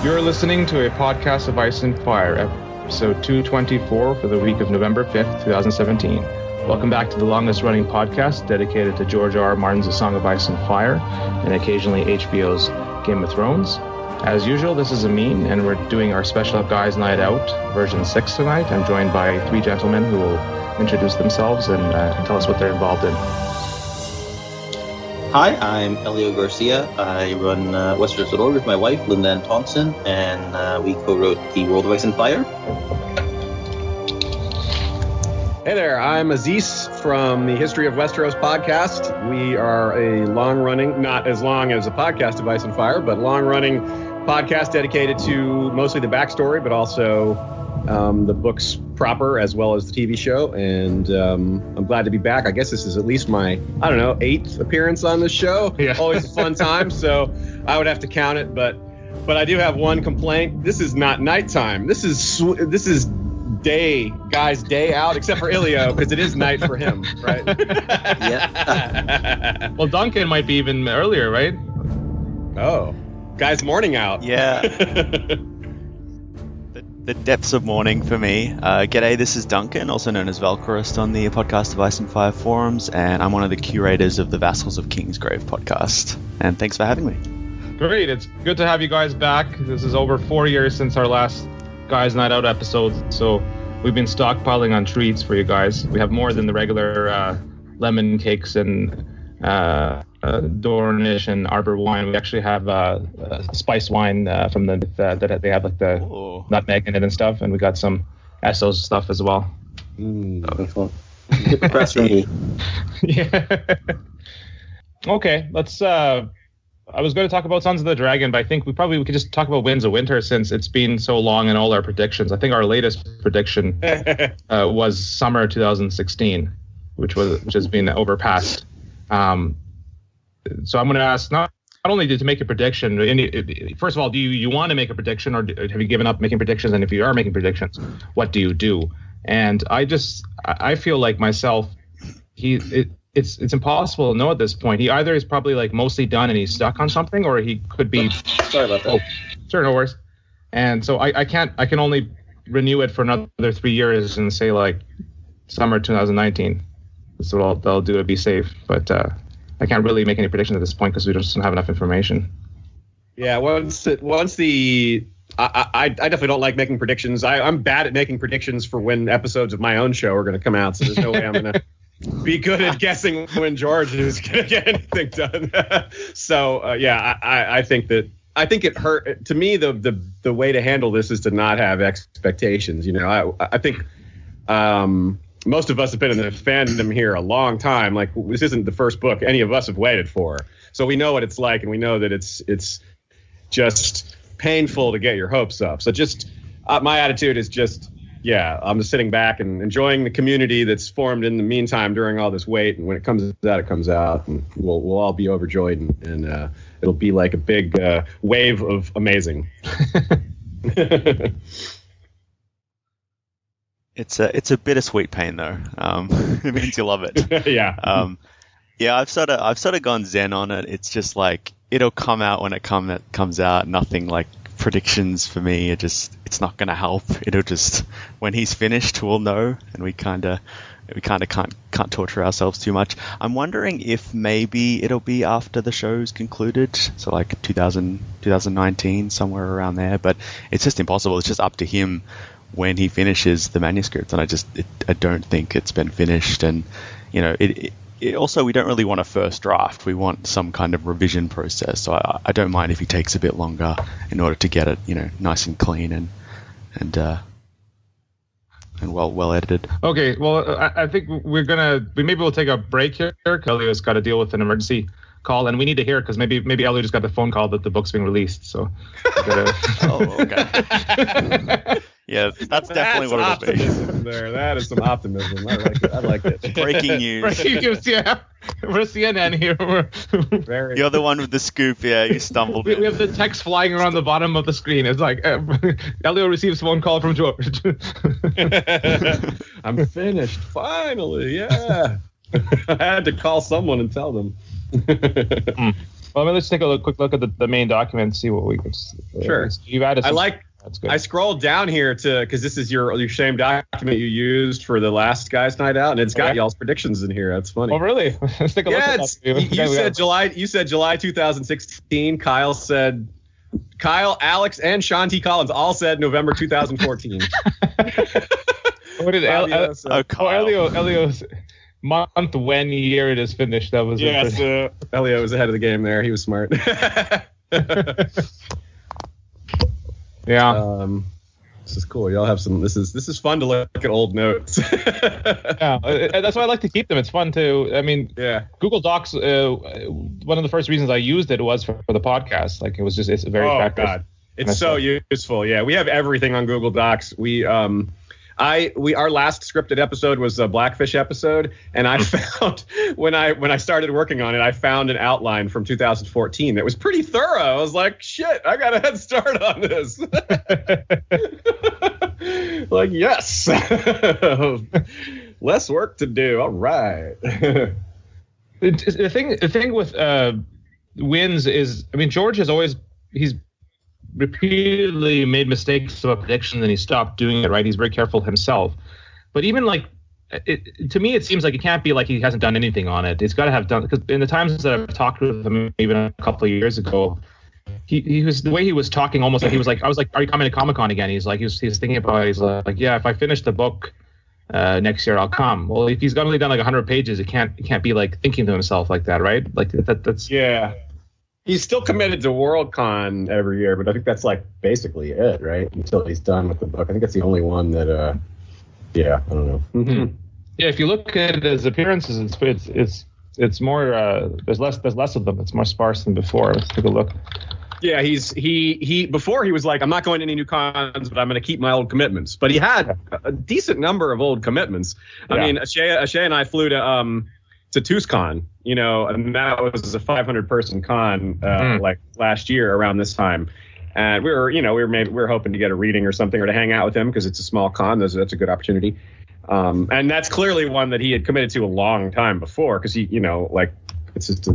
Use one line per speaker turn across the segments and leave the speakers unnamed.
You're listening to a podcast of Ice and Fire, episode 224 for the week of November 5th, 2017. Welcome back to the longest-running podcast dedicated to George R. R. Martin's A Song of Ice and Fire and occasionally HBO's Game of Thrones. As usual, this is Amin, and we're doing our special Guys Night Out version 6 tonight. I'm joined by three gentlemen who will introduce themselves and tell us what they're involved in.
Hi, I'm Elio Garcia. I run Westeros with my wife, Linda Ann Thompson, and we co-wrote The World of Ice and Fire.
Hey there, I'm Aziz from the History of Westeros podcast. We are a long-running, not as long as a podcast of Ice and Fire, but long-running podcast dedicated to mostly the backstory, but also the books proper, as well as the TV show. And I'm glad to be back. I guess this is at least my, 8th appearance on this show. Yeah. Always a fun time, so I would have to count it. But I do have one complaint. This is not nighttime. This is day out, except for Elio, because it is night for him, right?
Yeah.
Well, Duncan might be even earlier, right?
Oh, guy's morning out.
Yeah. The depths of morning for me. G'day, this is Duncan, also known as Valkyrist on the Podcast of Ice and Fire forums, and I'm one of the curators of the Vassals of Kingsgrave podcast. And thanks for having me.
Great, it's good to have you guys back. This is over 4 years since our last Guys Night Out episode, so we've been stockpiling on treats for you guys. We have more than the regular lemon cakes and Dornish and Arbor wine. We actually have spice wine from that they have like the nutmeg in it and stuff, and we got some Essos stuff as well.
Press ready.
Yeah. Okay, let's. I was going to talk about Sons of the Dragon, but I think we could just talk about Winds of Winter since it's been so long in all our predictions. I think our latest prediction was summer 2016, which has been overpassed. So I'm going to ask not only to make a prediction. First of all, do you want to make a prediction, or have you given up making predictions? And if you are making predictions, what do you do? And I feel like myself, it's impossible to know at this point. He either is probably like mostly done and he's stuck on something, or he could be.
Sorry about that.
Oh, sure, no worries. And so I can only renew it for another 3 years and say like summer 2019. That's what I'll do to be safe. But I can't really make any predictions at this point because we just don't have enough information.
Yeah, I definitely don't like making predictions. I'm bad at making predictions for when episodes of my own show are going to come out, so there's no way I'm going to be good at guessing when George is going to get anything done. So, I think it hurt. To me, the way to handle this is to not have expectations. I think most of us have been in the fandom here a long time. Like, this isn't the first book any of us have waited for. So we know what it's like, and we know that it's just painful to get your hopes up. So just my attitude is just, I'm just sitting back and enjoying the community that's formed in the meantime during all this wait. And when it comes out, and we'll all be overjoyed, and it'll be like a big wave of amazing.
It's a bittersweet pain though. It means you love it.
Yeah.
I've sort of gone zen on it. It's just like it'll come out when it comes out. Nothing like predictions for me. It's not going to help. It'll just, when he's finished, we'll know, and we kind of can't torture ourselves too much. I'm wondering if maybe it'll be after the show's concluded, so like 2019, somewhere around there. But it's just impossible. It's just up to him when he finishes the manuscript, and I don't think it's been finished. And it also, we don't really want a first draft. We want some kind of revision process. So I don't mind if he takes a bit longer in order to get it, nice and clean and well edited.
Okay, well, I think maybe we'll take a break here. Elio's got to deal with an emergency call, and we need to hear it because maybe Elio just got the phone call that the book's being released. So.
Oh, okay. Yeah, that's definitely what it'll be.
There, that is some optimism. I like it.
Breaking news.
Breaking news, yeah. We're CNN here.
You're the one with the scoop, yeah. You stumbled.
We have the text flying around the bottom of the screen. It's like, Elio receives phone call from George.
I'm finished, finally, yeah. I had to call someone and tell them.
Well, let's take a quick look at the main document and see what we could.
Sure.
You've added. That's good.
I scrolled down here because this is your same document you used for the last Guys Night Out, and it's got y'all's predictions in here. That's funny.
Oh, really? Let's take a look at that.
You said July 2016. Kyle, Alex, and Sean T. Collins all said November 2014.
What did Elio's month, when, year it is finished? That was
Elio was ahead of the game there. He was smart.
Yeah.
This is cool. Y'all have some. This is fun to look at old notes.
Yeah, that's why I like to keep them. It's fun to. I mean, Google Docs. One of the first reasons I used it was for the podcast. Like it's very effective. God,
it's so useful. Yeah, we have everything on Google Docs. Our last scripted episode was a Blackfish episode, and I found when I started working on it, I found an outline from 2014 that was pretty thorough. I was like, shit, I got a head start on this. Like, yes, less work to do. All right.
The thing with wins is, I mean, George he's repeatedly made mistakes about predictions and he stopped doing it, right? He's very careful himself. But even to me, it seems like it can't be like he hasn't done anything on it. He's got to have done, because in the times that I've talked with him, even a couple of years ago, he was, the way he was talking almost like he was like, I was like, are you coming to Comic-Con again? He's like, he's thinking about it. He's like, yeah, if I finish the book next year, I'll come. Well, if he's only done like 100 pages, it can't be like thinking to himself like that, right? Like that's.
Yeah. He's still committed to Worldcon every year, but I think that's like basically it, right? Until he's done with the book. I think that's the only one that, I don't know.
Mm-hmm. Yeah, if you look at his appearances, it's more. There's less of them. It's more sparse than before. Let's take a look.
Yeah, he before he was like, I'm not going to any new cons, but I'm going to keep my old commitments. But he had a decent number of old commitments. I mean, Ashay and I flew to TuSCon, and that was a 500-person con like last year around this time, and we were hoping to get a reading or something, or to hang out with him because it's a small con. That's a good opportunity, and that's clearly one that he had committed to a long time before, because he, it's just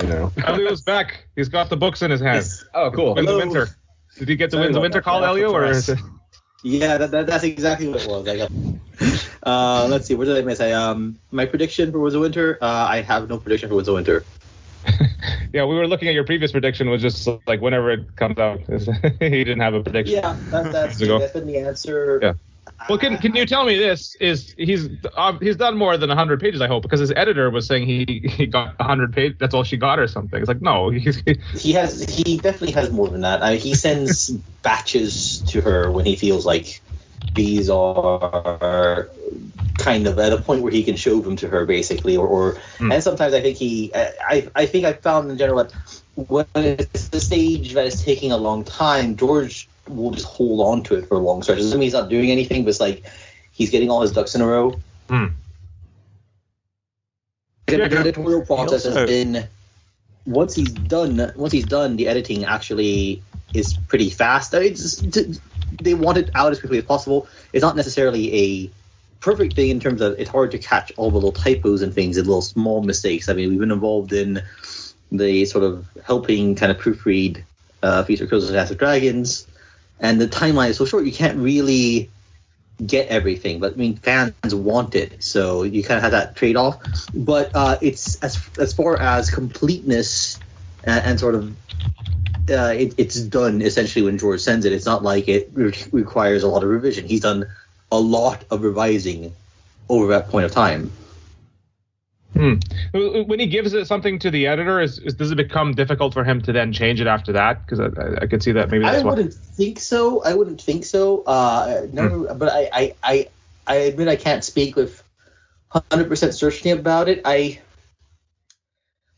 Elio's back. He's got the books in his hands.
Oh, cool.
Winds of Winter. Did he get the Winds of Winter call, Elio, or is it?
Yeah, that's exactly what it was. Let's see, what did I miss? My prediction for Winds of Winter, I have no prediction for Winds of Winter.
Yeah, we were looking at your previous prediction, was just like whenever it comes out. He didn't have a prediction.
Yeah, that's been the answer.
Yeah. Well, can you tell me this? He's done more than 100 pages, I hope, because his editor was saying he got 100 pages. That's all she got, or something. It's like, no, he
definitely has more than that. I mean, he sends batches to her when he feels like these are kind of at a point where he can show them to her, basically, and sometimes I think I think I found in general that when it's the stage that is taking a long time, George will just hold on to it for long stretches. Doesn't mean he's not doing anything, but it's like he's getting all his ducks in a row. The editorial process has been, once he's done, the editing actually is pretty fast. I mean, they want it out as quickly as possible. It's not necessarily a perfect thing in terms of it's hard to catch all the little typos and things and little small mistakes. I mean, we've been involved in the sort of helping kind of proofread Feast of Crows and Dance of Dragons, and the timeline is so short you can't really get everything. But I mean, fans want it, so you kind of have that trade-off. But it's as far as completeness and sort of it's done essentially when George sends it. It's not like it requires a lot of revision. He's done a lot of revising over that point of time.
When he gives it something to the editor, does it become difficult for him to then change it after that? Because I could see that maybe that's
I wouldn't think so. No, but I admit I can't speak with 100% certainty about it.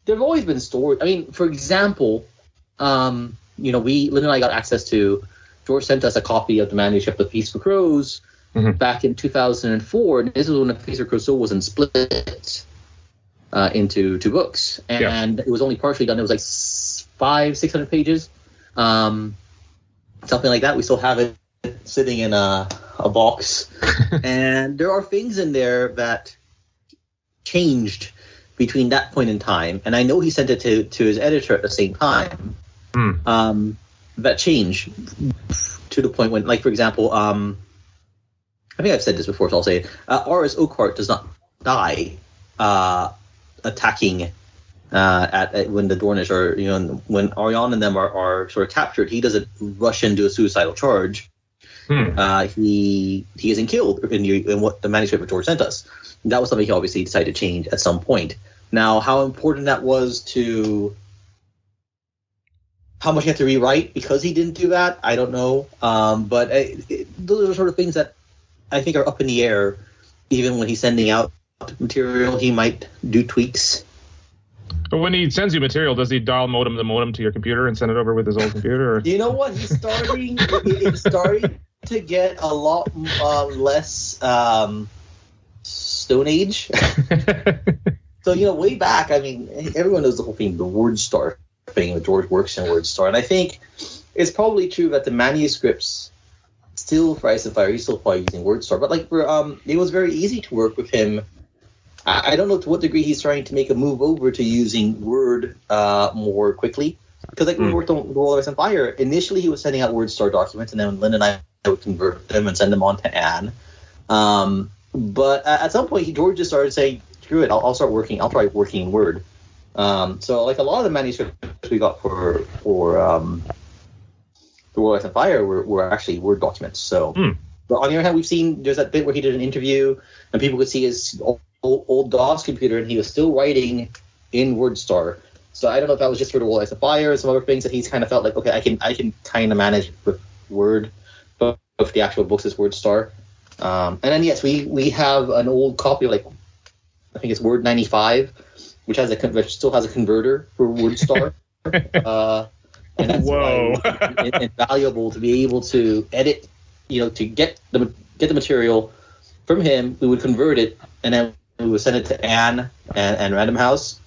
There've always been stories. I mean, for example, Lynn and I got access to. George sent us a copy of the manuscript of Feast for Crows back in 2004, and this was when the Feast for Crows wasn't split into two books, and it was only partially done. It was like 500-600 pages, something like that. We still have it sitting in a box, and there are things in there that changed between that point in time, and I know he sent it to his editor at the same time, that changed to the point when, like, for example, I think I've said this before, so I'll say it. R.S. Oakhart does not die attacking at when the Dornish are, when Arianne and them are sort of captured. He doesn't rush into a suicidal charge. He isn't killed in what the manuscript of George sent us. That was something he obviously decided to change at some point. Now, how important that was to how much he had to rewrite because he didn't do that, I don't know. But those are the sort of things that I think are up in the air. Even when he's sending out material, he might do tweaks.
But when he sends you material, does he dial modem to your computer and send it over with his old computer? Or?
You know what? He's starting. It's starting to get a lot less Stone Age. So way back, I mean, everyone knows the whole thing, the word star thing with George works in word star, and I think it's probably true that the manuscripts still for Ice and Fire, he's still probably using word star, but like it was very easy to work with him. I don't know to what degree he's trying to make a move over to using Word more quickly. Because when we worked on The World of Ice and Fire, initially he was sending out WordStar documents, and then Lynn and I would convert them and send them on to Anne. But at some point, George just started saying, screw it, I'll start working. I'll try working in Word. So like a lot of the manuscripts we got for The World of Ice and Fire were actually Word documents. So, but on the other hand, we've seen there's that bit where he did an interview, and people could see his old DOS computer, and he was still writing in WordStar. So I don't know if that was just for The World of Ice and Fire or some other things that he's kind of felt like, okay, I can kind of manage with Word, but if the actual books is WordStar. And then yes, we have an old copy, like I think it's Word 95, which still has a converter for WordStar. And that's invaluable to be able to edit, to get the material from him. We would convert it, and then we would send it to Anne and Random House.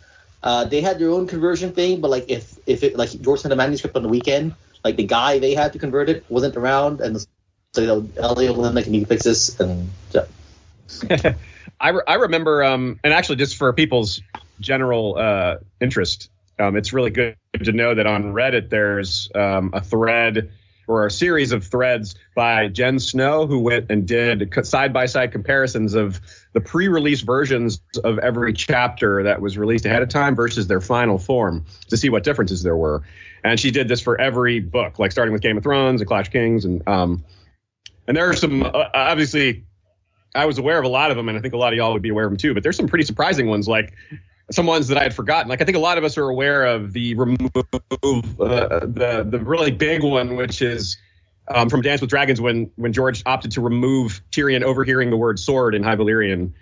They had their own conversion thing, but like if it, like George sent a manuscript on the weekend, like the guy they had to convert it wasn't around, and so Elio and can you fix this? And yeah.
I remember, and actually just for people's general interest, it's really good to know that on Reddit there's a thread or a series of threads by Jen Snow, who went and did side-by-side comparisons of the pre-release versions of every chapter that was released ahead of time versus their final form to see what differences there were. And she did this for every book, like starting with Game of Thrones and Clash of Kings. And there are some, obviously, I was aware of a lot of them, and I think a lot of y'all would be aware of them too, but there's some pretty surprising ones, like some ones that I had forgotten. Like I think a lot of us are aware of the the really big one, which is from Dance with Dragons when George opted to remove Tyrion overhearing the word sword in High Valyrian,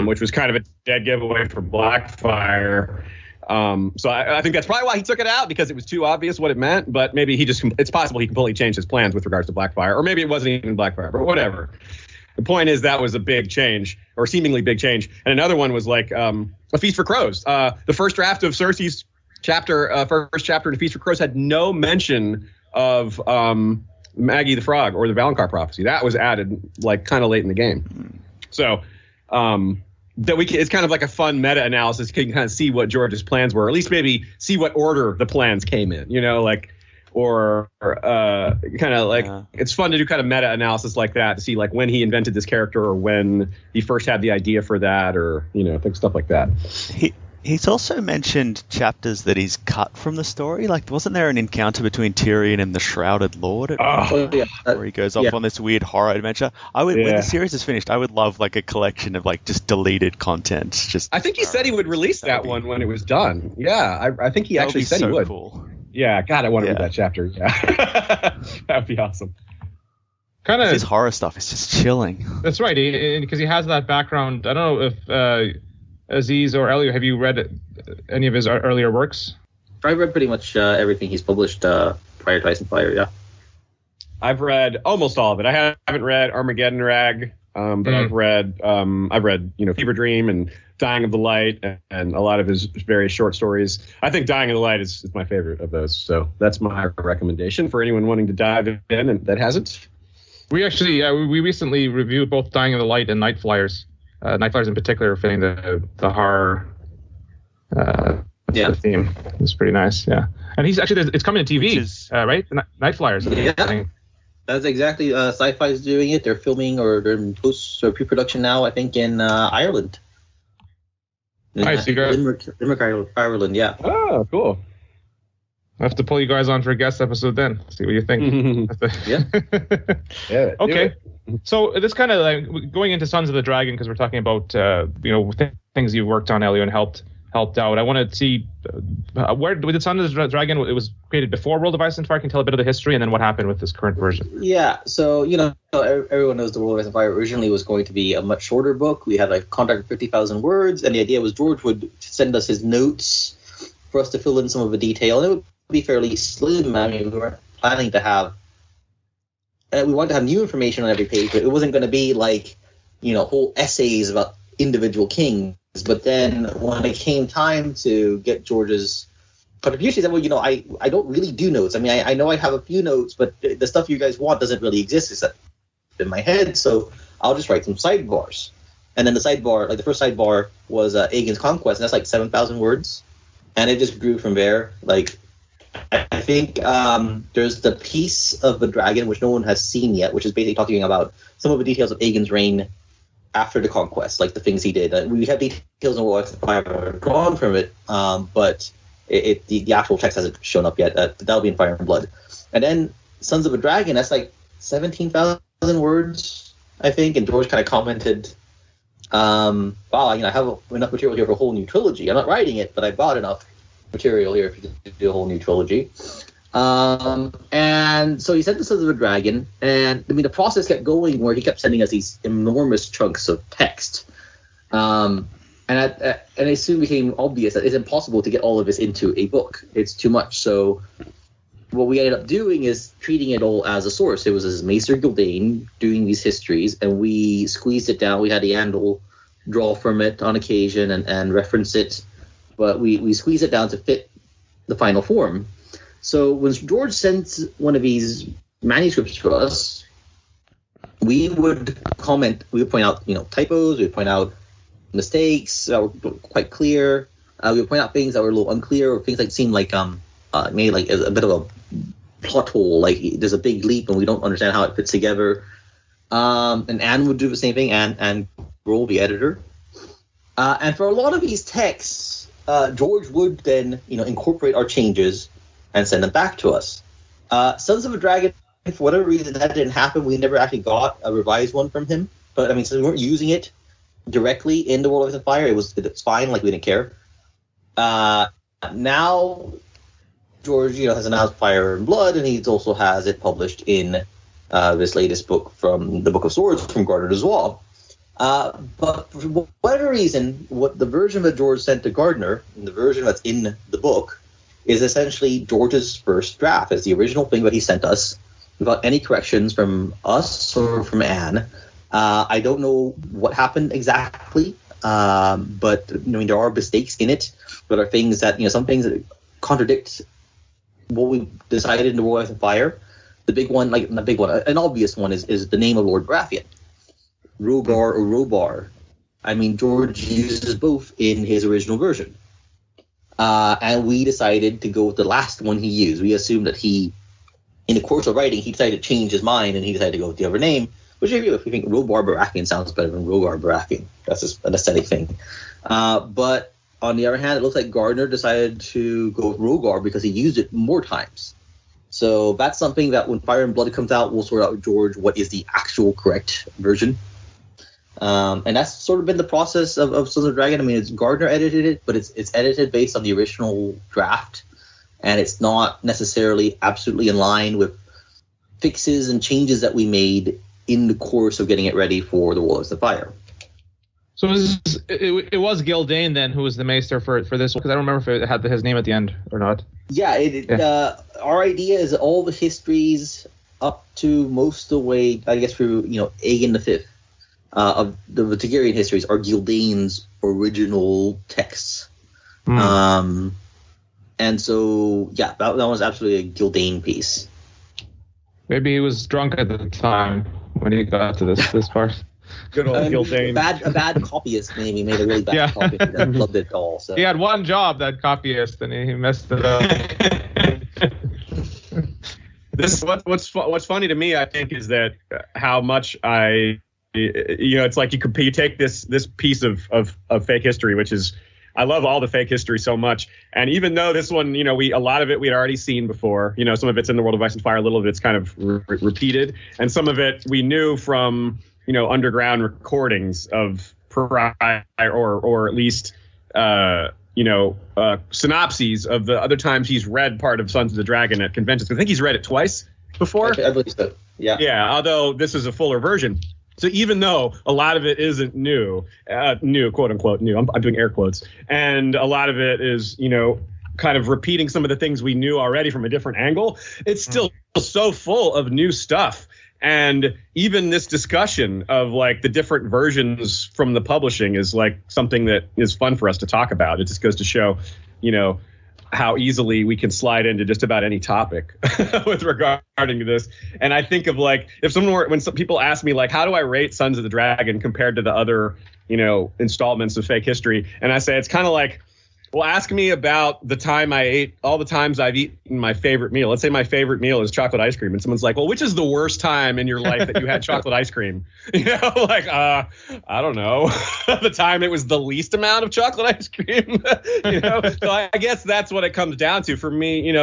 which was kind of a dead giveaway for Blackfire. So I think that's probably why he took it out, because it was too obvious what it meant. But maybe it's possible he completely changed his plans with regards to Blackfire, or maybe it wasn't even Blackfire, but whatever. The point is that was a big change, or seemingly big change. And another one was like A Feast for Crows. The first draft of Cersei's first chapter in A Feast for Crows had no mention of Maggie the Frog or the Valonqar prophecy. That was added like kind of late in the game. So it's kind of like a fun meta-analysis. You can kind of see what George's plans were, or at least maybe see what order the plans came in, it's fun to do kind of meta-analysis like that to see like when he invented this character or when he first had the idea for that, or stuff like that.
He's also mentioned chapters that he's cut from the story. Like, wasn't there an encounter between Tyrion and the Shrouded Lord where he goes off on this weird horror adventure? When the series is finished, I would love like a collection of like just deleted content. I
think he said he would release that one when it was done. Yeah, I think he actually said he would. Cool. Yeah, God, I want to read that chapter. Yeah, that would be awesome.
Kind of
his horror stuff is just chilling.
That's right, because he has that background. I don't know if Aziz or Elio, have you read any of his earlier works?
I've read pretty much everything he's published prior to Ice and Fire. Yeah,
I've read almost all of it. I haven't read Armageddon Rag, but I've read Fever Dream and Dying of the Light and a lot of his various short stories. I think Dying of the Light is my favorite of those. So that's my recommendation for anyone wanting to dive in and that hasn't.
We actually we recently reviewed both Dying of the Light and Night Flyers. Night Flyers in particular, fitting the horror The theme is pretty nice. Yeah, and he's actually it's coming to TV, right? The Night Flyers.
Yeah. That's exactly. Sci-Fi's doing it. They're filming or they're in post or pre-production now. I think in Ireland.
Nice, you guys.
Limerick, Ireland. Yeah.
Oh, cool. I have to pull you guys on for a guest episode then. See what you think.
Yeah.
Yeah.
Okay. So this kind of like going into Sons of the Dragon because we're talking about things you worked on, Elio, and helped out. I want to see where with Sons of the Dragon. It was created before World of Ice and Fire. Can tell a bit of the history and then what happened with this current version.
Yeah. So everyone knows the World of Ice and Fire originally was going to be a much shorter book. We had a contract of 50,000 words, and the idea was George would send us his notes for us to fill in some of the detail, and it would be fairly slim. I mean, we weren't planning to have. We wanted to have new information on every page, but it wasn't going to be like, whole essays about individual kings. But then when it came time to get George's contribution, he said, well, I don't really do notes. I mean, I know I have a few notes, but the stuff you guys want doesn't really exist except in my head, so I'll just write some sidebars. And then the sidebar, the first sidebar was Aegon's Conquest, and that's like 7,000 words. And it just grew from there. I think there's the piece of the dragon, which no one has seen yet, which is basically talking about some of the details of Aegon's reign after the conquest, like the things he did. We have details on what Fire drawn from it, but the actual text hasn't shown up yet. That'll be in Fire and Blood. And then Sons of a Dragon, that's like 17,000 words, I think. And George kind of commented, wow, I have enough material here for a whole new trilogy. I'm not writing it, but I bought enough material here to do a whole new trilogy. And so he sent us to the Dragon, and I mean the process kept going where he kept sending us these enormous chunks of text. And it soon became obvious that it's impossible to get all of this into a book. It's too much. So what we ended up doing is treating it all as a source. It was as Maester Gildane doing these histories, and we squeezed it down. We had Andal draw from it on occasion and reference it, but we squeezed it down to fit the final form. So when George sends one of these manuscripts to us, we would comment, we would point out, typos, we would point out mistakes that were quite clear. We would point out things that were a little unclear, or things that seemed like maybe like a bit of a plot hole, like there's a big leap and we don't understand how it fits together. And Anne would do the same thing, and Grohl, the editor. And for a lot of these texts, George would then, incorporate our changes and send them back to us. Sons of a Dragon, for whatever reason, that didn't happen. We never actually got a revised one from him. But I mean, since we weren't using it directly in the World of Ice and Fire, it's fine. Like, we didn't care. Now, George, has announced Fire and Blood, and he also has it published in this latest book from the Book of Swords from Gardner Dozois. But for whatever reason, what the version that George sent to Gardner, and the version that's in the book, is essentially George's first draft. It's the original thing that he sent us without any corrections from us or from Anne. I don't know what happened exactly, but there are mistakes in it. There are things that, some things that contradict what we decided in the World of Ice and Fire. The big one, an obvious one is the name of Lord Baratheon. Rogar or Robar. I mean, George uses both in his original version. And we decided to go with the last one he used. We assumed that in the course of writing, he decided to change his mind and he decided to go with the other name. Which, if you think Robar Baratheon sounds better than Rogar Baratheon, that's just an aesthetic thing. But on the other hand, it looks like Gardner decided to go with Rogar because he used it more times. So that's something that when Fire and Blood comes out, we'll sort out with George what is the actual correct version. And that's sort of been the process of Sons of the Dragon. I mean, Gardner edited it, but it's edited based on the original draft, and it's not necessarily absolutely in line with fixes and changes that we made in the course of getting it ready for the World of the Fire.
So it was Gildane then who was the Maester for this one, because I don't remember if it had his name at the end or not.
Yeah, our idea is all the histories up to most of the way, I guess, through Aegon V. Of the Targaryen histories are Gildane's original texts. And so, that was absolutely a Gildane piece.
Maybe he was drunk at the time when he got to this part.
Good old Gildane.
A bad copyist maybe made a really bad copy that loved it all. So.
He had one job, that copyist, and he messed it up.
What's funny to me, I think, is that how much it's like you take this piece of fake history, which is, I love all the fake history so much. And even though this one, a lot of it we had already seen before, some of it's in the World of Ice and Fire, a little of it's kind of repeated. And some of it we knew from, underground recordings of prior or at least, synopses of the other times he's read part of Sons of the Dragon at conventions. I think he's read it twice before.
I believe so. Yeah.
Yeah. Although this is a fuller version. So even though a lot of it isn't new, quote unquote new, I'm doing air quotes, and a lot of it is, kind of repeating some of the things we knew already from a different angle, it's still so full of new stuff. And even this discussion of like the different versions from the publishing is like something that is fun for us to talk about. It just goes to show, how easily we can slide into just about any topic with regarding to this. And I think of like, when some people ask me like, how do I rate Sons of the Dragon compared to the other, installments of fake history? And I say, it's kind of like, well, ask me about the time I ate, all the times I've eaten my favorite meal. Let's say my favorite meal is chocolate ice cream. And someone's like, well, which is the worst time in your life that you had chocolate ice cream? I don't know. The time it was the least amount of chocolate ice cream. So I guess that's what it comes down to for me.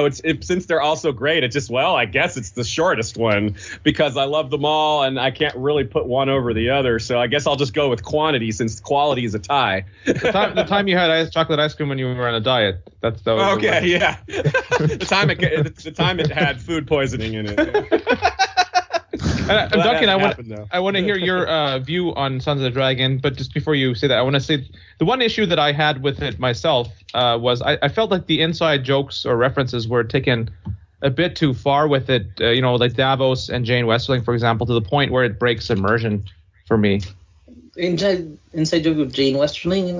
Since they're all so great, it's just, I guess it's the shortest one because I love them all and I can't really put one over the other. So I guess I'll just go with quantity since quality is a tie.
The time you had chocolate ice cream when you were on a diet. That was
okay. Yeah. the time it had food poisoning in it.
Duncan, I want to hear your view on Sons of the Dragon, but just before you say that, I want to say the one issue that I had with it myself was I felt like the inside jokes or references were taken a bit too far with it. Like Davos and Jane Westerling, for example, to the point where it breaks immersion for me.
Inside joke of Jane Westerling?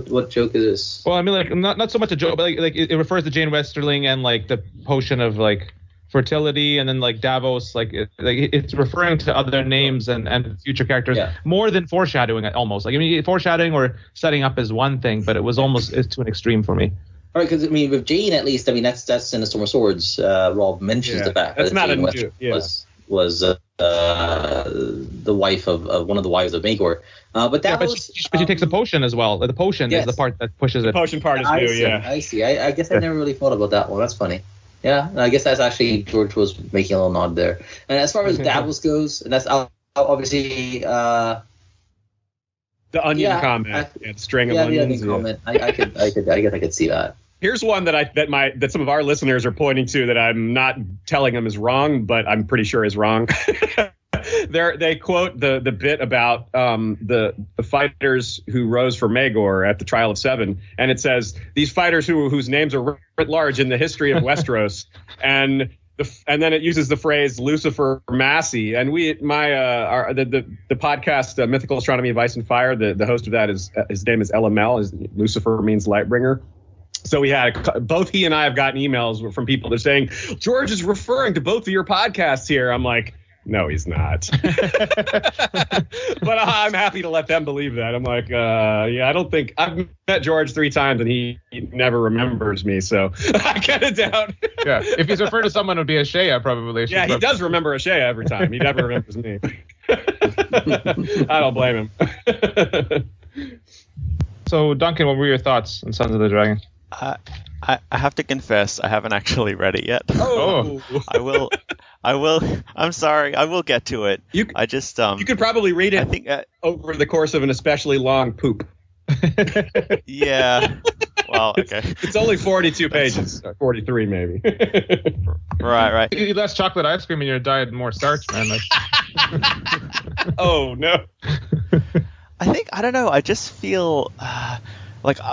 What joke is this?
Well, I mean, like not so much a joke, but like it refers to Jane Westerling and like the potion of like fertility, and then like Davos, it's referring to other names and future characters more than foreshadowing. Almost like, I mean, foreshadowing or setting up is one thing, but it was almost to an extrme for me.
All right, because I mean, with Jane at least, I mean that's in the Storm of Swords. Rob mentions the fact that Jane Westerling was the wife of one of the wives of Maegor. But
she takes a potion as well. The potion is the part that pushes it.
The potion part is new,
I see. I guess I never really thought about that one. That's funny. Yeah, I guess that's actually George was making a little nod there. And as far as Davos goes, and that's obviously
the onion comment, the string of onions.
The onion comment. I guess I could see that.
Here's one that some of our listeners are pointing to that I'm not telling them is wrong, but I'm pretty sure is wrong. They quote the bit about the fighters who rose for Maegor at the Trial of Seven, and it says these fighters whose names are writ large in the history of Westeros, and then it uses the phrase Lucifer Massey, and the podcast Mythical Astronomy of Ice and Fire, the host of that his name is LML, Lucifer means Lightbringer. So we had both he and I have gotten emails from people that are saying George is referring to both of your podcasts here. I'm like, no, he's not. But I'm happy to let them believe that. I'm like, I don't think I've met George 3 times and he never remembers me. So I kind of doubt.
Yeah. If he's referring to someone, it would be Ashea probably.
Yeah, he does remember Ashea every time. He never remembers me. I don't blame him.
So Duncan, what were your thoughts on Sons of the Dragon?
I have to confess, I haven't actually read it yet.
Oh.
I will. I'm sorry. I will get to it. You
could probably read it. I think over the course of an especially long poop.
Yeah. Well, okay.
It's only 42 pages. 43 maybe.
Right.
You eat less chocolate ice cream in your diet and more starch, man.
Oh no.
I don't know. I just feel.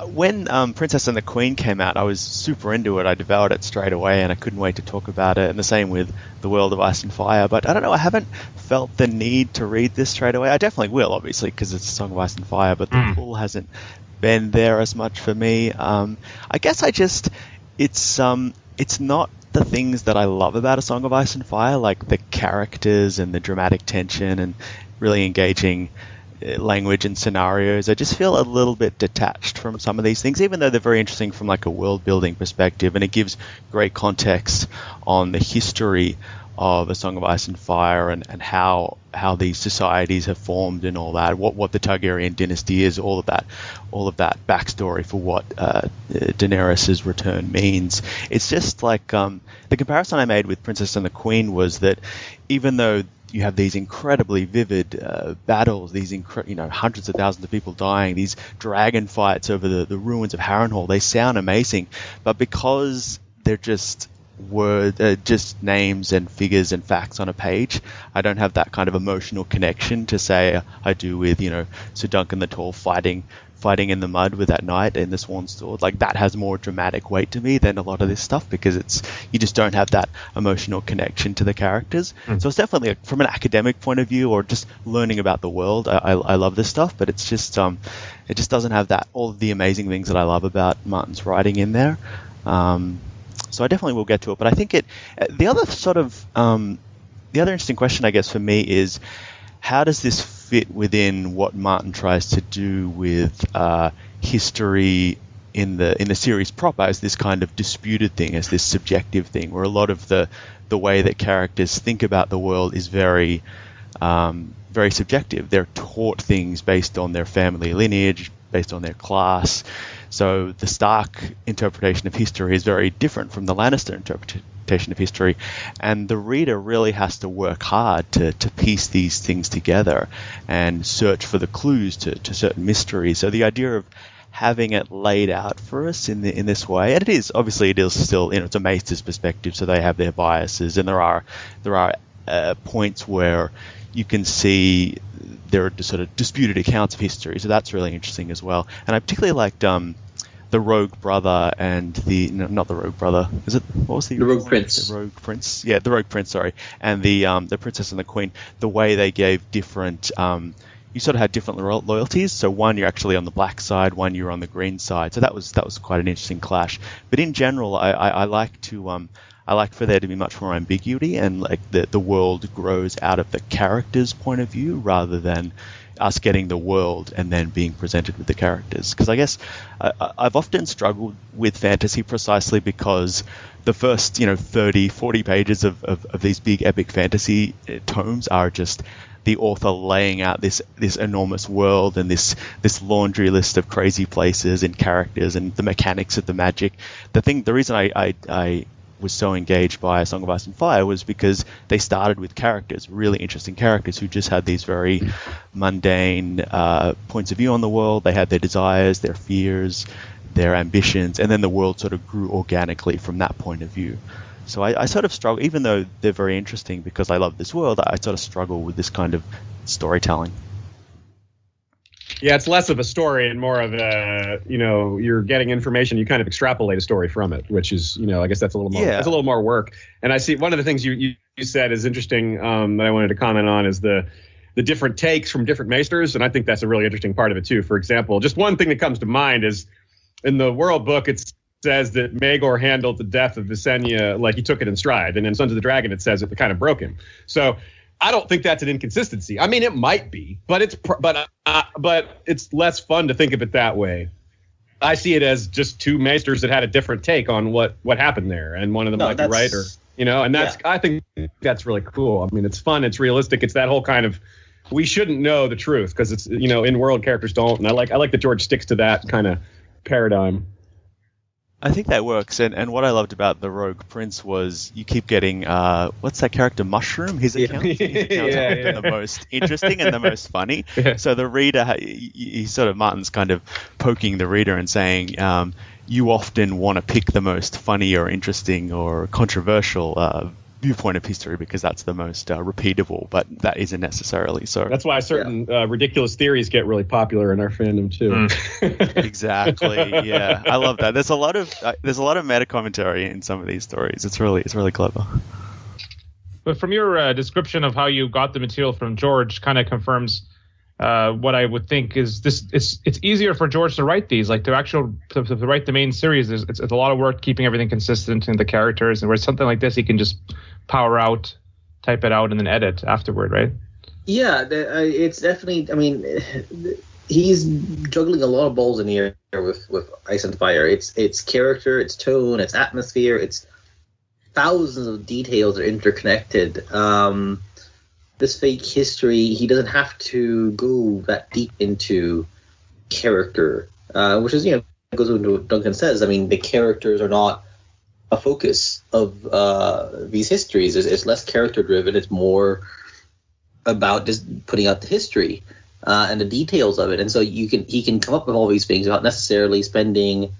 When Princess and the Queen came out, I was super into it. I devoured it straight away, and I couldn't wait to talk about it. And the same with The World of Ice and Fire. But I don't know, I haven't felt the need to read this straight away. I definitely will, obviously, because it's a Song of Ice and Fire, but the pull hasn't been there as much for me. I guess it's not the things that I love about A Song of Ice and Fire, like the characters and the dramatic tension and really engaging language and scenarios. I just feel a little bit detached from some of these things, even though they're very interesting from like a world building perspective, and it gives great context on the history of A Song of Ice and Fire and how these societies have formed and all that, what the Targaryen dynasty is, all of that backstory for what Daenerys' return means. It's just like the comparison I made with Princess and the Queen was that even though you have these incredibly vivid battles, these hundreds of thousands of people dying, these dragon fights over the ruins of Harrenhal, they sound amazing, but because they're just just names and figures and facts on a page, I don't have that kind of emotional connection to say I do with Sir Duncan the Tall fighting in the mud with that knight in the Swan Sword. Like, that has more dramatic weight to me than a lot of this stuff, because you just don't have that emotional connection to the characters. So it's definitely from an academic point of view, or just learning about the world, I love this stuff, but it's just it just doesn't have all of the amazing things that I love about Martin's writing in there. So I definitely will get to it, but I think the other interesting question, I guess, for me is, how does this fit within what Martin tries to do with history in the series proper, as this kind of disputed thing, as this subjective thing, where a lot of the way that characters think about the world is very very subjective. They're taught things based on their family lineage, based on their class. So the Stark interpretation of history is very different from the Lannister interpretation of history, and the reader really has to work hard to piece these things together and search for the clues to certain mysteries. So the idea of having it laid out for us in this way, and it is still, it's a Maester's perspective, so they have their biases, and there are points where you can see there are sort of disputed accounts of history, so that's really interesting as well. And I particularly liked the Rogue Brother and not the Rogue Brother. Is it, what was the
Rogue Prince?
The Rogue Prince. Yeah, the Rogue Prince. Sorry, and the Princess and the Queen. The way they gave different. You sort of had different loyalties. So one, you're actually on the black side. One, you're on the green side. So that was quite an interesting clash. But in general, I like for there to be much more ambiguity, and like the world grows out of the character's point of view rather than us getting the world and then being presented with the characters. Because I guess I've often struggled with fantasy precisely because the first 30, 40 pages of these big epic fantasy tomes are just the author laying out this enormous world and this laundry list of crazy places and characters and the mechanics of the magic. The reason I was so engaged by A Song of Ice and Fire was because they started with characters, really interesting characters who just had these very mundane points of view on the world. They had their desires, their fears, their ambitions, and then the world sort of grew organically from that point of view. So I sort of struggle, even though they're very interesting because I love this world, I sort of struggle with this kind of storytelling.
Yeah, it's less of a story and more of a, you're getting information, you kind of extrapolate a story from it, which is, I guess that's a little more, that's a little more work. And I see one of the things you said is interesting that I wanted to comment on is the different takes from different maesters. And I think that's a really interesting part of it too. For example, just one thing that comes to mind is in the World Book, it says that Maegor handled the death of Visenya like he took it in stride. And in Sons of the Dragon, it says it kind of broke him. So I don't think that's an inconsistency. I mean, it might be, but it's less fun to think of it that way. I see it as just two maesters that had a different take on what happened there, and one of them might be right, or and that's I think that's really cool. I mean, it's fun, it's realistic, it's that whole kind of we shouldn't know the truth because it's in world characters don't, and I like that George sticks to that kind of paradigm.
I think that works, and what I loved about the Rogue Prince was you keep getting what's that character, Mushroom? His accounts have been the most interesting and the most funny. Yeah. So the reader, he's sort of Martin's kind of poking the reader and saying, you often want to pick the most funny or interesting or controversial viewpoint of history because that's the most repeatable, but that isn't necessarily so.
That's why certain ridiculous theories get really popular in our fandom too.
Exactly. Yeah, I love that. There's a lot of meta commentary in some of these stories. It's really clever.
But from your description of how you got the material from George, kind of confirms what I would think is this. It's easier for George to write these, like to write the main series. It's a lot of work keeping everything consistent in the characters, and where something like this, he can just power out, type it out, and then edit afterward, right?
Yeah, it's definitely. I mean, he's juggling a lot of balls in the air with Ice and Fire. It's character, it's tone, it's atmosphere, it's thousands of details that are interconnected. This fake history, he doesn't have to go that deep into character, which is, goes into what Duncan says. I mean, the characters are not a focus of these histories. It's less character driven. It's more about just putting out the history and the details of it. And so he can come up with all these things without necessarily spending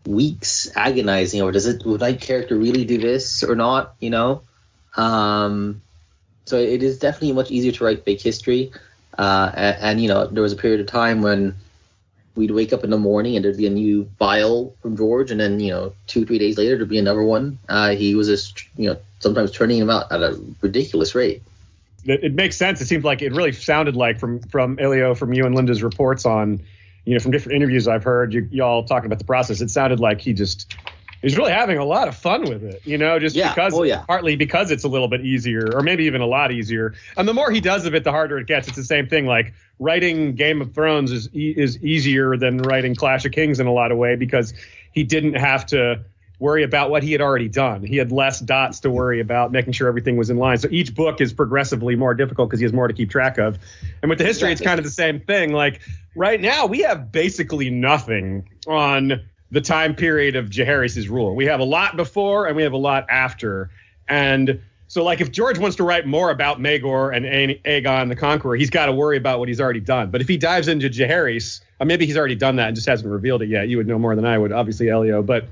weeks agonizing over would my character really do this or not, So it is definitely much easier to write fake history. And there was a period of time when we'd wake up in the morning and there'd be a new file from George, and then 2-3 days later there'd be another one. He was just sometimes turning them out at a ridiculous rate.
It makes sense. It seems like it really sounded like from Elio, from you and Linda's reports on, from different interviews I've heard, y'all talking about the process. It sounded like he's really having a lot of fun with it, partly because it's a little bit easier, or maybe even a lot easier. And the more he does of it, the harder it gets. It's the same thing. Like writing Game of Thrones is easier than writing Clash of Kings in a lot of way, because he didn't have to worry about what he had already done. He had less dots to worry about, making sure everything was in line. So each book is progressively more difficult because he has more to keep track of. And with the history, It's kind of the same thing. Like right now, we have basically nothing on the time period of Jaehaerys' rule. We have a lot before and we have a lot after. And so like if George wants to write more about Maegor and Aegon the Conqueror, he's got to worry about what he's already done. But if he dives into Jaehaerys, maybe he's already done that and just hasn't revealed it yet. You would know more than I would, obviously, Elio. But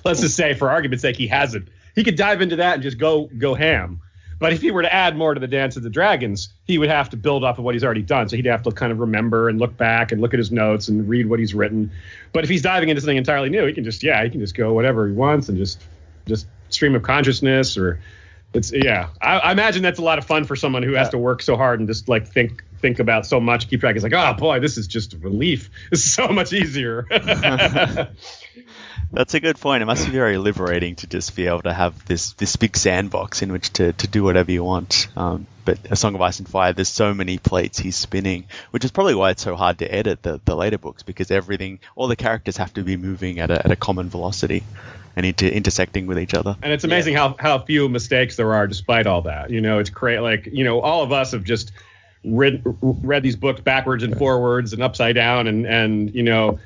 let's just say, for argument's sake, he hasn't. He could dive into that and just go ham. But if he were to add more to the Dance of the Dragons, he would have to build off of what he's already done. So he'd have to kind of remember and look back and look at his notes and read what he's written. But if he's diving into something entirely new, he can just go whatever he wants and just stream of consciousness, or I imagine that's a lot of fun for someone who has to work so hard and just like think about so much, keep track. It's like, oh boy, this is just a relief. This is so much easier.
That's a good point. It must be very liberating to just be able to have this big sandbox in which to do whatever you want. But A Song of Ice and Fire, there's so many plates he's spinning, which is probably why it's so hard to edit the later books, because all the characters have to be moving at a common velocity and intersecting with each other. And
it's amazing how few mistakes there are despite all that. It's crazy. Like, all of us have just read these books backwards and forwards and upside down, and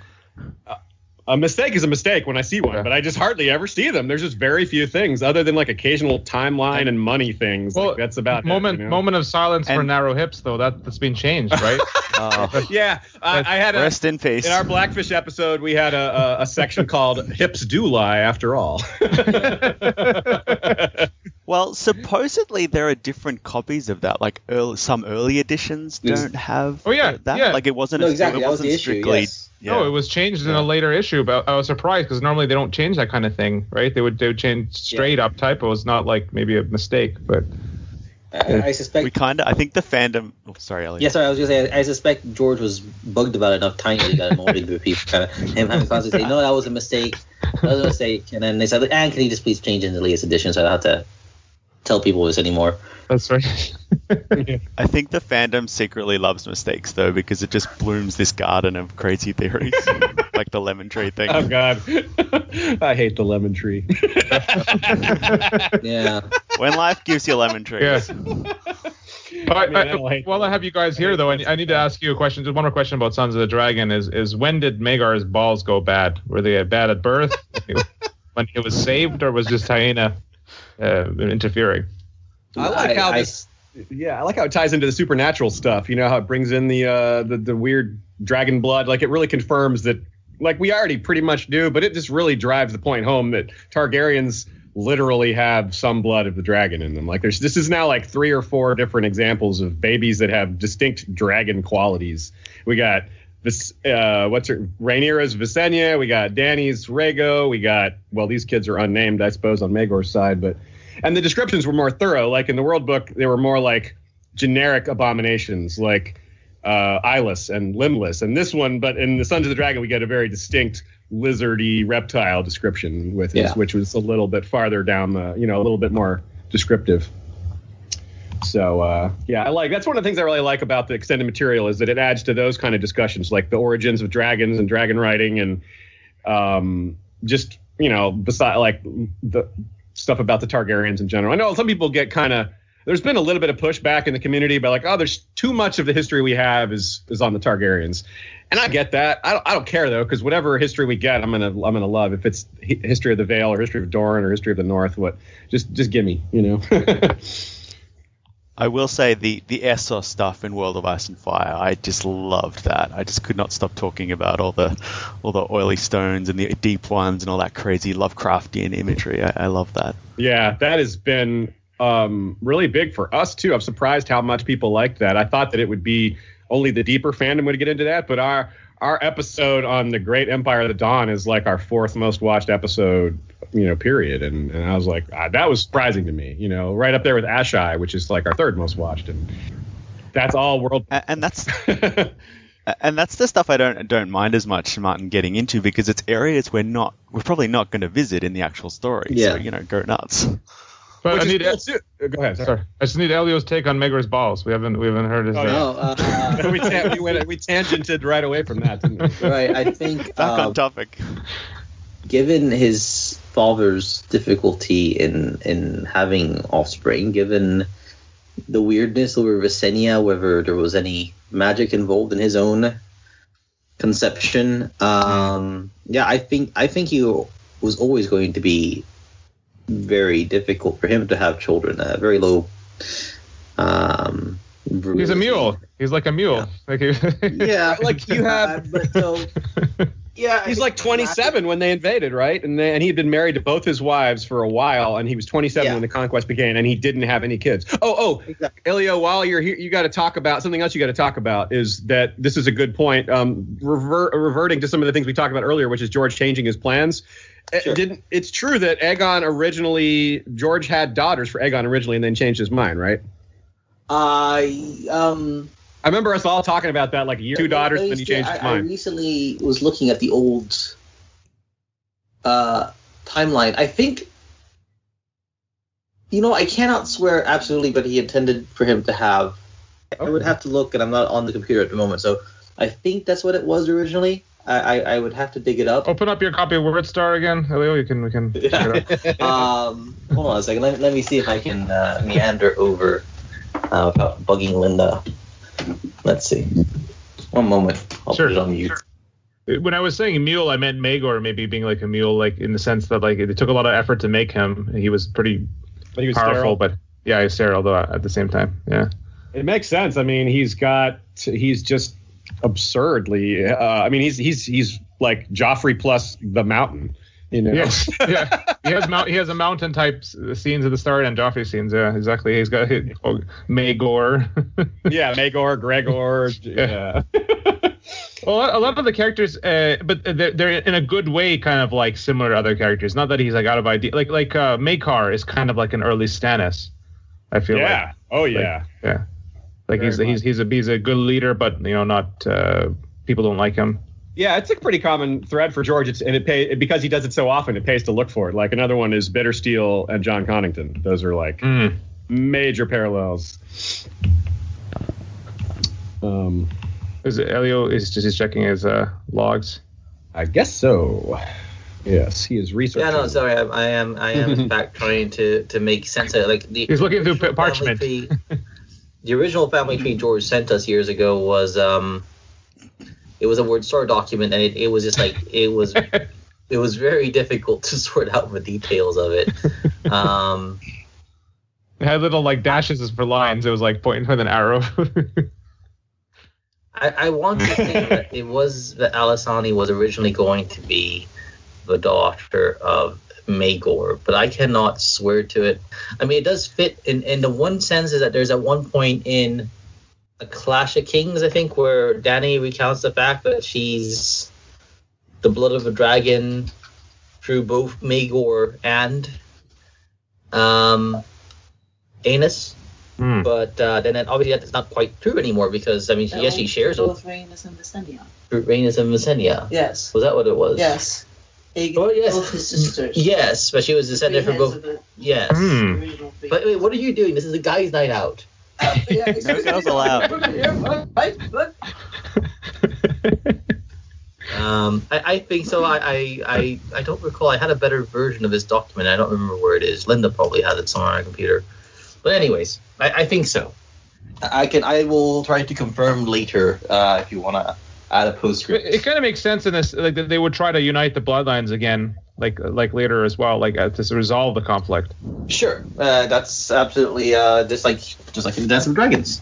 a mistake is a mistake when I see one, but I just hardly ever see them. There's just very few things other than like occasional timeline and money things.
Well,
like that's about
moment of silence for narrow hips, though. That's been changed, right?
I had
rest in peace.
In our Blackfish episode, we had a section called "Hips Do Lie." After all.
Well, supposedly there are different copies of that. Like some early editions don't have that.
Yeah.
Like it wasn't.
Exactly.
It wasn't
that was the
strictly.
Issue, yes.
Yeah. No, it was changed in a later issue, but I was surprised because normally they don't change that kind of thing, right? They would change straight up typos, not like maybe a mistake, but.
I suspect.
I think the fandom. Oh, sorry, Elio.
Yeah, sorry. I was gonna say. I suspect George was bugged about it enough timely that annoyed the people. Kind of him having constantly say, "No, that was a mistake. That was a mistake." And then they said, "And can you just please change it in the latest edition so I don't have to tell people this anymore?"
That's right.
I think the fandom secretly loves mistakes, though, because it just blooms this garden of crazy theories, like the lemon tree thing.
Oh, God. I hate the lemon tree.
Yeah.
When life gives you lemon trees.
Yeah. While I have you guys here, though, I need to ask you a question. Just one more question about Sons of the Dragon is when did Maegor's balls go bad? Were they bad at birth? When he was saved, or was just Hyaena interfering?
I like how it ties into the supernatural stuff. How it brings in the weird dragon blood. Like it really confirms that, like we already pretty much do, but it just really drives the point home that Targaryens literally have some blood of the dragon in them. Like this is now like 3 or 4 different examples of babies that have distinct dragon qualities. We got this Rhaenyra's Visenya. We got Dany's Rhaego. We got, well, these kids are unnamed, I suppose, on Maegor's side, but. And the descriptions were more thorough. Like in the World Book, they were more like generic abominations. Like eyeless and limbless. And this one, but in the Sons of the Dragon, we get a very distinct lizardy reptile description with his, which was a little bit farther down the, a little bit more descriptive. So that's one of the things I really like about the extended material is that it adds to those kind of discussions, like the origins of dragons and dragon writing, and just beside like the stuff about the Targaryens in general. I know some people get there's been a little bit of pushback in the community about like, oh, there's too much of the history we have is on the Targaryens, and I get that. I don't care though, because whatever history we get, I'm gonna love. If it's history of the Vale or history of Dorne or history of the North, just give me,
I will say the Essos stuff in World of Ice and Fire, I just loved that. I just could not stop talking about all the oily stones and the deep ones and all that crazy Lovecraftian imagery. I love that. Yeah,
that has been really big for us too. I'm surprised how much people liked that. I thought that it would be only the deeper fandom would get into that, but our episode on the Great Empire of the Dawn is like our 4th most watched episode, period. And I was like, that was surprising to me, right up there with Ashai, which is like our 3rd most watched. And that's all world.
And that's and that's the stuff I don't mind as much, Martin, getting into, because it's areas we're probably not going to visit in the actual story. Yeah. So, go nuts.
But
go ahead.
Sorry. I just need Elio's take on Maegor's balls. We haven't heard his.
We tangented right away from that, didn't we?
Right. I think
back on topic.
Given his father's difficulty in having offspring, given the weirdness over Visenya, whether there was any magic involved in his own conception, I think he was always going to be very difficult for him to have children. Very low.
He's a mule. He's like a mule.
Yeah,
like you have.
But so, yeah,
he's like 27 when they invaded, right? And he'd been married to both his wives for a while, and he was 27 when the conquest began, and he didn't have any kids. Exactly. Elio, while you're here, you got to talk about something else. You got to talk about is that this is a good point. Reverting to some of the things we talked about earlier, which is George changing his plans. Sure. It's true that George had daughters for Aegon originally and then changed his mind, right?
I
remember us all talking about that, like a year, 2 daughters, and then he changed his mind.
I recently was looking at the old timeline. I think, I cannot swear absolutely, but he intended for him to have. Okay. I would have to look, and I'm not on the computer at the moment, so I think that's what it was originally. I would have to dig it up.
Open up your copy of WordStar again, Elio. We can check it
out. Hold on a second. Let me see if I can meander over without bugging Linda. Let's see. One moment. I'll put it on mute.
When I was saying mule, I meant Maegor maybe being like a mule, like in the sense that like it took a lot of effort to make him. He was pretty powerful,
sterile.
But yeah, he's sterile though at the same time. Yeah,
it makes sense. I mean, he's just absurdly. He's like Joffrey plus the Mountain.
Yes, yeah. He has a mountain type scenes at the start and Joffrey scenes. Yeah, exactly. He's got Maegor.
Yeah, Maegor, Gregor. Yeah.
Well, a lot of the characters, but they're in a good way, kind of like similar to other characters. Not that he's like out of idea. Like Maekar is kind of like an early Stannis. I feel like.
Yeah. Oh yeah.
Yeah. Like he's a good leader, but not people don't like him.
Yeah, it's a pretty common thread for George, because he does it so often. It pays to look for it. Like another one is Bittersteel and John Connington. Those are like major parallels.
Is it Elio is just checking his logs?
I guess so. Yes, he is researching.
Yeah, no, sorry, I am in fact trying to make sense of it. Like
he's looking through parchment.
The original family tree George sent us years ago was it was a WordStar document, and it was just like it was very difficult to sort out the details of it.
It had little like dashes for lines. It was like pointing with an arrow.
I want to think that it was that Alysanne was originally going to be the daughter of Maegor, but I cannot swear to it. I mean, it does fit in the one sense is that there's at one point in A Clash of Kings, I think, where Dany recounts the fact that she's the blood of a dragon through both Maegor and Aenys. But then obviously that's not quite true anymore because, I mean, she shares
both Rhaenys and Visenya.
Rhaenys and Visenya.
Yes.
Was that what it was?
Yes. Both his sisters.
Yes, but she was descended from both. Yes. But wait, what are you doing? This is a guy's night out.
No girls allowed.
I think so. I don't recall. I had a better version of this document. I don't remember where it is. Linda probably has it somewhere on her computer. But anyways, I think so. I will try to confirm later if you want to add a postscript.
It kind of makes sense in this, like they would try to unite the bloodlines again, like later as well, like to resolve the conflict.
Sure, that's absolutely just like in Dance of Dragons.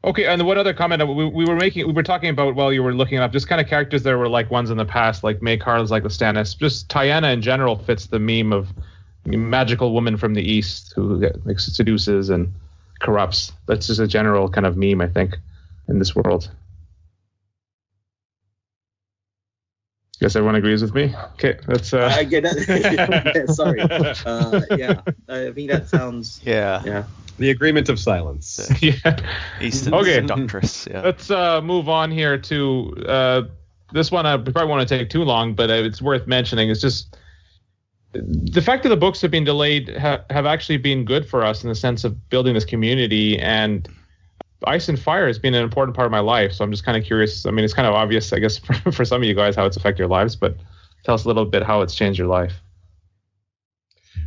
Okay, and what other comment we were talking about while you were looking up, just kind of characters that were like ones in the past, like Maekar is like the Stannis. Just Tyenna in general fits the meme of magical woman from the east who like seduces and corrupts. That's just a general kind of meme, I think, in this world. Guess everyone agrees with me. Okay, that's.
I get that. Sorry. Yeah, I think that sounds.
Yeah.
The agreement of silence.
Yeah.
Easton Doctress. Yeah.
Let's move on here to this one. I probably won't take too long, but it's worth mentioning. It's just the fact that the books have been delayed have actually been good for us in the sense of building this community, and Ice and Fire has been an important part of my life. So I'm just kind of curious. I mean, it's kind of obvious, I guess, for some of you guys how it's affected your lives, but tell us a little bit how it's changed your life.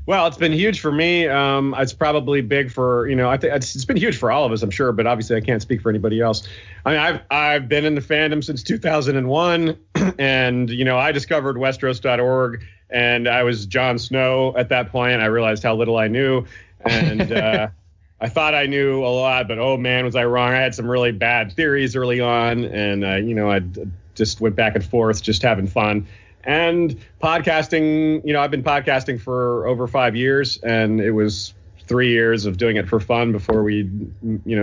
Well, it's been huge for me. It's probably big for, I think it's been huge for all of us, I'm sure, but obviously I can't speak for anybody else. I mean, I've been in the fandom since 2001, and, I discovered Westeros.org, and I was Jon Snow at that point. I realized how little I knew, and I thought I knew a lot, but oh man, was I wrong. I had some really bad theories early on, and, I just went back and forth, just having fun. And podcasting, I've been podcasting for over 5 years, and it was 3 years of doing it for fun before we,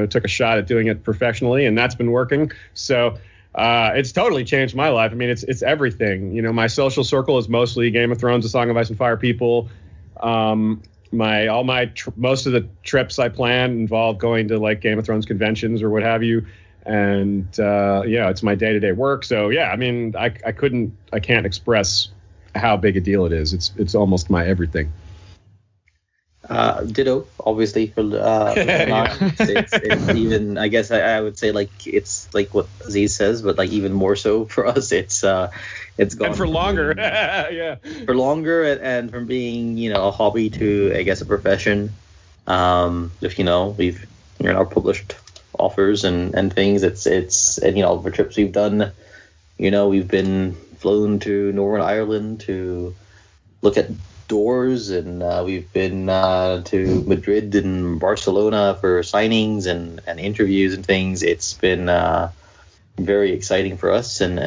took a shot at doing it professionally, and that's been working. So it's totally changed my life. I mean, it's everything. My social circle is mostly Game of Thrones, A Song of Ice and Fire people. Most of the trips I plan involve going to like Game of Thrones conventions or what have you. And it's my day-to-day work. So yeah, I mean, I can't express how big a deal it is. It's almost my everything.
Ditto, obviously. For it's even, I guess I would say like it's like what Aziz says, but like even more so for us. It's gone
and for longer. Yeah,
for longer, and from being a hobby to I guess a profession. If we're now published offers and things, it's for trips we've done, we've been flown to Northern Ireland to look at doors, and we've been to Madrid and Barcelona for signings and interviews and things. It's been very exciting for us, and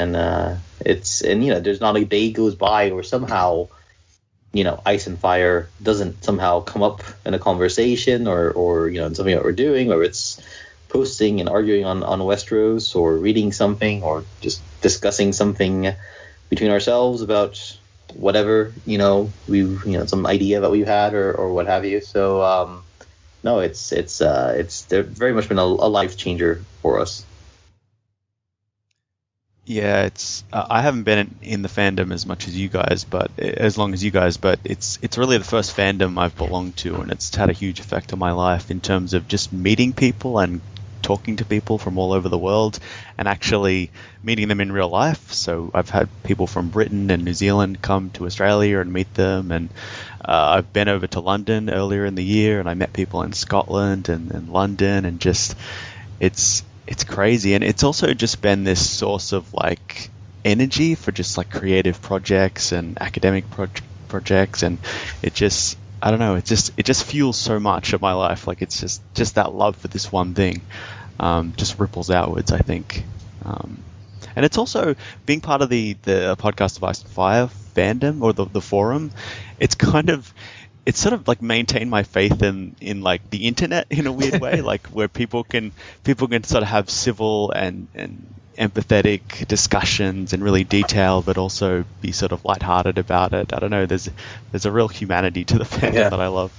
there's not a day goes by where somehow Ice and Fire doesn't somehow come up in a conversation or in something that we're doing, whether it's posting and arguing on Westeros, or reading something, or just discussing something between ourselves about whatever some idea that we've had or what have you. So no, it's very much been a life changer for us.
Yeah, it's I haven't been in the fandom as long as you guys, but it's really the first fandom I've belonged to, and it's had a huge effect on my life in terms of just meeting people and talking to people from all over the world and actually meeting them in real life. So I've had people from Britain and New Zealand come to Australia and meet them, and I've been over to London earlier in the year, and I met people in Scotland and London, and just it's crazy. And it's also just been this source of like energy for just like creative projects and academic projects, and it just, I don't know, it just fuels so much of my life. Like it's just that love for this one thing just ripples outwards, I think. And it's also being part of the podcast of Ice and Fire fandom, or the forum. It's sort of like maintained my faith in like the internet in a weird way, like where people can sort of have civil and empathetic discussions and really detailed, but also be sort of lighthearted about it. I don't know. There's a real humanity to the fandom that I love.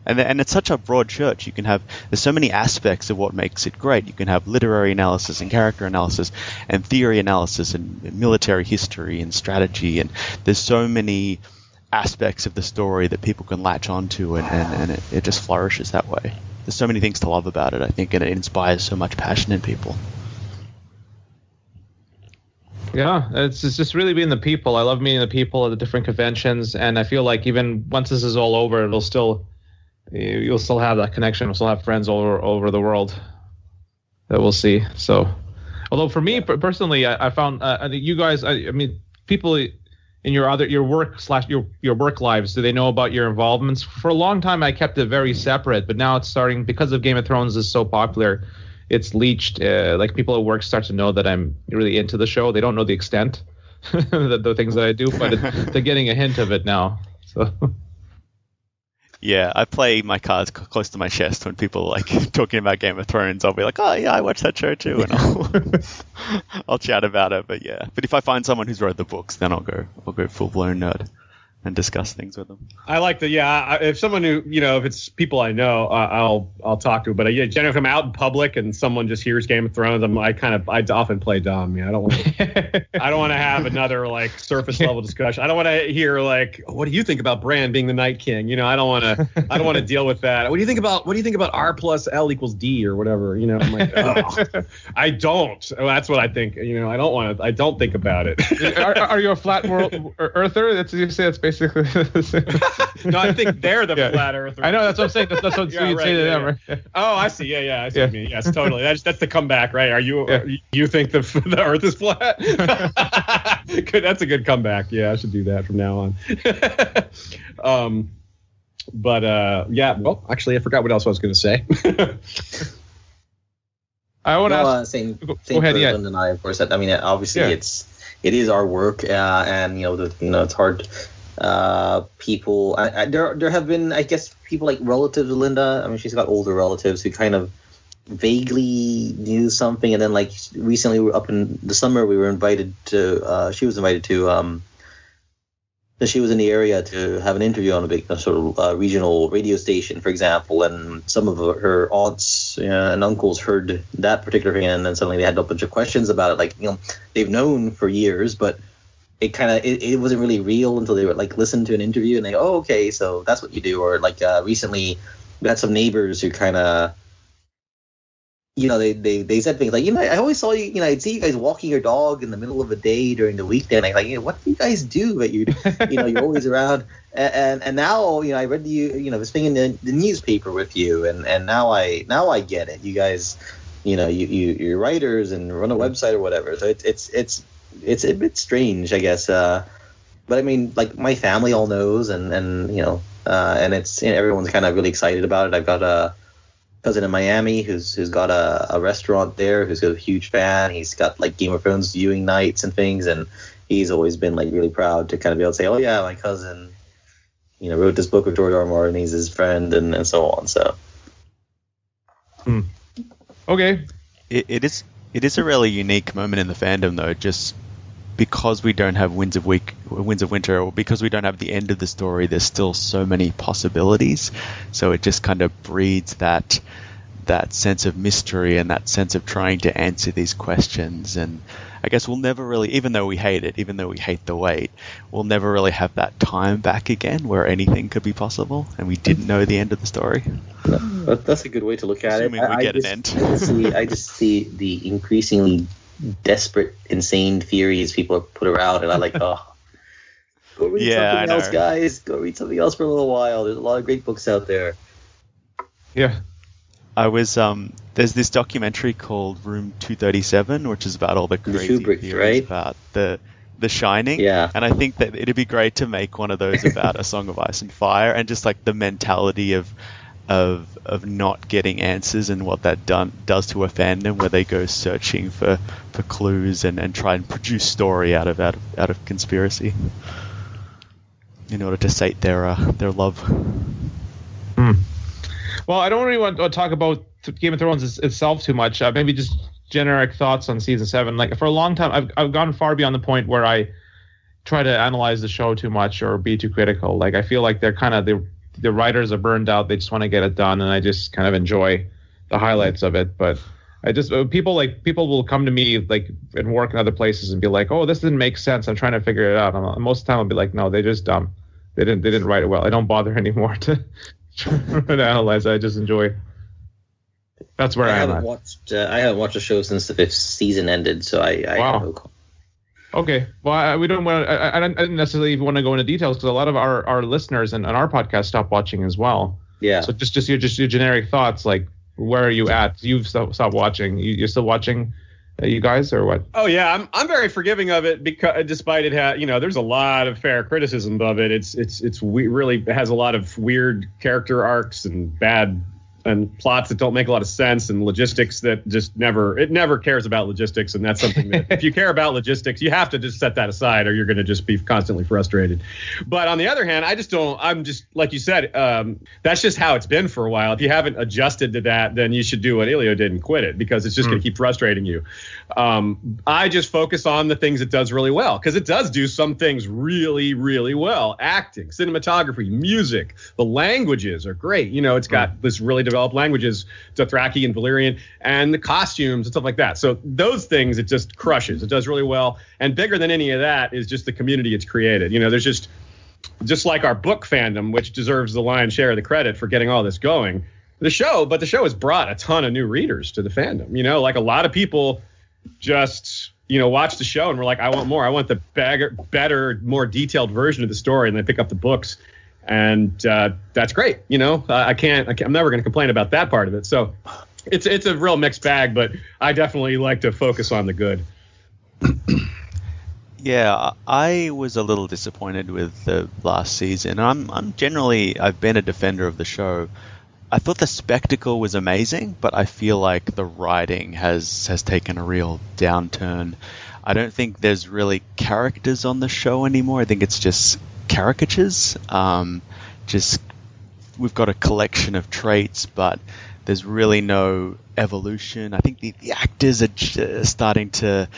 And it's such a broad church. You can have, there's so many aspects of what makes it great. You can have literary analysis and character analysis and theory analysis and military history and strategy. And there's so many aspects of the story that people can latch onto, and it just flourishes that way. There's so many things to love about it, I think, and it inspires so much passion in people.
Yeah, it's just really being the people. I love meeting the people at the different conventions, and I feel like even once this is all over, you'll still have that connection. We'll still have friends all over the world that we'll see. So, although for me personally, I found you guys. I mean, people in your work lives, do they know about your involvements? For a long time, I kept it very separate, but now it's starting, because of Game of Thrones is so popular. It's leached. Like, people at work start to know that I'm really into the show. They don't know the extent, the things that I do, but they're getting a hint of it now. So.
Yeah, I play my cards close to my chest when people are like talking about Game of Thrones. I'll be like, oh yeah, I watched that show too, and I'll chat about it. But yeah, but if I find someone who's read the books, then I'll go full blown nerd and discuss things with them. I like if someone who, if it's people I know, I'll talk to. But generally, if I'm out in public and someone just hears Game of Thrones, I often play dumb. I don't want to have another like surface level discussion. I don't want to hear like, what do you think about Bran being the Night King? I don't want to deal with that. What do you think about R plus L equals D or whatever? I'm like, oh, I don't. That's what I think. I don't think about it.
Are you a flat world earther? You say it's basically the same.
No, I think they're the flat earthers.
I know, that's what I'm saying. That's what you'd say to them, right?
Oh, I see. Yeah, I see what you mean. Yes, totally. That's the comeback, right? You think the Earth is flat? Good. That's a good comeback. Yeah, I should do that from now on. Well, actually, I forgot what else I was going to say.
I want to ask. Same for Linda and I, of course. I mean, obviously, it is our work, and it's hard. People, there have been, I guess, people like relatives of Linda. I mean, she's got older relatives who kind of vaguely knew something, and then like recently, up in the summer, we were invited to. She was invited to. She was in the area to have an interview on a big sort of regional radio station, for example, and some of her aunts and uncles heard that particular thing, and then suddenly they had a bunch of questions about it. Like, they've known for years, but it kind of it wasn't really real until they were like listen to an interview and they go, oh, okay, so that's what you do. Or like recently, we had some neighbors who kind of. They said things like, I always saw you, I'd see you guys walking your dog in the middle of a day during the weekday. And I'm like, what do you guys do? But you're always around. And now, I read this thing in the newspaper with you. And now I get it. You guys, you're writers and run a website or whatever. So it's a bit strange, I guess. But I mean, like, my family all knows and it's, everyone's kind of really excited about it. I've got a cousin in Miami who's got a restaurant there, who's a huge fan. He's got like Game of Thrones viewing nights and things, and he's always been like really proud to kind of be able to say, oh yeah, my cousin wrote this book with George R. R. Martin, he's his friend, and so on. So
okay,
it is a really unique moment in the fandom, though, just because we don't have Winds of Winter, or because we don't have the end of the story. There's still so many possibilities, so it just kind of breeds that sense of mystery and that sense of trying to answer these questions. And I guess we'll never really, even though we hate it, even though we hate the wait, we'll never really have that time back again where anything could be possible and we didn't know the end of the story.
That's a good way to look at
Assuming
it.
We get an end.
I just see the increasingly desperate, insane theories people put around, and I'm like, oh, go read something else, guys. Go read something else for a little while. There's a lot of great books out there.
Yeah.
I was there's this documentary called Room 237, which is about all the crazy theories, right? About the Shining.
Yeah.
And I think that it'd be great to make one of those about A Song of Ice and Fire, and just like the mentality of not getting answers and what that does to a fandom, where they go searching for clues and try and produce story out of conspiracy in order to sate their love.
Well, I don't really want to talk about Game of Thrones itself too much. Maybe just generic thoughts on season 7. Like, for a long time, I've gone far beyond the point where I try to analyze the show too much or be too critical. Like, I feel like they're kind of the writers are burned out. They just want to get it done, and I just kind of enjoy the highlights of it. But I just people will come to me like and work in other places and be like, oh, this didn't make sense. I'm trying to figure it out. And most of the time I'll be like, no, they're just dumb. They didn't write it well. I don't bother anymore to analyze. I just enjoy. That's where I am.
I haven't watched the show since the 5th season ended, so I have no.
Okay, well, we don't want. I didn't necessarily even want to go into details because a lot of our listeners and our podcast stopped watching as well.
Yeah.
So just your generic thoughts, like where are you at? You've stopped watching. You're still watching, you guys, or what?
Oh yeah, I'm very forgiving of it because despite it there's a lot of fair criticism of it. It really has a lot of weird character arcs and bad and plots that don't make a lot of sense and logistics that just never cares about logistics. And that's something that if you care about logistics, you have to just set that aside or you're going to just be constantly frustrated. But on the other hand, I'm just like you said, that's just how it's been for a while. If you haven't adjusted to that, then you should do what Elio did and quit it because it's just going to keep frustrating you. I just focus on the things it does really well because it does do some things really, really well. Acting, cinematography, music, the languages are great. It's got this really developed languages, Dothraki and Valyrian, and the costumes and stuff like that. So those things it just crushes. It does really well. And bigger than any of that is just the community it's created. There's just like our book fandom, which deserves the lion's share of the credit for getting all this going. The show has brought a ton of new readers to the fandom. Like a lot of people just watch the show and we're like, I want more. I want the better, more detailed version of the story, and they pick up the books. And that's great. I'm never going to complain about that part of it. So it's a real mixed bag, but I definitely like to focus on the good.
Yeah, I was a little disappointed with the last season. I've been a defender of the show. I thought the spectacle was amazing, but I feel like the writing has taken a real downturn. I don't think there's really characters on the show anymore. I think it's just caricatures. We've got a collection of traits, but there's really no evolution. I think the actors are starting to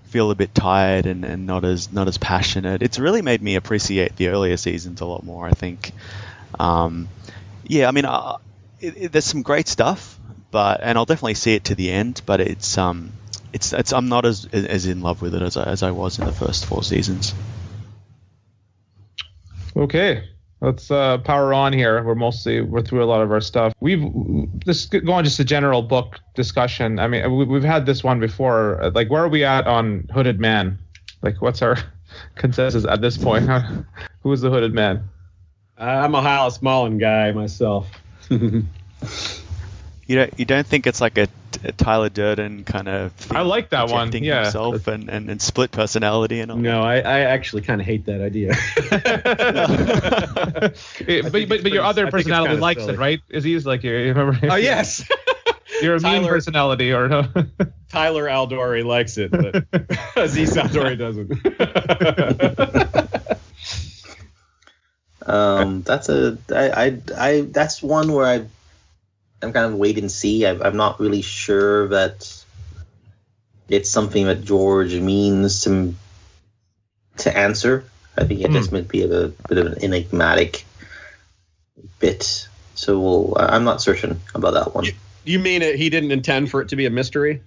feel a bit tired and not as passionate. It's really made me appreciate the earlier seasons a lot more, I think. There's some great stuff, and I'll definitely see it to the end, but I'm not as in love with it as I was in the first 4 seasons.
Okay, let's power on here. We're through a lot of our stuff. Let's go on just a general book discussion. I mean, we've had this one before. Like, where are we at on Hooded Man? Like, what's our consensus at this point? Who is the Hooded Man?
I'm a Hollis Mullen guy myself.
You don't think it's like a Tyler Durden kind of thing?
I like that one. Yeah,
himself and split personality and all.
No, I actually kind of hate that idea.
but your other personality likes it, right? Aziz, like you remember?
Oh yes.
You're a mean personality, or no?
Tyler Al-Doory likes it, but Aziz Al-Doory doesn't.
That's one where I'm kind of wait and see. I'm not really sure that it's something that George means to answer. I think it just might be a bit of an enigmatic bit. So I'm not certain about that one.
You mean he didn't intend for it to be a mystery?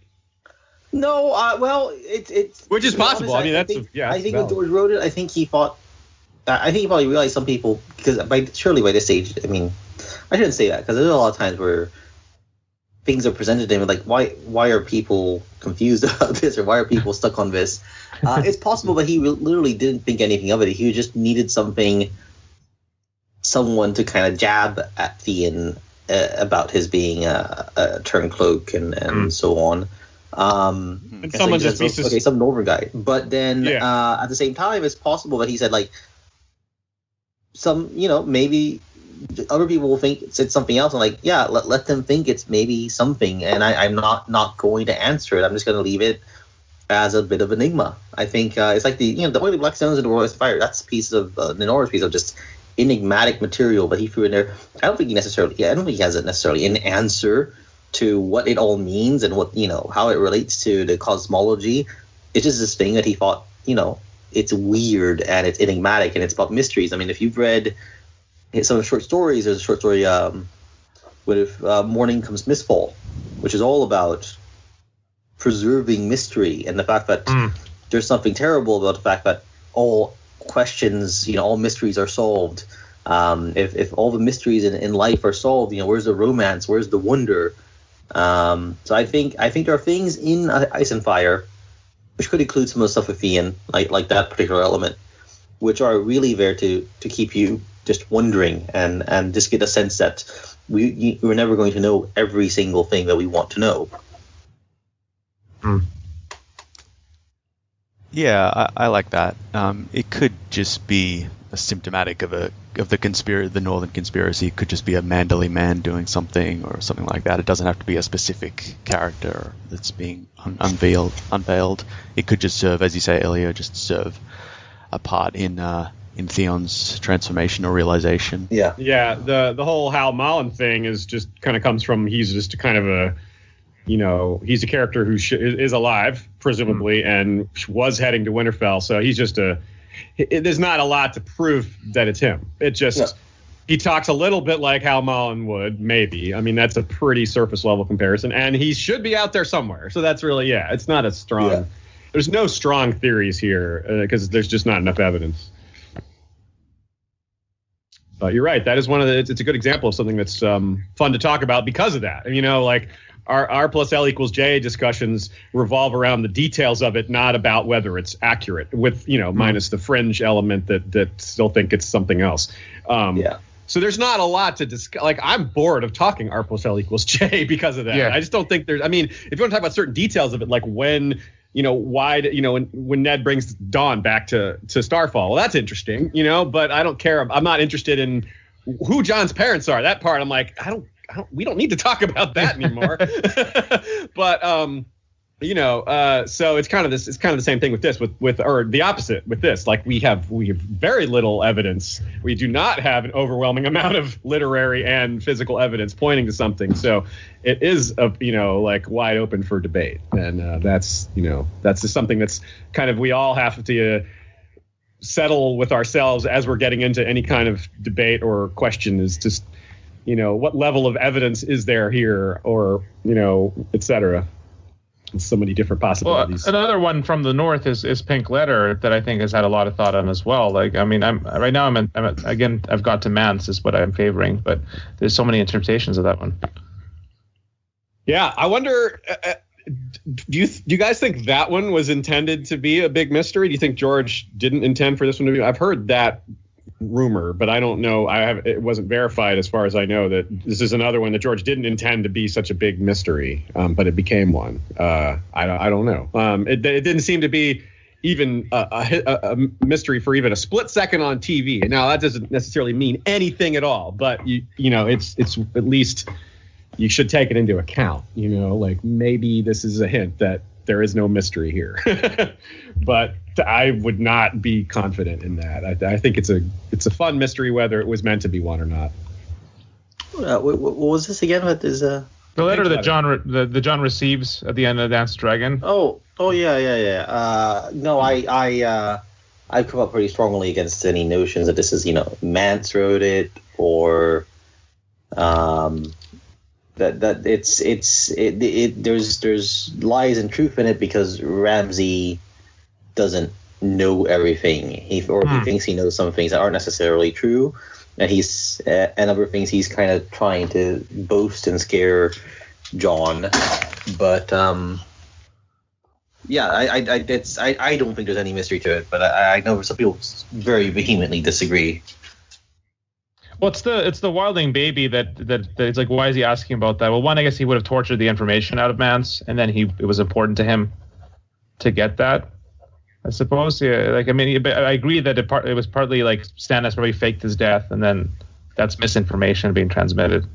No, well, it's
which is possible.
Honest, I think when George wrote it, I think he probably realized some people, because by this stage, I mean, I shouldn't say that, because there's a lot of times where things are presented to him like, why are people confused about this, or why are people stuck on this? It's possible that he literally didn't think anything of it. He just needed someone to kind of jab at Theon about his being a turncloak and so on.
And someone just be
some Northern guy. But then at the same time, it's possible that he said like, maybe other people will think it's something else, and like, yeah, let them think it's maybe something, and I'm not going to answer it. I'm just going to leave it as a bit of enigma. I think it's like the Oily Blackstones and the Royal Fire. That's a piece of an enormous piece of just enigmatic material, but he threw in there. I don't think he has necessarily an answer to what it all means and what how it relates to the cosmology. It's just this thing that he thought it's weird and it's enigmatic and it's about mysteries. I mean, if you've read some of the short stories. There's a short story with Morning Comes Mistfall, which is all about preserving mystery and the fact that there's something terrible about the fact that all questions, all mysteries are solved. If all the mysteries in life are solved, where's the romance? Where's the wonder? So I think there are things in Ice and Fire, which could include some of the stuff with Ian, like that particular element, which are really there to keep you just wondering and just get a sense that we're never going to know every single thing that we want to know.
Yeah, I like that. It could just be a symptomatic of the Northern conspiracy. It could just be a Manderley man doing something or something like that. It doesn't have to be a specific character that's being unveiled. It could just serve, as you say, Elio, just serve a part in Theon's transformation or realization.
Yeah. The whole Hal Mullen thing is just kind of comes from he's just kind of a. He's a character who is alive, presumably, and was heading to Winterfell. So he's just there's not a lot to prove that it's him. It just, he talks a little bit like Hal Mullen would, maybe. I mean, that's a pretty surface level comparison. And he should be out there somewhere. So that's really, it's not a strong, there's no strong theories here because there's just not enough evidence. But you're right. That is it's a good example of something that's fun to talk about because of that. Our R plus L equals J discussions revolve around the details of it, not about whether it's accurate, with minus the fringe element that still think it's something else. So there's not a lot to discuss. Like, I'm bored of talking R plus L equals J because of that. Yeah. I just don't think there's. I mean, if you want to talk about certain details of it, like when why when Ned brings Dawn back to Starfall, well, that's interesting, But I don't care. I'm not interested in who Jon's parents are. That part, I'm like, we don't need to talk about that anymore. But so it's kind of the same thing with this, or the opposite with this. Like we have very little evidence. We do not have an overwhelming amount of literary and physical evidence pointing to something. So it is wide open for debate, and that's just something that's kind of we all have to settle with ourselves as we're getting into any kind of debate or question. Is just what level of evidence is there here, or et cetera. So many different possibilities.
Well, another one from the north is Pink Letter that I think has had a lot of thought on as well. Like, I mean, I'm again, I've got to Mance is what I'm favoring, but there's so many interpretations of that one.
Yeah, I wonder. Do you guys think that one was intended to be a big mystery? Do you think George didn't intend for this one to be? I've heard that rumor, but I don't know. It wasn't verified as far as I know that this is another one that George didn't intend to be such a big mystery, but it became one. I don't know. It didn't seem to be even a mystery for even a split second on TV. Now that doesn't necessarily mean anything at all, but it's at least you should take it into account. Like maybe this is a hint that there is no mystery here. But I would not be confident in that. I think it's a fun mystery whether it was meant to be one or not.
What was this again? What is
the letter that Jon receives at the end of Dance Dragon?
Oh yeah. No, I've come up pretty strongly against any notions that this is Mance wrote it or that there's lies and truth in it because Ramsay doesn't know everything. He thinks he knows some things that aren't necessarily true, and and other things he's kind of trying to boast and scare Jon. But I don't think there's any mystery to it. But I know some people very vehemently disagree.
Well, it's the wildling baby that it's like, why is he asking about that? Well, one, I guess he would have tortured the information out of Mance, and then it was important to him to get that, I suppose. Yeah, like, I mean, I agree that it was partly like Stannis probably faked his death, and then that's misinformation being transmitted.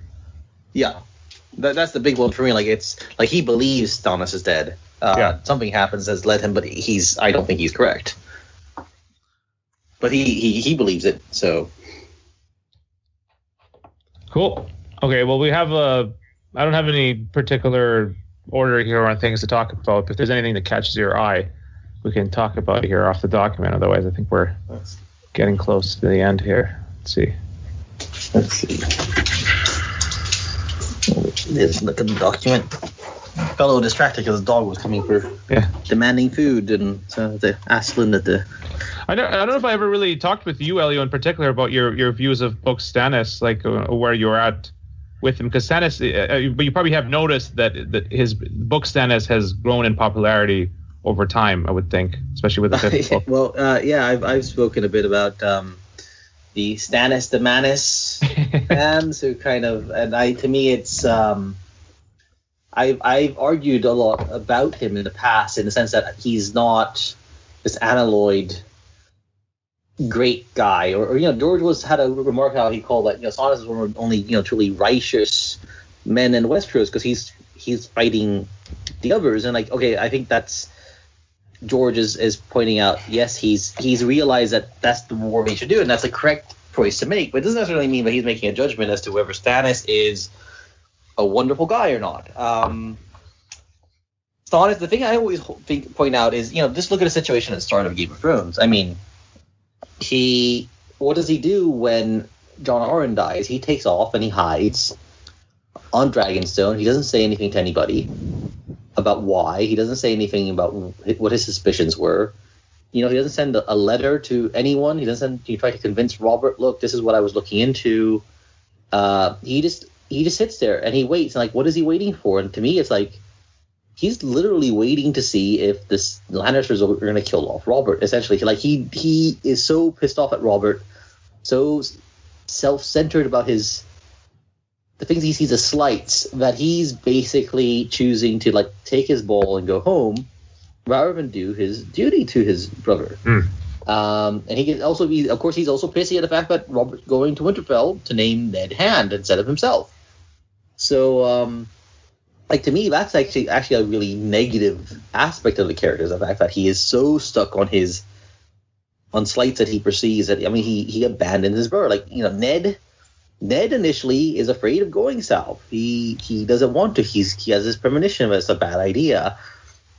Yeah, that's the big one for me. Like, it's like he believes Stannis is dead. Something happens that's led him, but I don't think he's correct. But he believes it, so.
Cool. Okay, well, we have I don't have any particular order here on things to talk about. If there's anything that catches your eye, we can talk about it here off the document. Otherwise, I think we're getting close to the end here. Let's see.
Let's see. Let's look at the document. Got a little distracted because the dog was coming for demanding food, and so they asked Lynn at the.
I don't know if I ever really talked with you, Elio, in particular about your views of book Stannis, like where you're at with him, because Stannis, but you probably have noticed that his book Stannis has grown in popularity over time, I would think, especially with the fifth book.
Well, I've spoken a bit about the Stannis the Manus fans who kind of, and to me it's I've argued a lot about him in the past in the sense that he's not this analyzed great guy, or George had a remark how he called that Stannis is one of the only truly righteous men in Westeros because he's fighting the others, and like I think that's George is pointing out. Yes, he's realized that that's the war he should do, and that's a correct choice to make, but it doesn't necessarily mean that he's making a judgment as to whether Stannis is a wonderful guy or not. Stannis, the thing I always point out is just look at the situation at the start of Game of Thrones. I mean, what does he do when Jon Arryn dies? He takes off and he hides on Dragonstone. He doesn't say anything to anybody about why. He doesn't say anything about what his suspicions were. He doesn't send a letter to anyone. He try to convince Robert, look, this is what I was looking into. He just sits there and he waits. And like, what is he waiting for? And to me, it's like he's literally waiting to see if the Lannisters are going to kill off Robert. Essentially, like he is so pissed off at Robert, so self-centered about the things he sees as slights, that he's basically choosing to like take his ball and go home rather than do his duty to his brother. And he's also pissy at the fact that Robert's going to Winterfell to name Ned Hand instead of himself. So, to me, that's actually a really negative aspect of the character, the fact that he is so stuck on slights that he perceives that, he abandoned his brother. Like, Ned initially is afraid of going south. He doesn't want to. He has this premonition that it's a bad idea.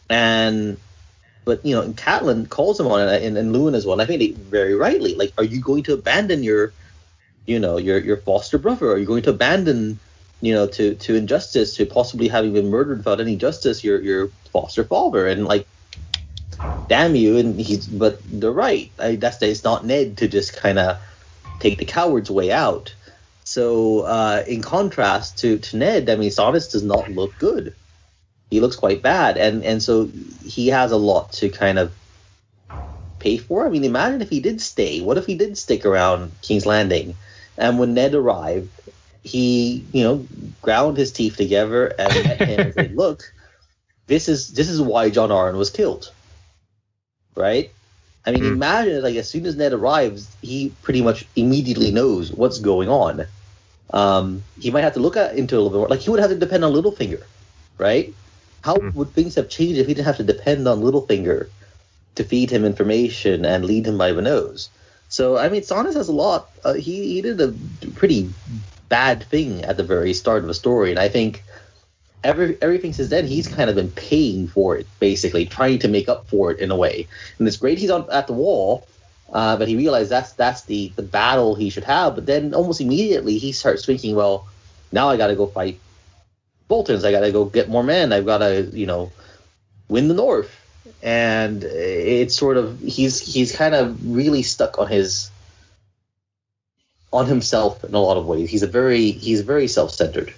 But Catelyn calls him on it, and Lewin as well. And I think they very rightly, like, are you going to abandon your foster brother? Are you going to abandon, to injustice, to possibly having been murdered without any justice, your foster father? And like, damn you! But they're right. It's not Ned to just kind of take the coward's way out. So in contrast to Ned, Stannis does not look good. He looks quite bad, and so he has a lot to kind of pay for. Imagine if he did stay. What if he did stick around King's Landing? And when Ned arrived, he, ground his teeth together and met him and said, look, this is why Jon Arryn was killed. Right? Imagine, like, as soon as Ned arrives, he pretty much immediately knows what's going on. He might have to look into it a little bit more. Like, he would have to depend on Littlefinger, right? How would things have changed if he didn't have to depend on Littlefinger to feed him information and lead him by the nose? So, Stannis has a lot. He did a pretty bad thing at the very start of the story, and I think everything since then, he's kind of been paying for it, basically, trying to make up for it in a way. And it's great he's at the wall, but he realized that's the battle he should have. But then almost immediately, he starts thinking, well, now I got to go fight Boltons. I got to go get more men. I've got to, win the North. And it's sort of he's kind of really stuck on himself in a lot of ways. He's very self-centered.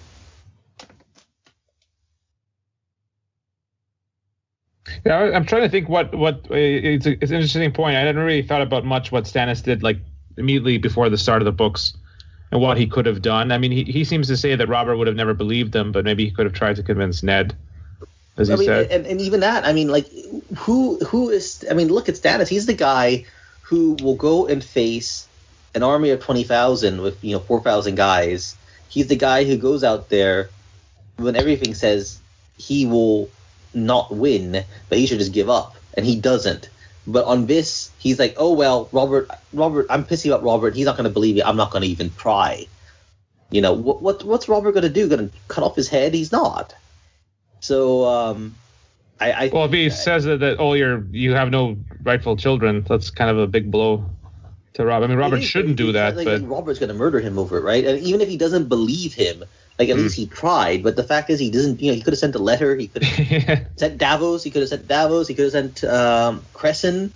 Yeah, I'm trying to think what it's an interesting point. I hadn't really thought about much what Stannis did like immediately before the start of the books and what he could have done. He seems to say that Robert would have never believed him, but maybe he could have tried to convince Ned, as he said.
And even that, who is? Look at Stannis. He's the guy who will go and face an army of 20,000 with 4,000 guys. He's the guy who goes out there when everything says he will not win, but he should just give up, and he doesn't. But on this, he's like, oh well, Robert, I'm pissy about Robert. He's not going to believe it. I'm not going to even try. What's Robert going to do? Going to cut off his head? He's not. So if
he says that you have no rightful children, that's kind of a big blow Rob. I mean, Robert shouldn't do that, but
Robert's going to murder him over it, right? And even if he doesn't believe him, like at least he tried. But the fact is, he doesn't. He could have sent a letter. He could have sent Davos. He could have sent Crescent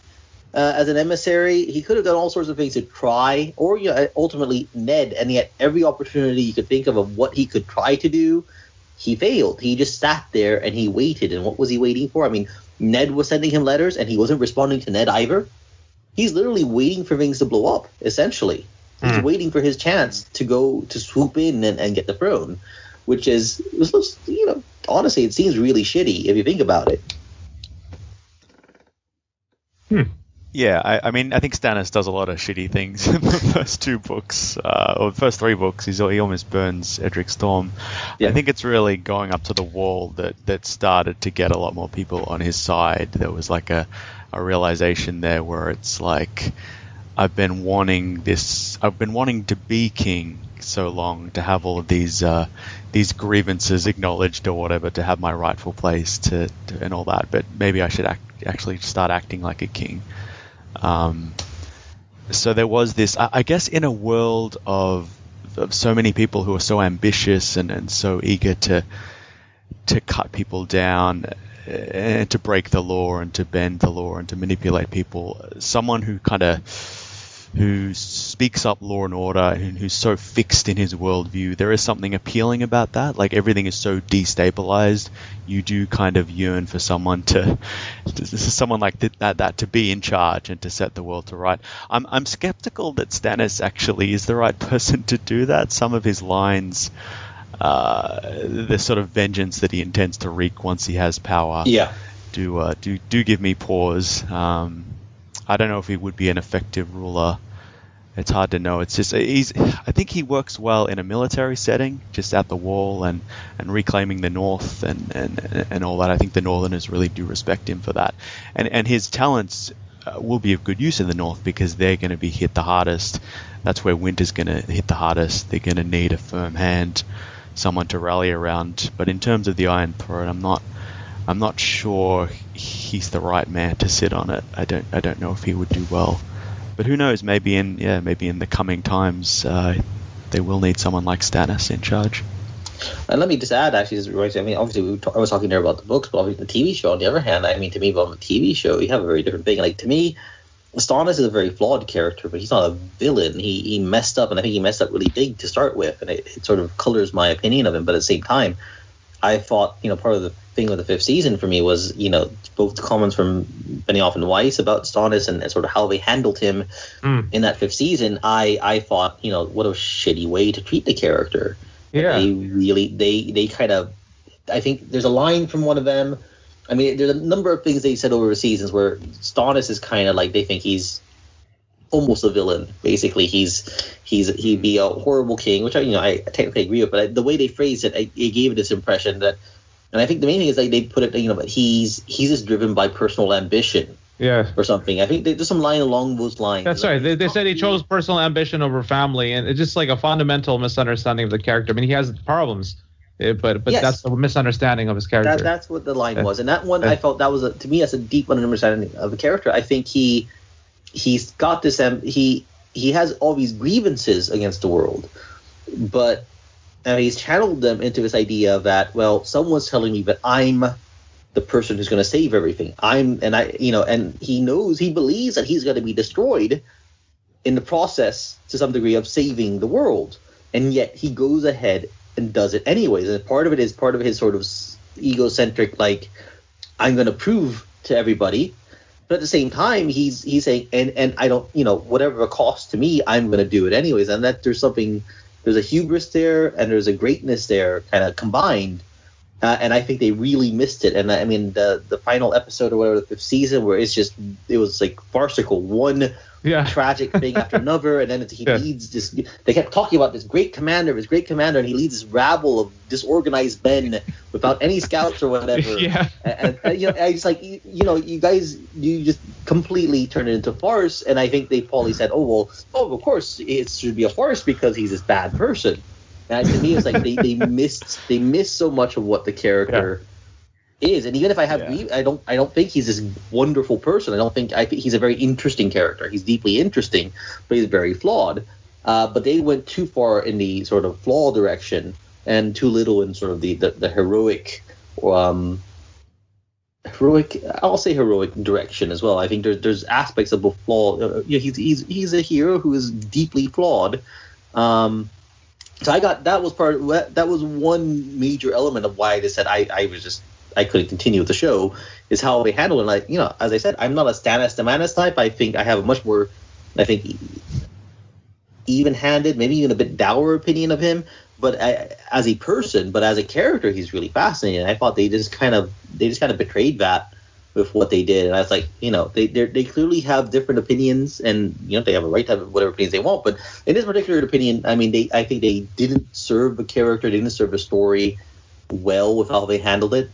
as an emissary. He could have done all sorts of things to try, or ultimately Ned. And yet, every opportunity you could think of what he could try to do, he failed. He just sat there and he waited. And what was he waiting for? I mean, Ned was sending him letters, and he wasn't responding to Ned either. He's literally waiting for things to blow up, essentially. He's waiting for his chance to go to swoop in and get the throne, which is, honestly, it seems really shitty if you think about it.
Yeah, I mean, I think Stannis does a lot of shitty things in the first two books, or the first three books. He almost burns Edric Storm. Yeah. I think it's really going up to the wall that started to get a lot more people on his side. There was like a realization there where it's like, I've been wanting to be king so long, to have all of these grievances acknowledged or whatever, to have my rightful place to and all that. But maybe I should actually start acting like a king. So there was this, I guess, in a world of so many people who are so ambitious and so eager to cut people down and to break the law and to bend the law and to manipulate people, someone who speaks up law and order and who's so fixed in his worldview, there is something appealing about that. Like, everything is so destabilized, you do kind of yearn for someone like that to be in charge and to set the world to right. I'm skeptical that Stannis actually is the right person to do that. Some of his lines, the sort of vengeance that he intends to wreak once he has power, do give me pause. I don't know if he would be an effective ruler. It's hard to know. It's just I think he works well in a military setting, just at the wall and reclaiming the North and all that. I think the Northerners really do respect him for that, and his talents will be of good use in the North because they're going to be hit the hardest. That's where Winter's going to hit the hardest. They're going to need a firm hand, someone to rally around. But in terms of the Iron Throne, I'm not sure he's the right man to sit on it. I don't know if he would do well, but who knows? Maybe in the coming times, they will need someone like Stannis in charge.
And let me just add, actually, Royce, I mean, obviously, I was talking there about the books, but obviously the TV show, on the other hand, I mean, to me, on the TV show, you have a very different thing. Like, to me, Stannis is a very flawed character, but he's not a villain. He messed up, and I think he messed up really big to start with, and it sort of colors my opinion of him. But at the same time, I thought, part of the thing with the fifth season for me was, both the comments from Benioff and Weiss about Stannis and sort of how they handled him in that fifth season. I thought, what a shitty way to treat the character. Yeah. They kind of, I think there's a line from one of them. I mean, there's a number of things they said over the seasons where Stannis is kind of like, they think he's almost a villain. Basically, he'd be a horrible king, which I technically agree with, but the way they phrased it, it gave it this impression that, and I think the main thing is like they put it, but he's just driven by personal ambition, or something. I think there's some line along those lines.
That's right. They said he chose personal ambition over family, and it's just like a fundamental misunderstanding of the character. I mean, he has problems, but yes, that's a misunderstanding of his character.
That's what the line was, and that one I felt that was to me that's a deep understanding of the character. I think he's got this. He has all these grievances against the world, but he's channeled them into this idea that, well, someone's telling me that I'm the person who's going to save everything. And he believes that he's going to be destroyed in the process to some degree of saving the world, and yet he goes ahead and does it anyways. And part of it is part of his sort of egocentric, like, I'm going to prove to everybody. But at the same time, he's saying, and I don't, whatever the cost to me, I'm going to do it anyways. And that there's a hubris there and there's a greatness there kind of combined. And I think they really missed it. And I mean, the final episode or whatever, the fifth season, where it was like farcical. One tragic thing after another, and then he leads this. They kept talking about this great commander, and he leads this rabble of disorganized men without any scouts or whatever. And I just like, you guys, you just completely turn it into farce. And I think they probably said, of course it should be a farce because he's this bad person. And to me, it's like they missed so much of what the character is, and even if I I don't think he's this wonderful person. I think he's a very interesting character. He's deeply interesting, but he's very flawed. But they went too far in the sort of flaw direction and too little in sort of the heroic, I'll say heroic direction as well. I think there's aspects of the flaw. He's a hero who is deeply flawed. So that was one major element of why I just said I couldn't continue with the show, is how they handle it. Like, as I said, I'm not a Stannis to Manus type. I think I have a much more, even-handed, maybe even a bit dour opinion of him. But as a person, but as a character, he's really fascinating. I thought they just kind of betrayed that with what they did. And I was like, they clearly have different opinions, and they have a right to have whatever opinions they want. But in this particular opinion, I think they didn't serve the character, they didn't serve the story well with how they handled it.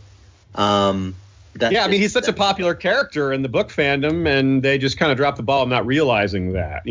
He's such a popular character in the book fandom, and they just kind of dropped the ball, not realizing that.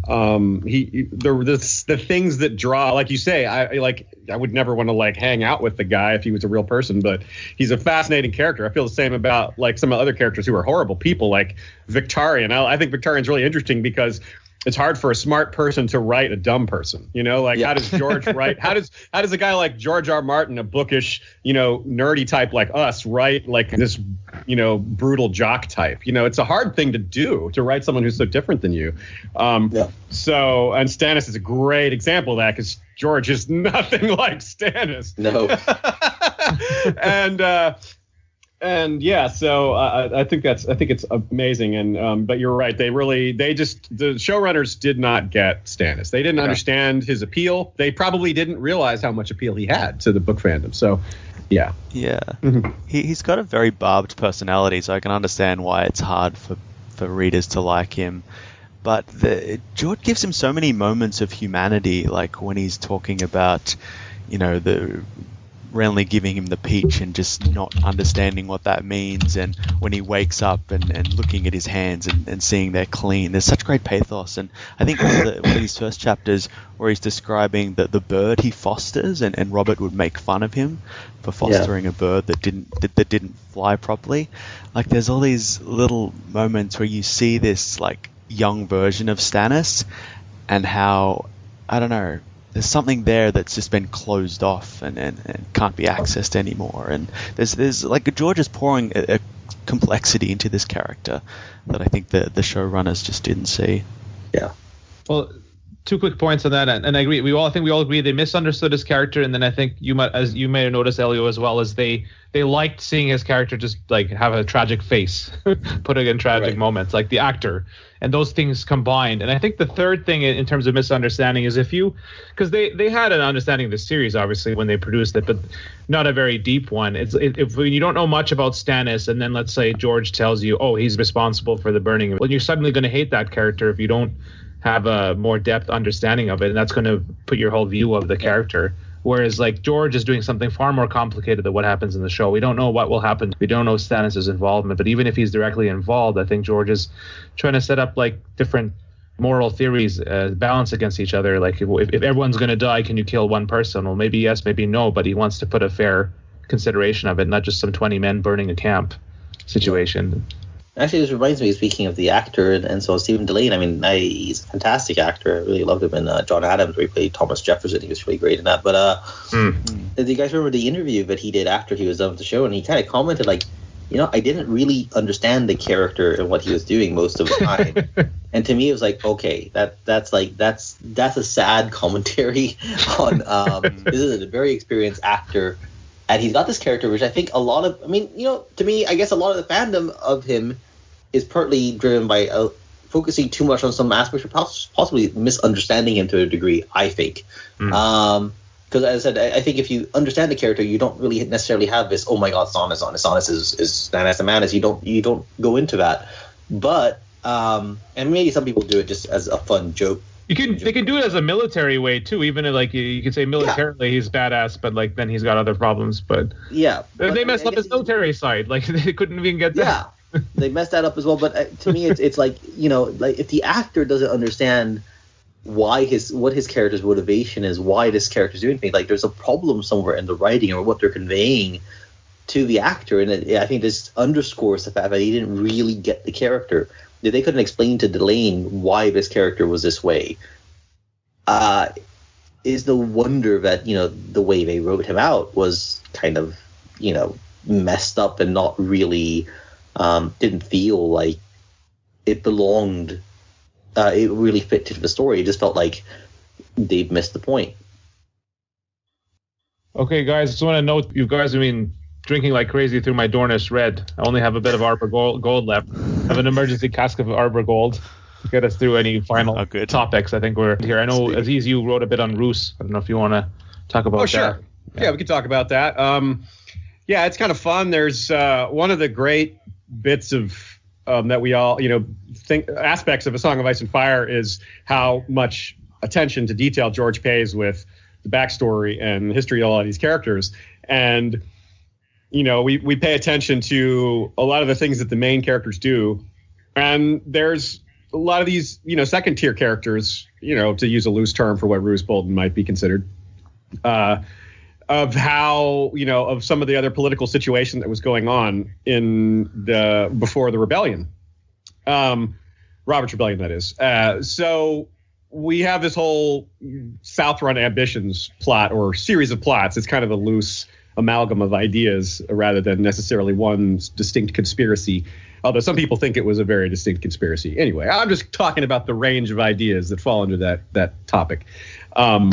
The things that draw, like you say, I would never want to hang out with the guy if he was a real person, but he's a fascinating character. I feel the same about some other characters who are horrible people, like Victarion. I think Victarion's really interesting because it's hard for a smart person to write a dumb person. How does George write? How does a guy like George R. Martin, a bookish, nerdy type like us, write this, brutal jock type? It's a hard thing to do, to write someone who's so different than you. So, and Stannis is a great example of that, because George is nothing like Stannis. No. So I think it's amazing, and but you're right. The showrunners did not get Stannis. They didn't understand his appeal. They probably didn't realize how much appeal he had to the book fandom. So, yeah.
He's got a very barbed personality, so I can understand why it's hard for readers to like him. But George gives him so many moments of humanity, like when he's talking about, the Renly giving him the peach and just not understanding what that means, and when he wakes up and looking at his hands and seeing they're clean. There's such great pathos, and I think one of these first chapters where he's describing the bird he fosters, and Robert would make fun of him for fostering a bird that didn't fly properly. There's all these little moments where you see this young version of Stannis, and how, I don't know, there's something there that's just been closed off and can't be accessed anymore. And there's George is pouring a complexity into this character that I think the showrunners just didn't see.
Yeah. Well, two quick points on that, and I agree. I think we all agree they misunderstood his character, and then I think you may have noticed, Elio, as well, as they liked seeing his character just have a tragic face, putting in tragic moments, like the actor, and those things combined. And I think the third thing in terms of misunderstanding is because they had an understanding of the series obviously when they produced it, but not a very deep one. If you don't know much about Stannis, and then let's say George tells you, oh, he's responsible for the burning, well, you're suddenly going to hate that character if you don't have a more depth understanding of it, and that's going to put your whole view of the character. Whereas George is doing something far more complicated than what happens in the show. We don't know what will happen. We don't know Stannis' involvement, but even if he's directly involved, I think George is trying to set up different moral theories balance against each other. If everyone's going to die, can you kill one person? Well, maybe yes, maybe no, but he wants to put a fair consideration of it, not just some 20 men burning a camp situation.
Actually, this reminds me, speaking of the actor, and so Stephen Delane, he's a fantastic actor. I really loved him in John Adams, where he played Thomas Jefferson. He was really great in that. But do you guys remember the interview that he did after he was done with the show? And he kind of commented, I didn't really understand the character and what he was doing most of the time. And to me, it was okay, that's a sad commentary on this is a very experienced actor. And he's got this character, which I think to me, I guess a lot of the fandom of him is partly driven by focusing too much on some aspects, or possibly misunderstanding him to a degree, I think. Because as I said, I think if you understand the character, you don't really necessarily have this, oh my God, Stannis is Stannis the Manus. You don't go into that. But, and maybe some people do it just as a fun joke.
They can do it as a military way too. Even you could say militarily he's badass, but then he's got other problems. But they messed up his military side. They couldn't even get that.
Yeah, they messed that up as well. But to me, it's if the actor doesn't understand what his character's motivation is, why this character's doing things, there's a problem somewhere in the writing or what they're conveying to the actor, and I think this underscores the fact that he didn't really get the character. They couldn't explain to Delane why this character was this way. Is no wonder that, the way they wrote him out was kind of, messed up and not really, didn't feel like it belonged. It really fit to the story. It just felt like they've missed the point.
Okay, guys, just want to note you guys have been drinking like crazy through my Dornish Red. I only have a bit of Arbor Gold left. I have an emergency cask of Arbor Gold to get us through any final topics. I think we're here. I know, Aziz, you wrote a bit on Roose. I don't know if you want to talk about that.
Sure. Yeah, we can talk about that. Yeah, it's kind of fun. There's one of the great bits of that we all, think aspects of A Song of Ice and Fire is how much attention to detail George pays with the backstory and the history of all of these characters. And, we pay attention to a lot of the things that the main characters do. And there's a lot of these, second tier characters, to use a loose term for what Roose Bolton might be considered, of how, of some of the other political situation that was going on before the rebellion, Robert's Rebellion, that is. So we have this whole South-Run Ambitions plot or series of plots. It's kind of a loose amalgam of ideas rather than necessarily one distinct conspiracy. Although some people think it was a very distinct conspiracy. Anyway, I'm just talking about the range of ideas that fall under that topic. So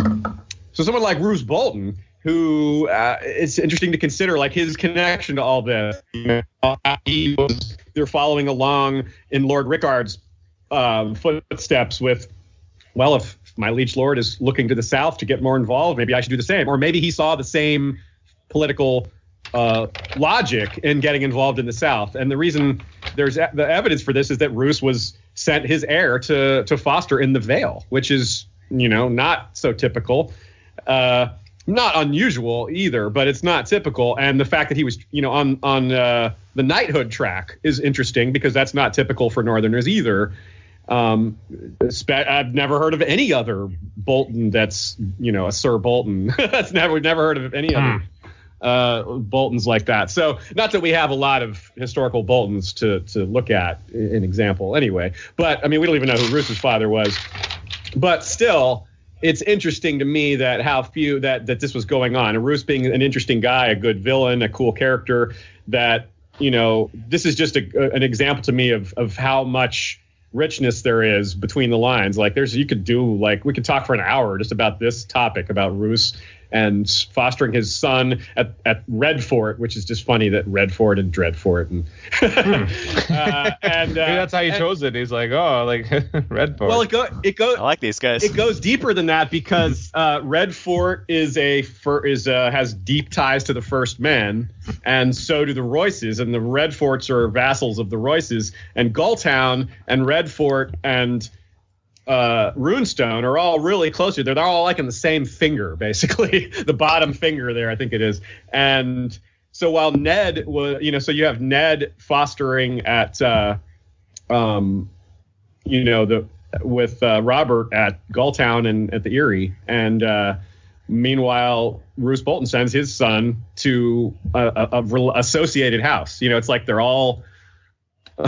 someone like Roose Bolton, who it's interesting to consider, like his connection to all this. They're following along in Lord Rickard's footsteps with, well, if my liege lord is looking to the south to get more involved, maybe I should do the same. Or maybe he saw the same political logic in getting involved in the South. And the reason there's the evidence for this is that Roose was sent his heir to foster in the Vale, which is, not so typical, not unusual either, but it's not typical. And the fact that he was, on the knighthood track is interesting because that's not typical for Northerners either. I've never heard of any other Bolton that's, a Sir Bolton. We've never heard of any other Boltons like that. So not that we have a lot of historical Boltons to look at an example anyway, but I mean, we don't even know who Roose's father was, but still it's interesting to me that how few that this was going on, and Roose being an interesting guy, a good villain, a cool character, that, this is just an example to me of how much richness there is between the lines. Like we could talk for an hour just about this topic about Roose and fostering his son at Redfort, which is just funny that Redfort and Dreadfort and and
maybe that's how he chose it. He's like, Redfort.
Well, it goes.
I like these guys.
It goes deeper than that because Redfort has deep ties to the First Men, and so do the Royces, and the Redforts are vassals of the Royces, and Gulltown and Redfort and Runestone are all really close to. They're all like in the same finger, basically, the bottom finger there, I think it is. And so while Ned was, so you have Ned fostering at, with Robert at Gulltown and at the Eyrie, and meanwhile Roose Bolton sends his son to a associated house. It's like they're all.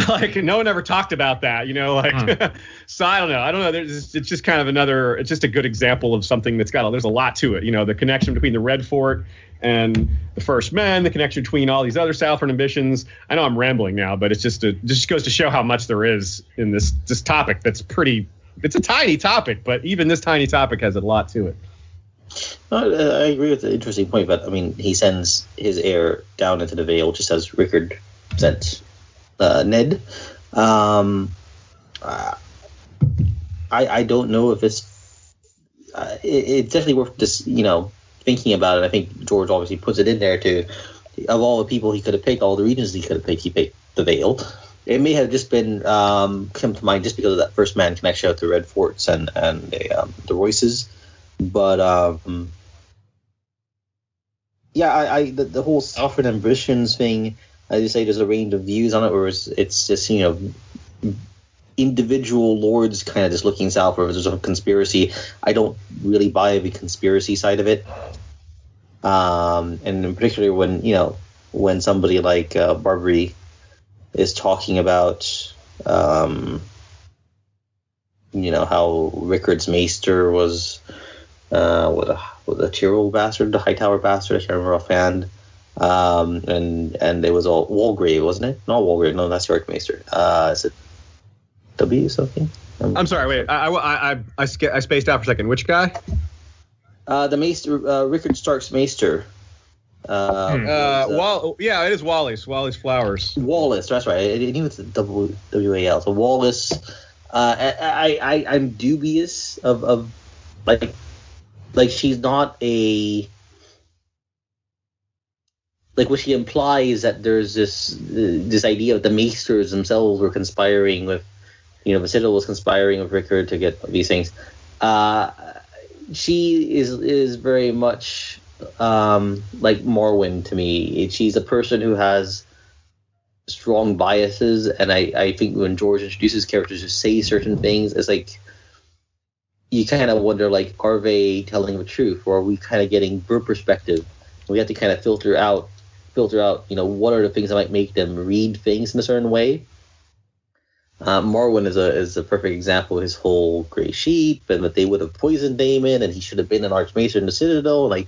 Like no one ever talked about that, So I don't know. It's just kind of it's just a good example of something that's there's a lot to it. The connection between the Redfort and the First Men, the connection between all these other Southern ambitions. I know I'm rambling now, but it just goes to show how much there is in this topic. It's a tiny topic, but even this tiny topic has a lot to it.
I agree with the interesting point, but I mean, he sends his heir down into the Vale just as Rickard sent Ned. I don't know if it's definitely worth just thinking about it. I think George obviously puts it in there of all the people he could have picked, all the regions he could have picked, he picked the Vale. It may have just been come to mind just because of that First Man connection with the Redforts and the Royces, but the whole Southern ambitions thing. As you say, there's a range of views on it, or it's just, individual lords kind of just looking south, or there's a conspiracy. I don't really buy the conspiracy side of it. And in particular when, when somebody like Barbary is talking about, how Rickard's maester was a Tyrrell bastard, the Hightower bastard, I can't remember offhand. And it was all Walgrave, wasn't it? Not Walgrave, no, that's York maester. Is it W something?
I'm sorry, wait, I spaced out for a second. Which guy?
The maester, Rickard Stark's maester.
Yeah, it is Wallace. Wallace Flowers.
Wallace, that's right. I knew it's W-A-L. So Wallace. I'm dubious of like she's not a, like what she implies that there's this idea of the maesters themselves were conspiring with, the Citadel was conspiring with Rickard to get these things. She is very much like Morwen to me. She's a person who has strong biases, and I think when George introduces characters who say certain things, it's like you kind of wonder, like, are they telling the truth, or are we kind of getting their perspective? We have to kind of filter out, what are the things that might make them read things in a certain way. Morwen is a perfect example of his whole Grey Sheep, and that they would have poisoned Daemon, and he should have been an Archmaester in the Citadel. Like,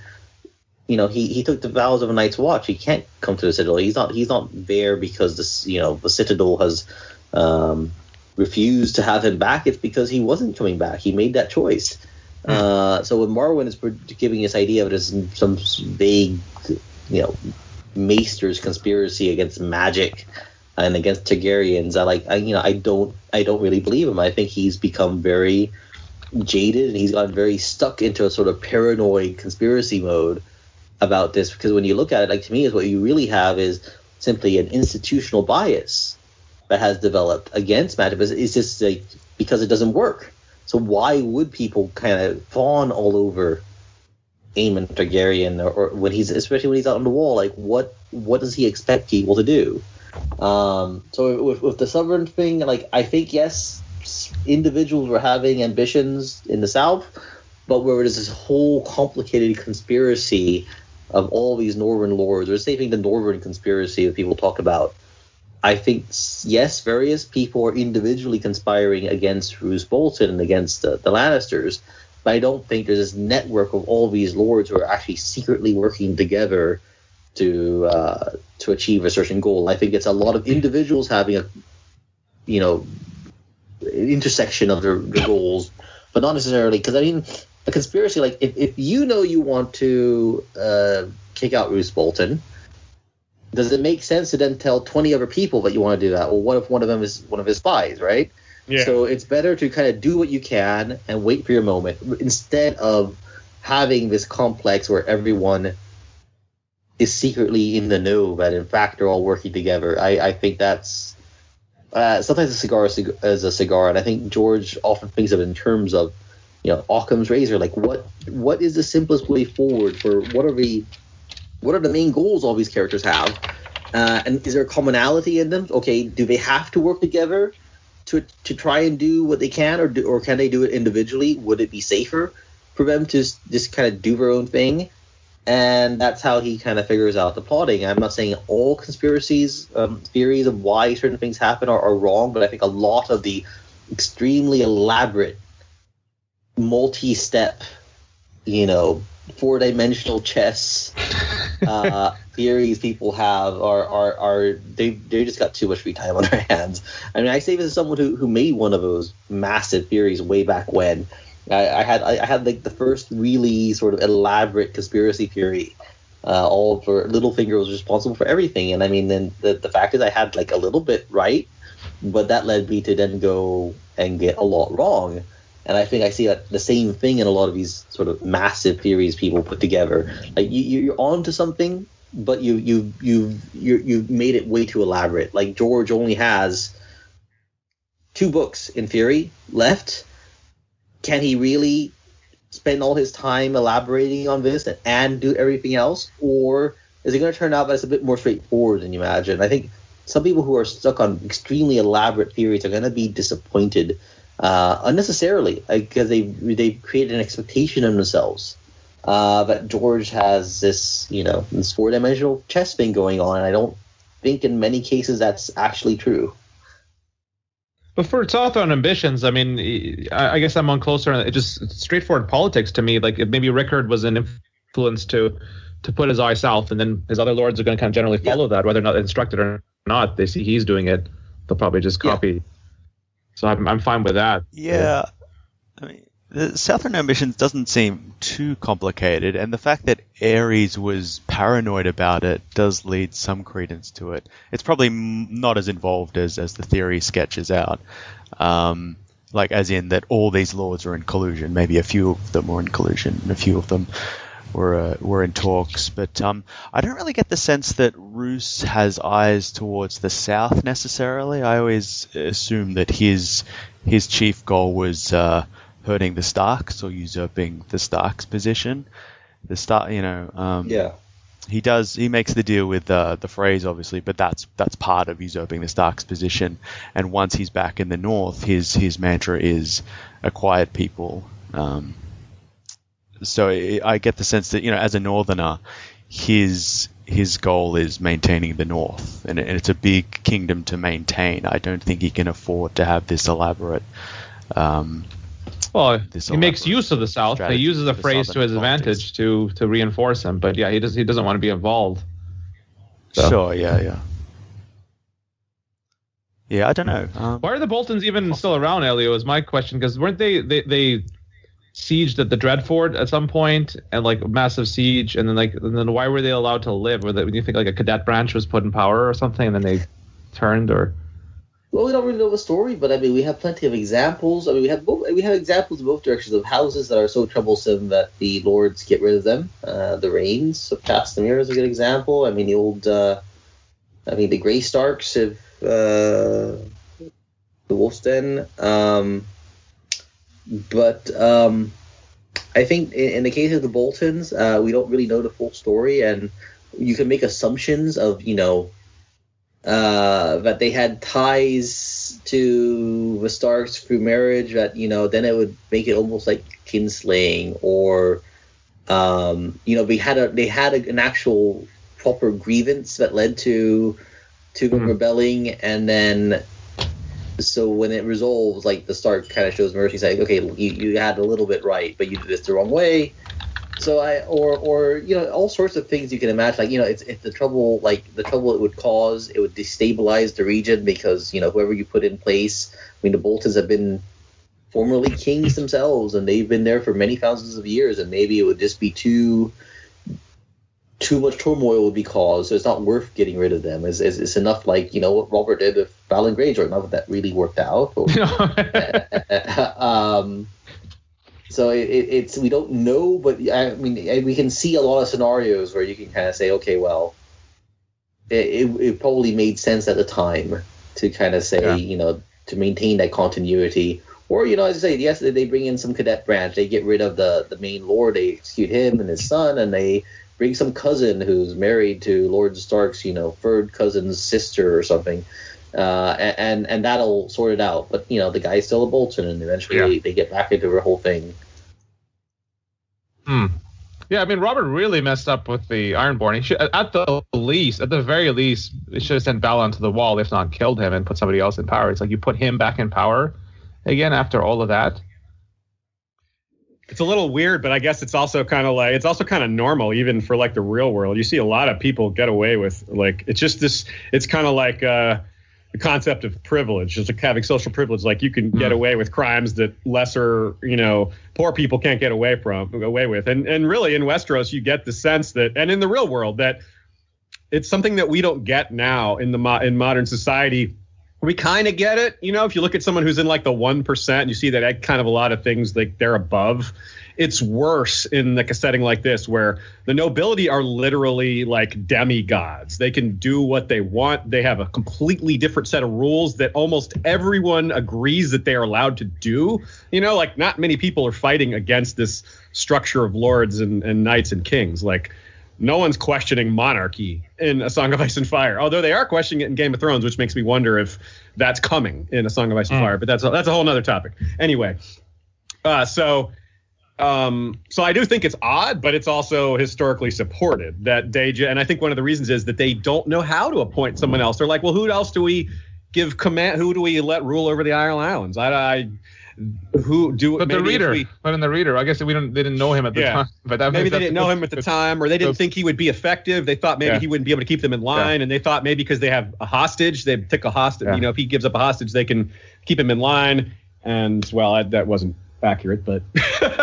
he took the vows of a Night's Watch. He can't come to the Citadel. He's not there because the Citadel has refused to have him back. It's because he wasn't coming back. He made that choice. So when Morwen is giving this idea of this some vague, Maester's conspiracy against magic and against Targaryens, I don't really believe him. I think he's become very jaded, and he's gotten very stuck into a sort of paranoid conspiracy mode about this, because when you look at it, like, to me, is what you really have is simply an institutional bias that has developed against magic. It's just like, because it doesn't work. So why would people kind of fawn all over Aemon Targaryen, or especially when he's out on the wall? Like, what does he expect people to do? So with the Sovereign thing, like, I think, yes, individuals were having ambitions in the South, but where there's this whole complicated conspiracy of all these Northern lords, or saving the Northern conspiracy that people talk about, I think, yes, various people are individually conspiring against Roose Bolton and against the Lannisters, but I don't think there's this network of all these lords who are actually secretly working together to achieve a certain goal. I think it's a lot of individuals having a, intersection of their goals, but not necessarily, because, I mean, a conspiracy, like, if you want to kick out Roose Bolton, does it make sense to then tell 20 other people that you want to do that? Well, what if one of them is one of his spies, right? Yeah. So it's better to kind of do what you can and wait for your moment, instead of having this complex where everyone is secretly in the know that, in fact, they're all working together. I think that's sometimes a cigar is a cigar, and I think George often thinks of it in terms of, Occam's razor. Like, what is the simplest way forward for what are the main goals all these characters have, and is there a commonality in them? Okay, do they have to work together to try and do what they can, or can they do it individually? Would it be safer for them to just kind of do their own thing? And that's how he kind of figures out the plotting. I'm not saying all conspiracies, theories of why certain things happen are wrong, but I think a lot of the extremely elaborate, multi-step, four-dimensional chess theories people have are they just got too much free time on their hands. I mean, I say this as someone who made one of those massive theories way back when. I had like the first really sort of elaborate conspiracy theory. All for Littlefinger was responsible for everything, and I mean, then the fact is I had like a little bit right, but that led me to then go and get a lot wrong. And I think I see the same thing in a lot of these sort of massive theories people put together. Like, you're onto something, but you've made it way too elaborate. Like, George only has 2 books in theory left. Can he really spend all his time elaborating on this and do everything else? Or is it going to turn out that it's a bit more straightforward than you imagine? I think some people who are stuck on extremely elaborate theories are going to be disappointed unnecessarily, because they've created an expectation of themselves But George has this, this 4-dimensional chess thing going on, and I don't think in many cases that's actually true.
But for Southern ambitions, I mean, I guess I'm on closer. It's just straightforward politics to me. Like maybe Rickard was an influence to put his eye south, and then his other lords are going to kind of generally follow that, whether or not instructed or not. They see he's doing it, they'll probably just copy. Yeah. So I'm fine with that.
Yeah, I mean, the Southern ambitions doesn't seem too complicated, and the fact that Ares was paranoid about it does lead some credence to it. It's probably not as involved as the theory sketches out. Like as in that all these lords are in collusion. Maybe a few of them were in collusion, and a few of them were in talks. But I don't really get the sense that Roose has eyes towards the south necessarily. I always assume that his chief goal was hurting the Starks or usurping the Starks' position. The Stark, he makes the deal with the Freys, obviously, but that's part of usurping the Starks' position. And once he's back in the north, his mantra is a quiet people. So I get the sense that, as a northerner, his goal is maintaining the north, and it's a big kingdom to maintain. I don't think he can afford to have this elaborate.
He makes use of the south. He uses the phrase to his advantage to reinforce him. But yeah, he doesn't want to be involved. So.
Sure. Yeah. Yeah, I don't know.
Why are the Boltons even still around, Elio? Is my question, because weren't they sieged at the Dreadfort at some point, and like massive siege, and then why were they allowed to live? When you think like a cadet branch was put in power or something, and then they turned, or?
Well, we don't really know the story, but I mean, we have plenty of examples. I mean, we have examples in both directions of houses that are so troublesome that the lords get rid of them. The Reigns of Castamere is a good example. I mean, the Grey Starks of the Wolf's Den. But I think in the case of the Boltons, we don't really know the full story, and you can make assumptions of, that they had ties to the Starks through marriage, that, then it would make it almost like kinslaying, or, they had an actual proper grievance that led to them rebelling, and then so when it resolves, like the Stark kind of shows mercy, saying, okay, you had a little bit right, but you did this the wrong way. So all sorts of things you can imagine, like, it's the trouble it would cause. It would destabilize the region because, whoever you put in place, I mean, the Boltons have been formerly kings themselves, and they've been there for many thousands of years, and maybe it would just be too much turmoil would be caused, so it's not worth getting rid of them. It's enough, like, what Robert did with Balin Greyjoy. Not that that really worked out. So it's we don't know, but I mean, we can see a lot of scenarios where you can kind of say, okay, well, it probably made sense at the time to kind of say, to maintain that continuity. Or, as I say, yes, they bring in some cadet branch, they get rid of the main lord, they execute him and his son, and they bring some cousin who's married to Lord Stark's, third cousin's sister or something, and that'll sort it out. But, the guy's still a Bolton, and eventually they get back into the whole thing.
Yeah, I mean, Robert really messed up with the Ironborn. He should, at the very least, he should have sent Balon to the wall, if not killed him, and put somebody else in power. It's like you put him back in power again after all of that.
It's a little weird, but I guess it's also kind of normal, even for like the real world. You see a lot of people get away with, like, it's just this. It's kind of like the concept of privilege, just like having social privilege. Like, you can get away with crimes that lesser, poor people can't get away with. And really in Westeros, you get the sense that, and in the real world, that it's something that we don't get now in modern society. We kind of get it, if you look at someone who's in like the 1%, you see that kind of a lot of things, like, they're above. It's worse in like a setting like this, where the nobility are literally like demigods. They can do what they want. They have a completely different set of rules that almost everyone agrees that they are allowed to do. Like, not many people are fighting against this structure of lords and knights and kings. Like, no one's questioning monarchy in A Song of Ice and Fire, although they are questioning it in Game of Thrones, which makes me wonder if that's coming in A Song of Ice and Fire. But that's a whole nother topic. Anyway, so So I do think it's odd, but it's also historically supported that and I think one of the reasons is that they don't know how to appoint someone else. They're like, well, who else do we give command? Who do we let rule over the Islands? Who do?
But the reader, but in the reader, I guess they didn't know him at the time. But
maybe they didn't know him at the time, or they didn't think he would be effective. They thought maybe he wouldn't be able to keep them in line, and they thought maybe because they have a hostage, they pick a hostage. You know, if he gives up a hostage, they can keep him in line. And well, that wasn't accurate, but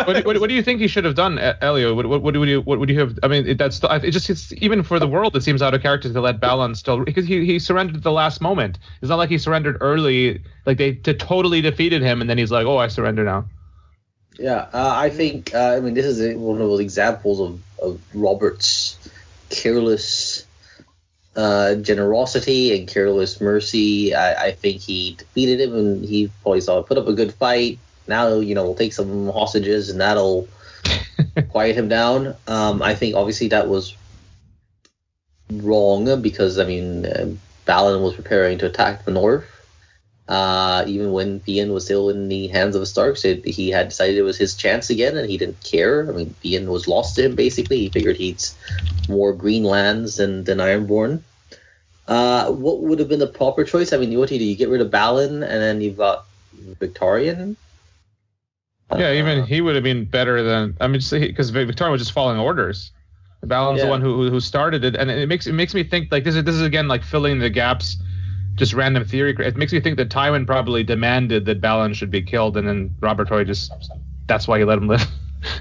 what do you think he should have done, Elio? What would you have? I mean, it's even for the world, it seems out of character to let Balon still, because he surrendered at the last moment. It's not like he surrendered early, like they totally defeated him, and then he's like, oh, I surrender now.
Yeah, I think this is one of those examples of Robert's careless generosity and careless mercy. I think he defeated him, and he probably put up a good fight. Now, we'll take some hostages, and that'll quiet him down. I think, obviously, that was wrong because, Balon was preparing to attack the north. Even when Theon was still in the hands of the Starks, he had decided it was his chance again, and he didn't care. Theon was lost to him, basically. He figured he'd more green lands than Ironborn. What would have been the proper choice? What do you do? You get rid of Balon, and then you've got Victorian?
Yeah, even he would have been better than because Victorian was just following orders. Balon's the one who started it, and it makes me think like this is again like filling the gaps, just random theory. It makes me think that Tywin probably demanded that Balon should be killed, and then Robert Toy that's why he let him live.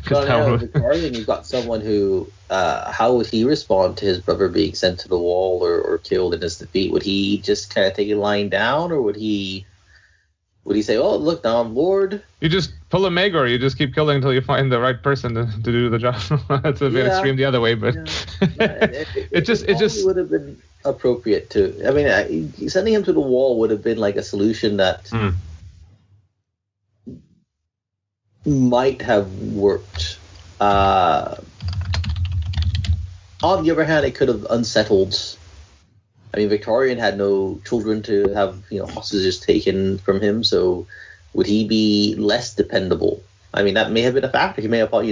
Victorian, you've got someone who how would he respond to his brother being sent to the wall or killed in his defeat? Would he just kind of take a line down, or would he say, "Oh, look, now I'm Lord"?
You just pull a Maegor. You just keep killing until you find the right person to do the job. That's a bit extreme the other way, but it just
would have been appropriate to. Sending him to the wall would have been like a solution that might have worked. On the other hand, it could have unsettled. Victorian had no children to have, hostages taken from him, so would he be less dependable? That may have been a factor. He may have thought,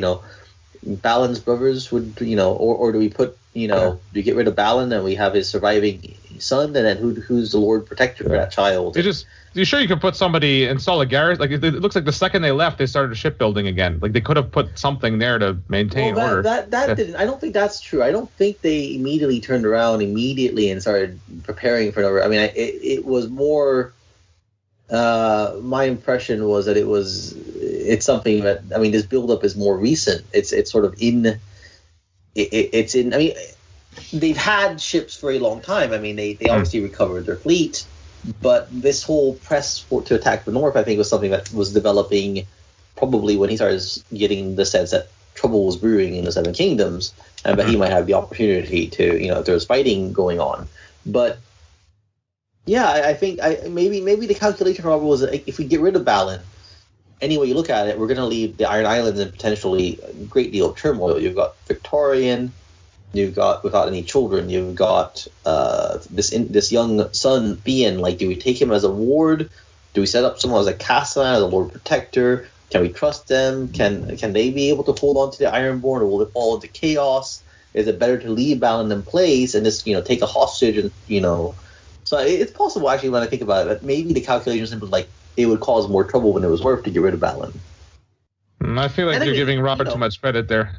Balon's brothers would, or do we put, do you get rid of Balon and we have his surviving son, and then who's the Lord Protector for that child?
You sure you could put somebody, install a garrison? Like, it looks like the second they left, they started shipbuilding again. Like, they could have put something there to maintain order.
That didn't. I don't think that's true. I don't think they immediately turned around and started preparing for another. It was more. My impression was that it's something that. This buildup is more recent. It's sort of in. It's in. They've had ships for a long time. They obviously recovered their fleet. But this whole press to attack the north, I think, was something that was developing probably when he started getting the sense that trouble was brewing in the Seven Kingdoms, and that he might have the opportunity to, if there was fighting going on. But yeah, I think maybe the calculation, Robert, was that if we get rid of Balon, any way you look at it, we're going to leave the Iron Islands in potentially a great deal of turmoil. You've got Victorian. You've got, without any children, you've got this young son, Theon. Like, do we take him as a ward? Do we set up someone as a castellan, as a Lord Protector? Can we trust them? Can they be able to hold on to the Ironborn, or will it fall into chaos? Is it better to leave Balon in place and just take a hostage and So it's possible, actually, when I think about it, that maybe the calculation simply like it would cause more trouble when it was worth to get rid of Balon.
I feel like you're giving Robert too much credit there.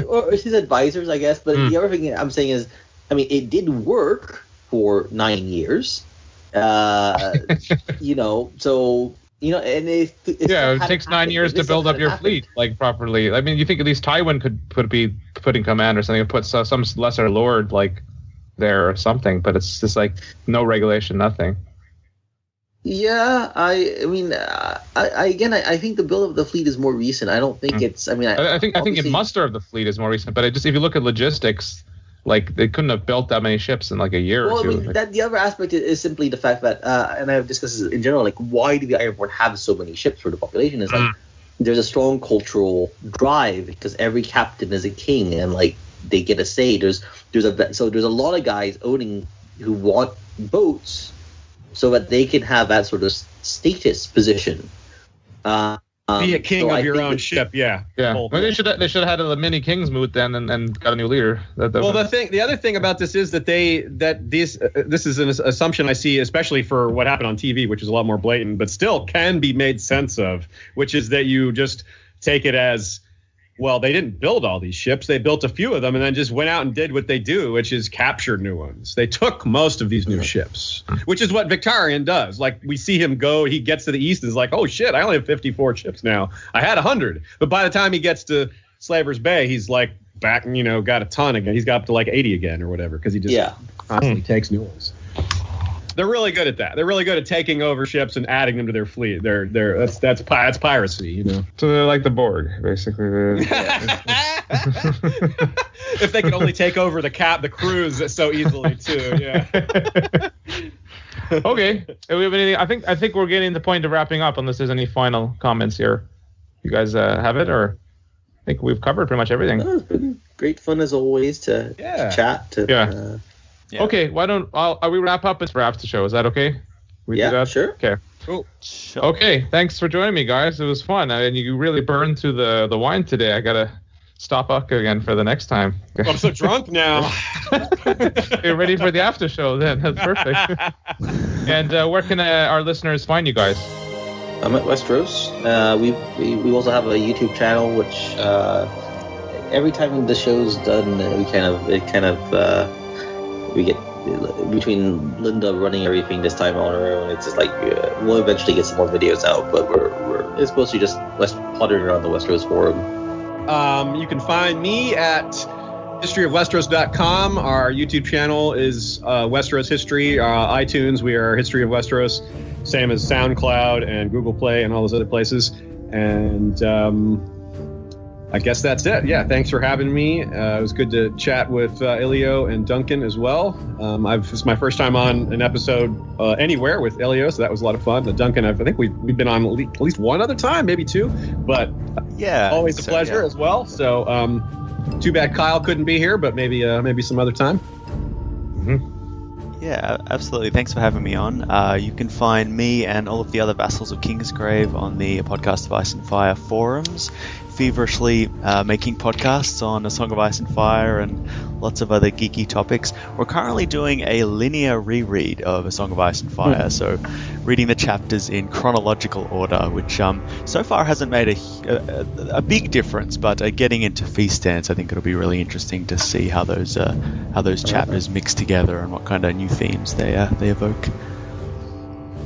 Or his advisors, I guess. But the other thing I'm saying is, it did work for 9 years. So and it
takes 9 years to build up your fleet properly. You think at least Tywin could be put in command or something, and put some lesser lord there or something. But it's just no regulation, nothing.
Yeah, I think the build of the fleet is more recent. I don't think it's.
I think muster of the fleet is more recent. But if you look at logistics, they couldn't have built that many ships in a year or two.
The other aspect is simply the fact that, and I've discussed this in general, why do the Ironborn have so many ships for the population? Is there's a strong cultural drive because every captain is a king and they get a say. There's a lot of guys who want boats, so that they can have that sort of status position.
Be a king
so
of
I
your
think
own
that-
ship, yeah.
Yeah,
Both.
well, they should have had a mini Kingsmoot then and got a new leader.
Well, the other thing about this is that this is an assumption I see, especially for what happened on TV, which is a lot more blatant, but still can be made sense of, which is that you just take it as, well, they didn't build all these ships. They built a few of them and then just went out and did what they do, which is capture new ones. They took most of these new ships, which is what Victarion does. Like, we see him go, he gets to the east and is like, oh shit, I only have 54 ships now. I had 100. But by the time he gets to Slaver's Bay, he's like back, got a ton again. He's got up to like 80 again or whatever, because he just constantly takes new ones. They're really good at that. They're really good at taking over ships and adding them to their fleet. That's piracy,
So they're like the Borg, basically.
If they could only take over the crews so easily too, yeah.
Okay. Do we have anything? I think we're getting to the point of wrapping up, unless there's any final comments here. You guys have it, or I think we've covered pretty much everything.
It's been great fun as always to chat.
Yeah.
Okay, we wrap up for after show? Is that okay? We do that?
Sure.
Okay.
Cool. Sure.
Okay, thanks for joining me, guys. It was fun. I mean, you really burned through the wine today. I gotta stop up again for the next time.
I'm so drunk now.
You're ready for the after show then. That's perfect. And where can our listeners find you guys?
I'm at Westeros. We also have a YouTube channel, which every time the show's done, we get between Linda running everything this time on her own. It's just like we'll eventually get some more videos out, but it's mostly just pottering around the Westeros forum.
You can find me at historyofwesteros.com. Our YouTube channel is Westeros History. iTunes, we are History of Westeros, same as SoundCloud and Google Play and all those other places. And I guess that's it. Yeah, thanks for having me. It was good to chat with Elio and Duncan as well. It's my first time on an episode anywhere with Elio, so that was a lot of fun. Duncan, I think we've been on at least one other time, maybe two, but always a pleasure as well. So too bad Kyle couldn't be here, but maybe some other time.
Yeah, absolutely. Thanks for having me on. You can find me and all of the other Vassals of Kingsgrave on the Podcast of Ice and Fire forums, feverishly making podcasts on A Song of Ice and Fire and lots of other geeky topics. We're currently doing a linear reread of A Song of Ice and Fire, so reading the chapters in chronological order, which so far hasn't made a big difference, but getting into Feast Dance, I think it'll be really interesting to see how those chapters mix together and what kind of new themes they evoke.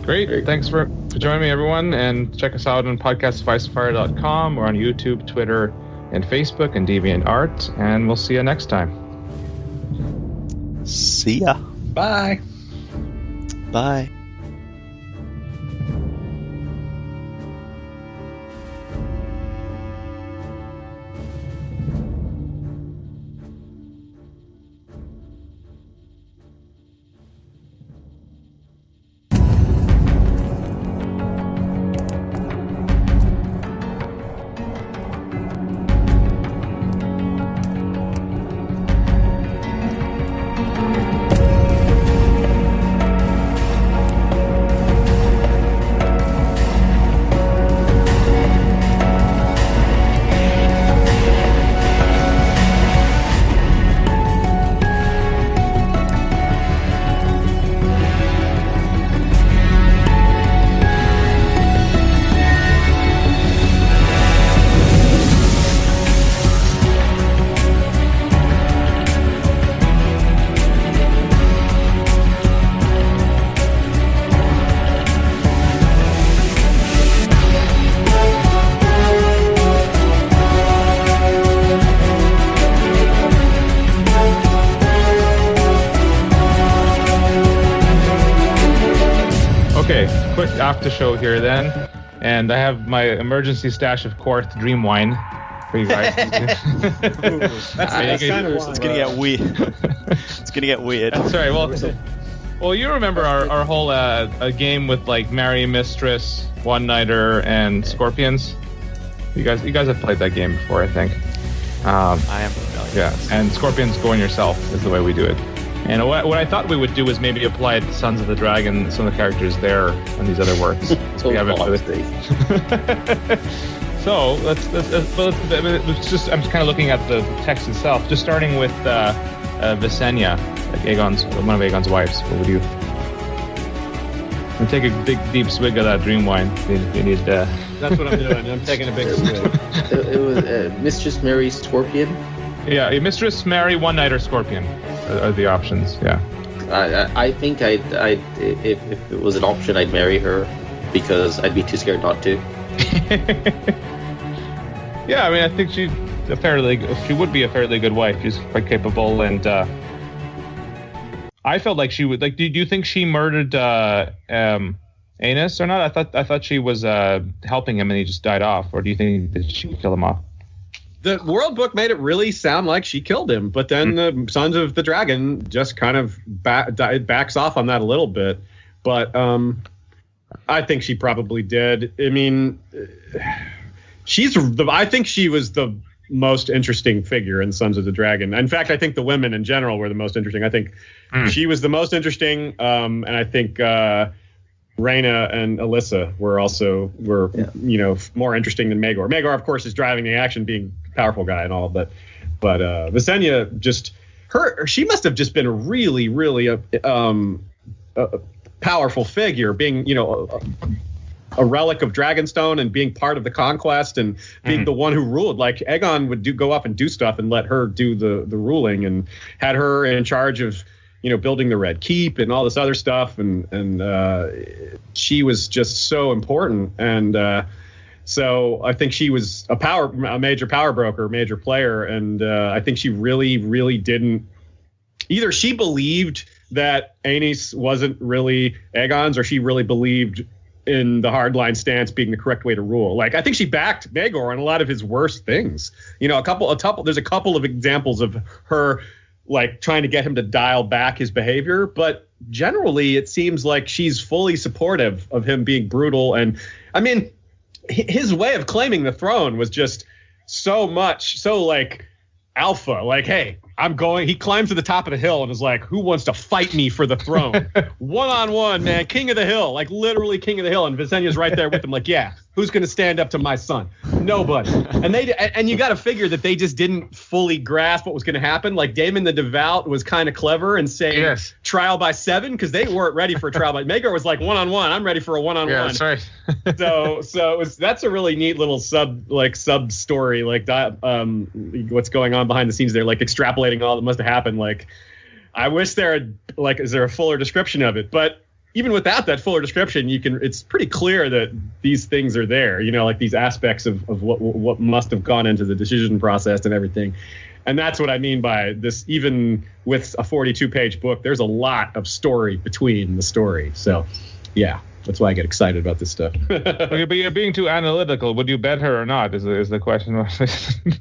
Great. Thanks for joining me, everyone. And check us out on podcastoficefire.com or on YouTube, Twitter, and Facebook, and DeviantArt. And we'll see you next time.
See ya.
Bye.
Bye.
After show here then, and I have my emergency stash of Quarth Dream Wine for you guys.
That's kind of
it's gonna get weird. It's gonna get weird.
That's right. Well, you remember our whole game with like Marry Mistress, One Nighter, and Scorpions. You guys have played that game before, I think.
I am familiar.
Yeah, and Scorpions Go On Yourself is the way we do it. And what I thought we would do is maybe apply it to Sons of the Dragon, some of the characters there, and these other works. We haven't really. So let's just. I'm just kind of looking at the text itself. Just starting with Visenya, like one of Aegon's wives. What would you? And take a big deep swig of that dream wine. You need.
That's what I'm doing. I'm taking a big swig.
It was Mistress Mary Scorpion.
Yeah, Mistress Mary, One Night, or Scorpion are the options. Yeah.
I think if it was an option, I'd marry her because I'd be too scared not to.
Yeah, I mean, I think she would be a fairly good wife. She's quite capable, and I felt like she would. Like, do you think she murdered Aenys or not? I thought she was helping him, and he just died off. Or do you think that she killed him off?
The World Book made it really sound like she killed him, but then the Sons of the Dragon just kind of backs off on that a little bit. But I think she probably did. I mean, I think she was the most interesting figure in Sons of the Dragon. In fact, I think the women in general were the most interesting. I think she was the most interesting, and I think Rhaena and Alyssa were more interesting than Maegor. Maegor, of course, is driving the action, being a powerful guy and all, but Visenya, she must have just been a really, really a powerful figure, being a relic of Dragonstone and being part of the conquest and being the one who ruled. Like, Aegon would go up and do stuff and let her do the ruling, and had her in charge of building the Red Keep and all this other stuff, and she was just so important. And so I think she was a major power broker, major player, and I think she really, really didn't. Either she believed that Aenys wasn't really Aegon's, or she really believed in the hardline stance being the correct way to rule. Like, I think she backed Maegor on a lot of his worst things. There's a couple of examples of her like trying to get him to dial back his behavior, but generally it seems like she's fully supportive of him being brutal. And I mean, his way of claiming the throne was just so like alpha, like, hey, he climbs to the top of the hill and is like, who wants to fight me for the throne? One-on-one, man, king of the hill, like literally king of the hill. And Visenya's right there with him, like, yeah, who's going to stand up to my son? Nobody. And you got to figure that they just didn't fully grasp what was going to happen. Like, Daemon the Devout was kind of clever and saying trial by 7, because they weren't ready for a trial by. Maegor was like, one-on-one, I'm ready for a one-on-one.
Yeah, that's right.
that's a really neat little sub story, like that, what's going on behind the scenes there, like extrapolating all that must have happened. Like, I wish is there a fuller description of it? But even without that fuller description, it's pretty clear that these things are there, like these aspects of what must have gone into the decision process and everything. And that's what I mean by this. Even with a 42-page book, there's a lot of story between the story. So, yeah, that's why I get excited about this stuff.
Okay, but you're being too analytical. Would you bet her or not? Is the question?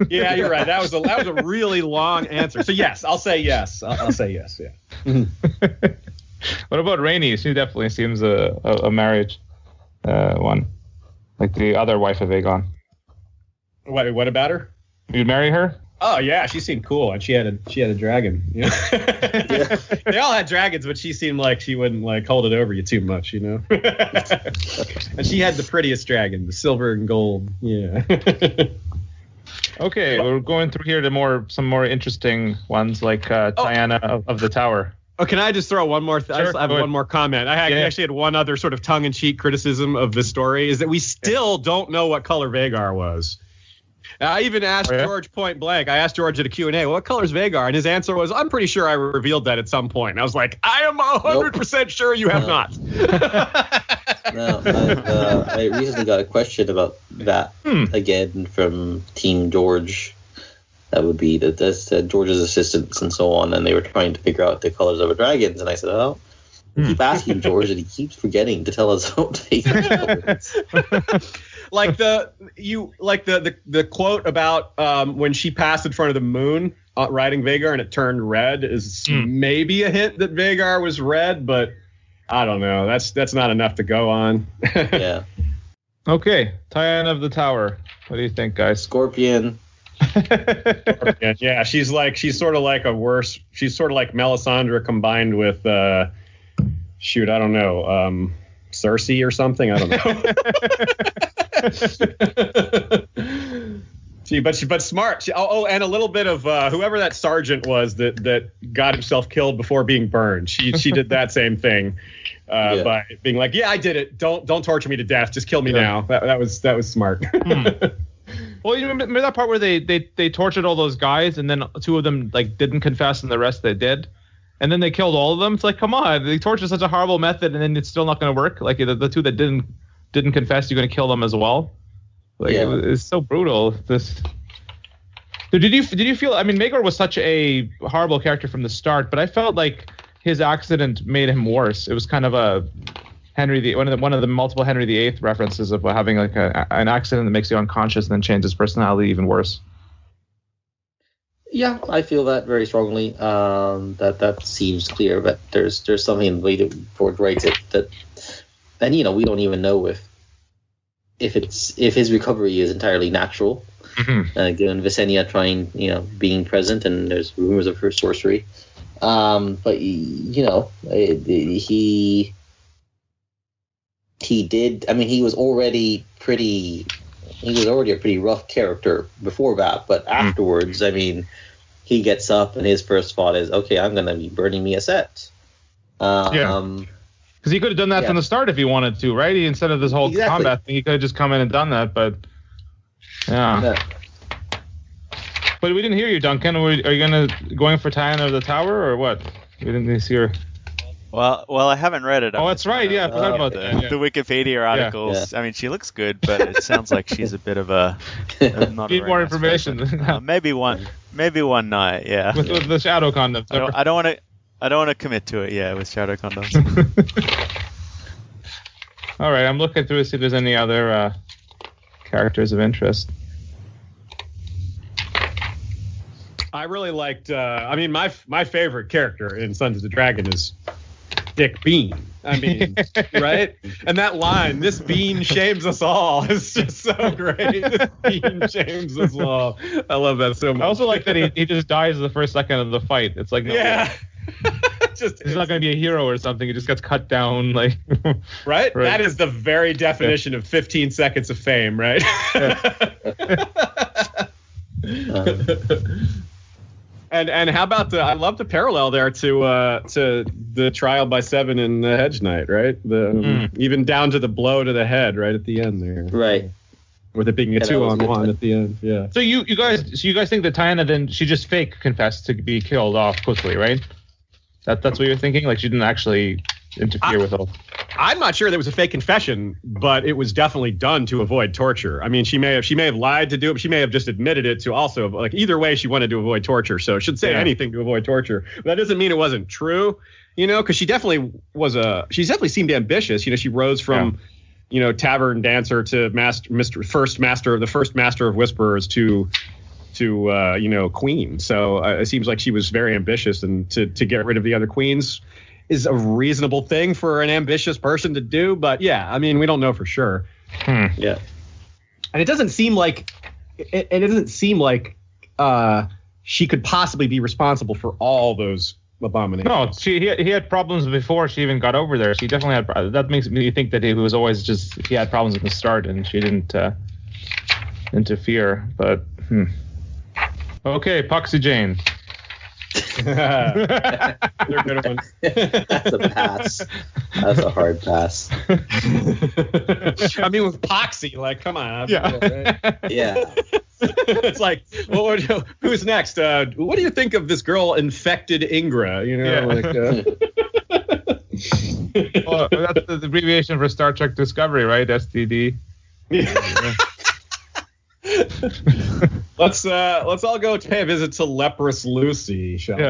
Yeah, you're right. That was a really long answer. So yes, I'll say yes. I'll say yes. Yeah.
What about Rhaenys? She definitely seems a marriage one, like the other wife of Aegon.
What about her?
You'd marry her?
Oh yeah, she seemed cool, and she had a dragon. Yeah. They all had dragons, but she seemed like she wouldn't like hold it over you too much, And she had the prettiest dragon, the silver and gold. Yeah.
Okay, we're going through here to some more interesting ones, like Diana of the Tower.
Oh, can I just throw one more?
Sure,
I have one more comment. I actually had one other sort of tongue-in-cheek criticism of this story, is that we still don't know what color Vhagar was. I even asked George point blank. I asked George at a Q&A, what color is Vhagar? And his answer was, I'm pretty sure I revealed that at some point. And I was like, I am 100% sure you have not.
No, I recently got a question about that again from Team George. That would be that's George's assistants and so on, and they were trying to figure out the colors of our dragons. And I said, "Oh, we keep asking George, and he keeps forgetting to tell us what colors."
Like the quote about when she passed in front of the moon, riding Vhagar, and it turned red is maybe a hint that Vhagar was red, but I don't know. That's not enough to go on.
Yeah.
Okay, Diana of the Tower. What do you think, guys?
Scorpion.
Yeah, she's sort of like Melisandre combined with I don't know, Cersei or something. I don't know. But smart. And a little bit of whoever that sergeant was that got himself killed before being burned. She did that same thing by being like, yeah, I did it. Don't torture me to death. Just kill me now. That was smart.
Well, you remember that part where they tortured all those guys, and then 2 of them like didn't confess, and the rest they did, and then they killed all of them. It's like, come on, they tortured such a horrible method, and then it's still not going to work. Like the 2 that didn't confess, you're going to kill them as well. Like it's so brutal. Did you feel? I mean, Maegor was such a horrible character from the start, but I felt like his accident made him worse. It was kind of a one of the multiple Henry VIII references of having like an accident that makes you unconscious and then changes personality even worse.
Yeah, I feel that very strongly. That seems clear, but there's something in the way that George writes it that, and we don't even know if his recovery is entirely natural. Mm-hmm. Given Visenya trying, being present, and there's rumors of her sorcery. But he did. I mean, he was already a pretty rough character before that. But afterwards, I mean, he gets up and his first thought is, okay, I'm going to be burning me a set.
Because he could have done that from the start if he wanted to, right? Instead of this whole combat thing, he could have just come in and done that. But but we didn't hear you, Duncan. Are you going for Tyanna of the Tower or what? We didn't see her.
Well, I haven't read it.
Oh, that's right. Yeah, I forgot about that.
The Wikipedia articles. Yeah. I mean, she looks good, but it sounds like she's a bit of a. Not
need more information.
Maybe one night. Yeah.
With the shadow condoms.
I don't want to commit to it. Yeah, with shadow condoms.
All right, I'm looking through to see if there's any other characters of interest.
I really liked. My favorite character in Sons of the Dragon is Dick Bean. I mean, right? And that line, "This bean shames us all," is just so great. This bean shames us all. I love that so much.
I also like that he just dies the first second of the fight. It's like, he's not going to be a hero or something. He just gets cut down, like.
Right? That is the very definition of 15 seconds of fame, right? And how about I love the parallel there to the trial by 7 in the Hedge Knight, right? Even down to the blow to the head right at the end there.
Right.
With it being a 2-on-1 at the end, yeah.
So you guys think that Tyanna then she just fake confessed to be killed off quickly, right? That's what you're thinking? Like she didn't actually interfere with all.
I'm not sure that it was a fake confession, but it was definitely done to avoid torture. I mean, she may have lied to do it, but she may have just admitted it to also, like, either way she wanted to avoid torture. So it should say anything to avoid torture. But that doesn't mean it wasn't true, because she definitely seemed ambitious. She rose from tavern dancer to first master of whisperers to queen. So it seems like she was very ambitious, and to get rid of the other queens is a reasonable thing for an ambitious person to do. But I mean, we don't know for sure.
Yeah.
And it doesn't seem like she could possibly be responsible for all those abominations.
No, he had problems before she even got over there. She definitely had. That makes me think that he was always he had problems at the start, and she didn't interfere. But okay, Poxy Jane.
They're good ones.
That's a pass. That's a hard pass.
I mean, with Poxy, like, come on.
Yeah.
It's like, who's next? What do you think of this girl, Infected Ingra?
Well, that's the abbreviation for Star Trek Discovery, right? STD. Yeah.
Let's all go pay a visit to leprous Lucy, shall we?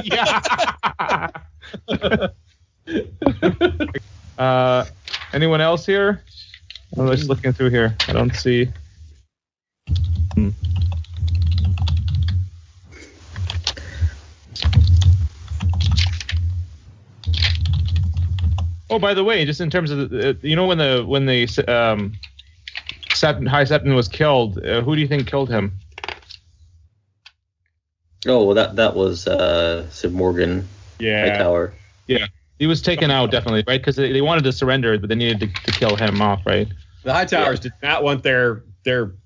Yeah. Anyone else here? I'm just looking through here. I don't see. Oh, by the way, just in terms of when the High Septon was killed, who do you think killed him?
Oh, well, that was Sir Morgan Hightower.
Yeah, he was taken out definitely, right? Because they wanted to surrender, but they needed to kill him off, right?
The Hightowers did not want their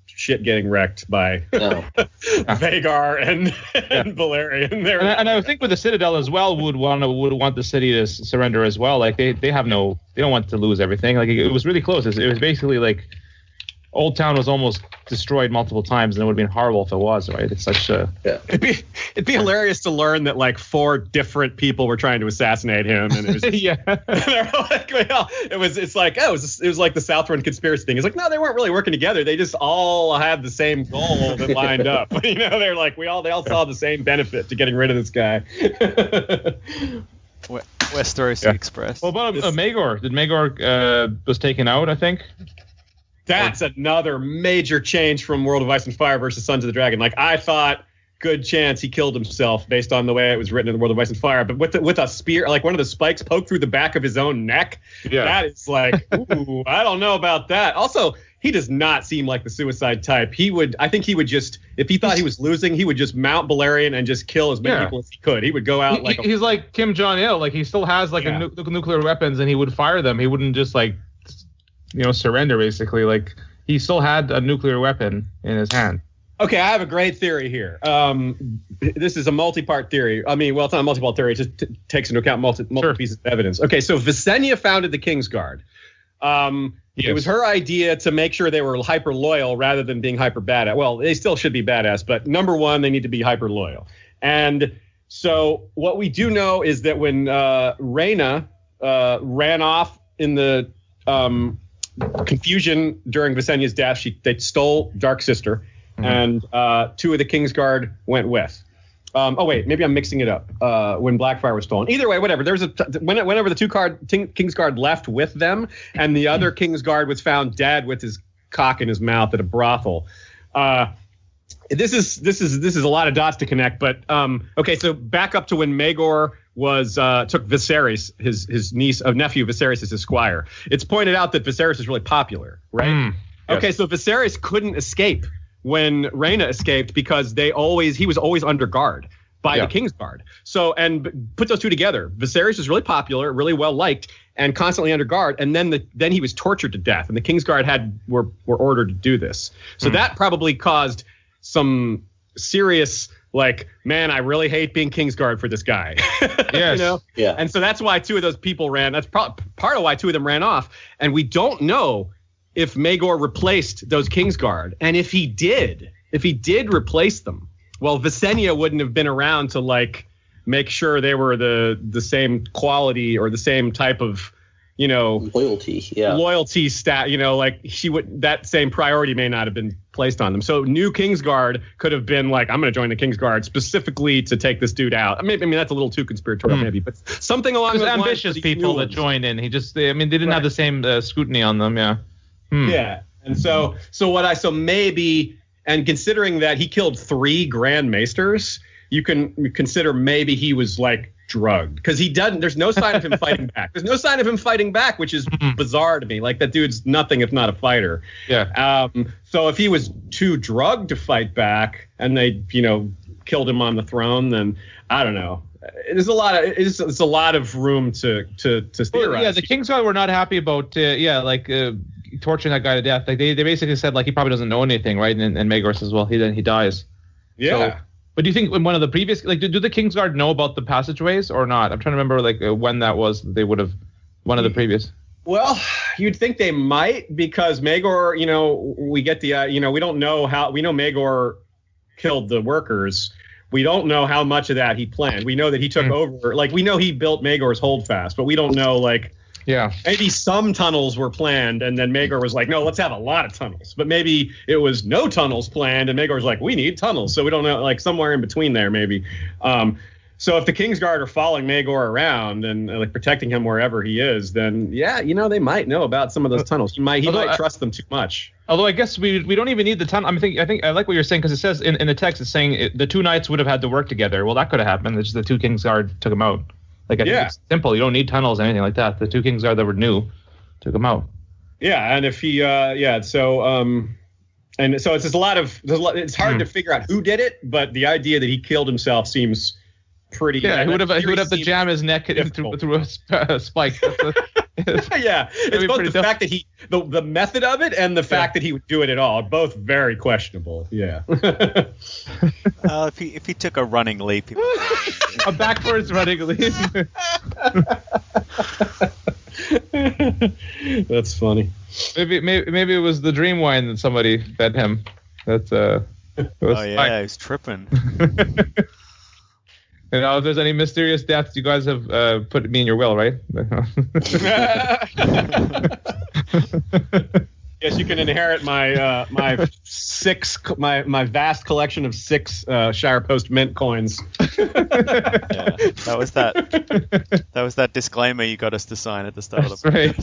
shit getting wrecked by Vagar and Valerian.
And I think with the Citadel as well would want the city to surrender as well. Like they don't want to lose everything. Like it was really close. It was basically like Old Town was almost destroyed multiple times, and it would have been horrible if it was, right? It's such a
It'd be hilarious to learn that like 4 different people were trying to assassinate him, and it was they're like, well, it was like the Southron conspiracy thing. It's like, no, they weren't really working together. They just all had the same goal that lined up. They're like they all saw the same benefit to getting rid of this guy.
Westerosi Express.
What about Maegor? Did Maegor was taken out, I think?
That's another major change from World of Ice and Fire versus Sons of the Dragon. Like, I thought, good chance he killed himself based on the way it was written in the World of Ice and Fire. But with a spear, like one of the spikes poked through the back of his own neck, that is like, ooh, I don't know about that. Also, he does not seem like the suicide type. I think he would just, if he thought he was losing, he would just mount Balerion and just kill as many people as he could. He would go out
he's like Kim Jong-il. Like, he still has like nuclear weapons, and he would fire them. He wouldn't just like surrender, basically. Like, he still had a nuclear weapon in his hand.
Okay, I have a great theory here. This is a multi-part theory. I mean, well, it's not a multi-part theory. It just takes into account multiple pieces of evidence. Okay, so Visenya founded the Kingsguard. It was her idea to make sure they were hyper loyal rather than being hyper badass. Well, they still should be badass, but number one, they need to be hyper loyal. And so what we do know is that when Rhaena ran off in the confusion during Visenya's death, they stole Dark Sister, and 2 of the Kingsguard went with. Wait, maybe I'm mixing it up. When Blackfire was stolen. Either way, whatever. There was whenever the 2 Kingsguard left with them, and the other Kingsguard was found dead with his cock in his mouth at a brothel. This is a lot of dots to connect, but okay. So back up to when Maegor took Viserys, his nephew Viserys as his squire. It's pointed out that Viserys is really popular, right?
Yes.
Okay, so Viserys couldn't escape when Rhaena escaped because he was always under guard by the Kingsguard. So, and put those 2 together, Viserys was really popular, really well liked, and constantly under guard. And then he was tortured to death, and the Kingsguard were ordered to do this. So that probably caused some serious, like, man, I really hate being Kingsguard for this guy.
Yes.
Yeah. And so that's why 2 of those people ran. That's part of why 2 of them ran off. And we don't know if Maegor replaced those Kingsguard. And if he did replace them, well, Visenya wouldn't have been around to like make sure they were the same quality or the same type of loyalty stat, like that same priority may not have been placed on them. So new Kingsguard could have been like, I'm going to join the Kingsguard specifically to take this dude out. I mean that's a little too conspiratorial maybe, but something along those lines.
Ambitious people that joined in. They didn't have the same scrutiny on them. Yeah.
Yeah. And so maybe, and considering that he killed 3 Grand Maesters, you can consider maybe he was like drugged, because there's no sign of him fighting back. There's no sign of him fighting back, which is bizarre to me. Like, that dude's nothing if not a fighter.
Yeah.
So if he was too drugged to fight back and they, killed him on the throne, then I don't know. It's a lot of room to theorize.
Well, yeah, the Kingsguard were not happy about torturing that guy to death. Like they basically said like he probably doesn't know anything, right? And Maegor says, well, he dies.
Yeah.
So, but do you think in one of the previous, like, do the Kingsguard know about the passageways or not? I'm trying to remember like when that was. They would have one of the previous.
Well, you'd think they might, because Maegor, we get the, we don't know how. We know Maegor killed the workers. We don't know how much of that he planned. We know that he took over. Like, we know he built Maegor's holdfast, but we don't know, like, maybe some tunnels were planned, and then Maegor was like, no, let's have a lot of tunnels. But maybe it was no tunnels planned, and Maegor was like, we need tunnels. So we don't know, like, somewhere in between there, maybe. So if the Kingsguard are following Maegor around and like protecting him wherever he is, then they might know about some of those tunnels. He might trust them too much.
Although I guess we don't even need the tunnel. I think I like what you're saying, because it says in the text, it's saying the 2 knights would have had to work together. Well, that could have happened. It's just the 2 Kingsguard took him out. Like, I think it's simple. You don't need tunnels or anything like that. The 2 Kingsguard that were new took him out.
Yeah, and if he And so it's just it's hard to figure out who did it, but the idea that he killed himself seems pretty.
Yeah, who would have to jam his neck through a spike?
Yeah, it's both the fact that the method of it and the fact that he would do it at all are both very questionable. Yeah.
If he took a running leap,
a backwards running leap.
That's funny.
Maybe it was the dream wine that somebody fed him. That's
he's tripping.
You know, if there's any mysterious deaths, you guys have put me in your will, right?
Yes, you can inherit my my vast collection of 6 Shire Post Mint coins.
That was that disclaimer you got us to sign at the start of the
right.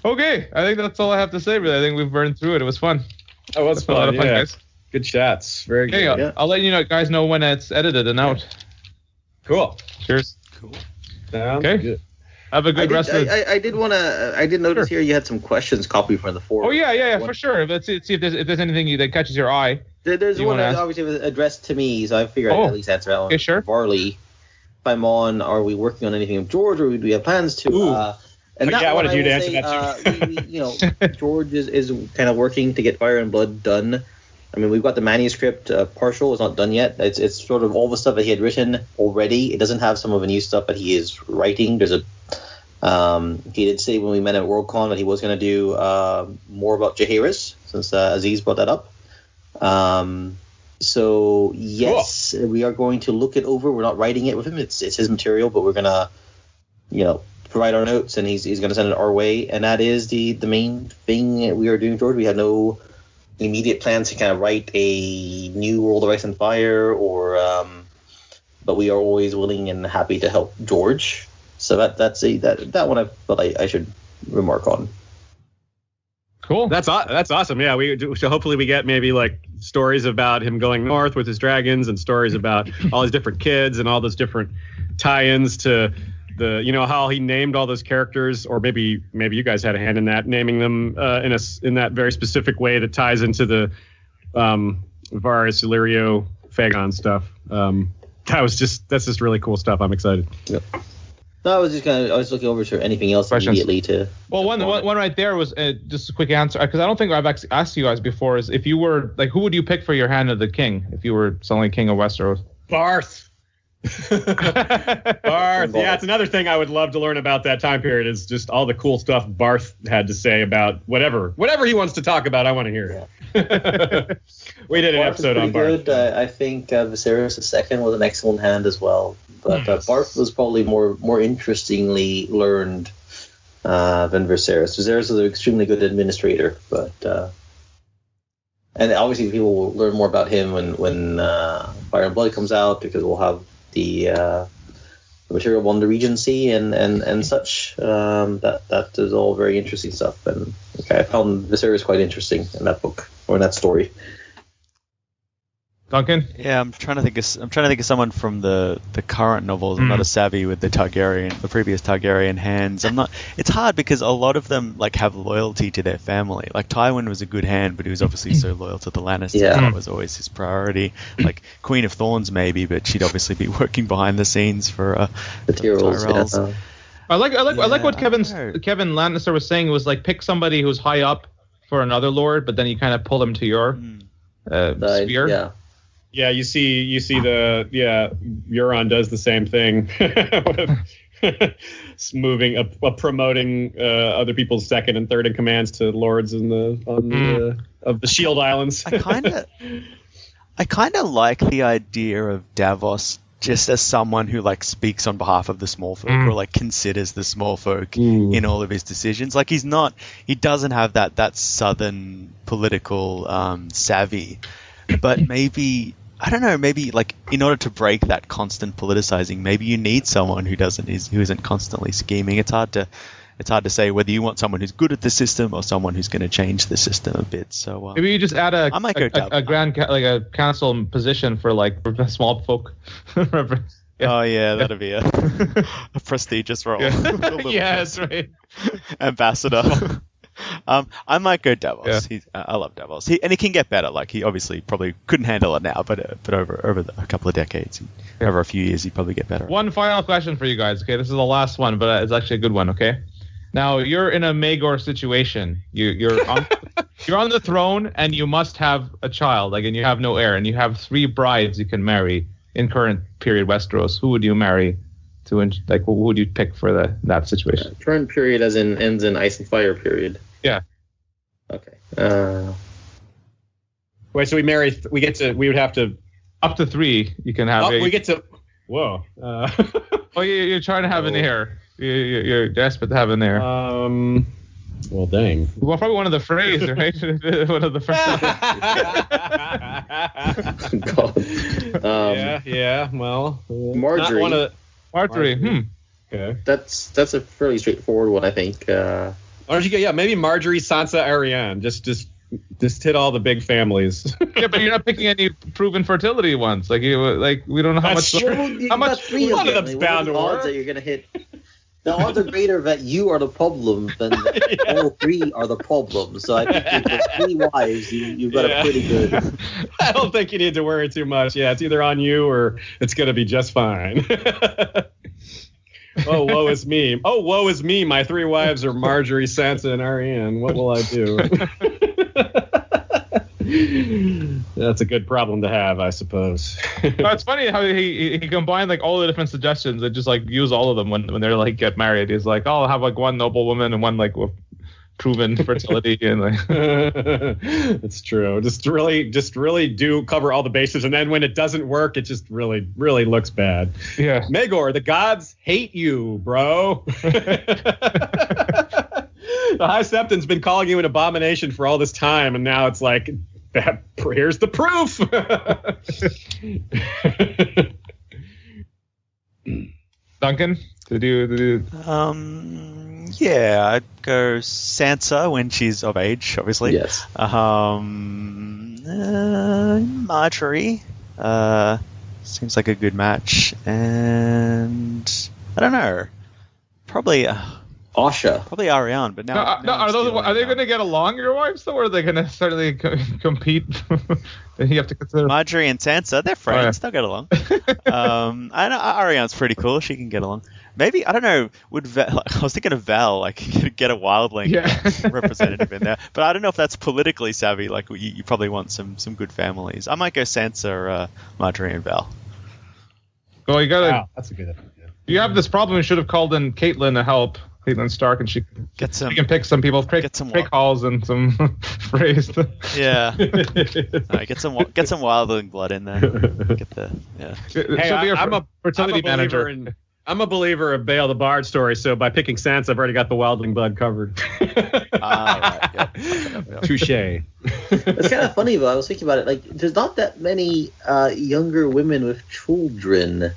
Okay, I think that's all I have to say. Really, I think we've burned through it. It was fun.
It was fun. A lot of fun, guys. Good chats. Very good.
Yeah. I'll let you guys know when it's edited and out.
Cool.
Cheers.
Cool.
Okay. Good. Have a good rest of the...
I did notice here you had some questions copied from the forum.
Oh, yeah, for sure. Let's see if there's anything that catches your eye.
There's one that obviously was addressed to me, so I figured I'd at least answer that one.
Okay, sure.
Varley, if I'm on, are we working on anything with George, or do we have plans to? And
I wanted you to answer that
too. George is kind of working to get Fire and Blood done. I mean, we've got the manuscript partial. It's not done yet. It's sort of all the stuff that he had written already. It doesn't have some of the new stuff that he is writing. There's he did say when we met at Worldcon that he was going to do more about Jaehaerys, since Aziz brought that up. So yes, cool. We are going to look it over. We're not writing it with him. It's his material, but we're gonna, provide our notes, and he's going to send it our way. And that is the main thing we are doing, George. We have no immediate plans to kind of write a new World of Ice and Fire, but we are always willing and happy to help George. So that one I thought I should remark on.
Cool.
That's awesome. Yeah, so hopefully we get maybe like stories about him going north with his dragons, and stories about all his different kids and all those different tie-ins to the how he named all those characters, or maybe you guys had a hand in that, naming them in that very specific way that ties into the Varys, Illyrio, Fagon stuff. That's just really cool stuff. I'm excited.
Yep. No, I was looking over to anything else immediately to.
Well, one right there was just a quick answer, because I don't think I've actually asked you guys before. Is if you were who would you pick for your Hand of the King if you were suddenly king of Westeros?
Barth. Barth. Yeah, it's another thing I would love to learn about that time period, is just all the cool stuff Barth had to say about whatever he wants to talk about. I want to hear it. We did an episode on Barth.
I think Viserys II was an excellent hand as well, but Barth was probably more interestingly learned than Viserys. Viserys was an extremely good administrator, but and obviously people will learn more about him when Fire and Blood comes out, because we'll have the material on the Regency and such. That is all very interesting stuff, and I found Viserys quite interesting in that book, or in that story.
Duncan?
Yeah, I'm trying to think of someone from the current novels. I'm not as savvy with the previous Targaryen hands. It's hard because a lot of them have loyalty to their family. Like Tywin was a good hand, but he was obviously so loyal to the Lannisters.
Yeah.
That was always his priority. Like Queen of Thorns maybe, but she'd obviously be working behind the scenes for
the Tyrells. Yeah.
I like what Kevin Lannister was saying. It was pick somebody who's high up for another lord, but then you kind of pull them to your sphere.
Yeah.
Yeah, you see Euron does the same thing with promoting other people's second and third in commands to lords of the Shield Islands.
I kind of like the idea of Davos just as someone who speaks on behalf of the small folk, or considers the small folk in all of his decisions. He doesn't have that southern political savvy, but maybe. I don't know, maybe in order to break that constant politicizing, maybe you need someone who isn't constantly scheming. It's hard to say whether you want someone who's good at the system or someone who's going to change the system a bit. So
maybe you just add a grand a council position for small folk. Yeah.
Oh yeah, that'd be a prestigious role.
Yeah, that's right.
Ambassador. I might go Davos.
Yeah.
I love Davos. He can get better. Like, he obviously probably couldn't handle it now, but over a couple of decades, over a few years, he'd probably get better.
One final question for you guys. Okay, this is the last one, but it's actually a good one. Okay, now you're in a Maegor situation. You're on you're on the throne, and you must have a child. Like, and you have no heir, and you have 3 brides you can marry in current period Westeros. Who would you marry? Who would you pick for that situation?
Current period as in ends in Ice and Fire period.
Yeah.
Okay.
Wait, so we would have to...
Up to 3 you can have.
We get to... Whoa.
You're trying to have an heir. You're desperate to have an heir.
Well, dang.
Well, probably one of the Freys, right? One of the Freys.
Yeah. Well,
Marjorie.
not one of
Marjorie.
Okay.
That's a fairly straightforward one, I think.
Why don't you go? Yeah, maybe Marjorie, Sansa, Arianne. Just hit all the big families.
Yeah, but you're not picking any proven fertility ones. Like we don't know how much. How much?
One
of them's bound to work.
That you're gonna hit. The odds are greater that you are the problem than that all 3 are the problem. So I think with 3 wives, you've got a pretty good.
I don't think you need to worry too much. Yeah, it's either on you or it's going to be just fine. Oh, woe is me. Oh, woe is me. My 3 wives are Marjorie, Sansa, and Arianne. What will I do? That's a good problem to have, I suppose.
It's funny how he combined like all the different suggestions and just like use all of them when they're like get married. He's like, oh, I'll have like one noble woman and one like with proven fertility and like.
It's true. Just really do cover all the bases, and then when it doesn't work, it just really looks bad.
Yeah.
Maegor, the gods hate you, bro. The High Septon's been calling you an abomination for all this time, and now it's like, here's the proof.
Duncan, did you?
Yeah, I'd go Sansa when she's of age, obviously.
Yes.
Marjorie seems like a good match, and I don't know, probably.
Asha.
Probably Arianne, but now
are they going to get along, your wives, though, or are they going to certainly compete? Then you have to consider
Marjorie and Sansa. They're friends. They'll get along. I know Arianne's pretty cool. She can get along. Maybe, I don't know. I was thinking of Val, like get a wildling representative in there, but I don't know if that's politically savvy. Like you probably want some good families. I might go Sansa, Marjorie, and Val.
Well, you gotta.
Wow, that's a good idea.
You have this problem. You should have called in Caitlyn to help. Caitlyn Stark, and she can pick some people, pick some calls and some phrase.
Yeah. Right, get some wildling blood in there.
Hey, I'm a fertility manager.
I'm a believer of Bale the Bard story, so by picking Sansa, I've already got the wildling blood covered.
Right,
Touche.
It's kind of funny, though. I was thinking about it. Like, there's not that many younger women with children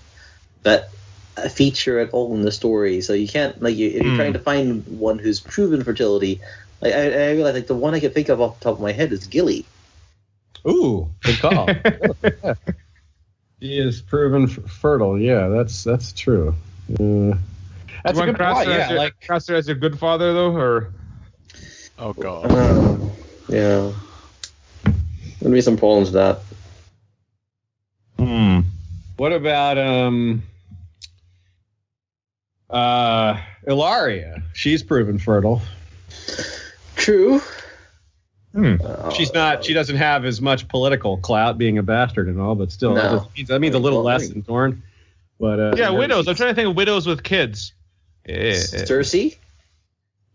that feature at all in the story, so you can't if you're trying to find one who's proven fertility. I realize like the one I can think of off the top of my head is Gilly.
Ooh, good call. He is proven fertile. Yeah, that's true. That's a good point. Yeah,
Craster as your good father though, or
oh god.
Yeah, there'll be some problems with that.
What about Ilaria? She's proven fertile.
True.
She's not. She doesn't have as much political clout, being a bastard and all, but still, that means a little less than Dorne. But
widows. I'm trying to think of widows with kids.
Cersei.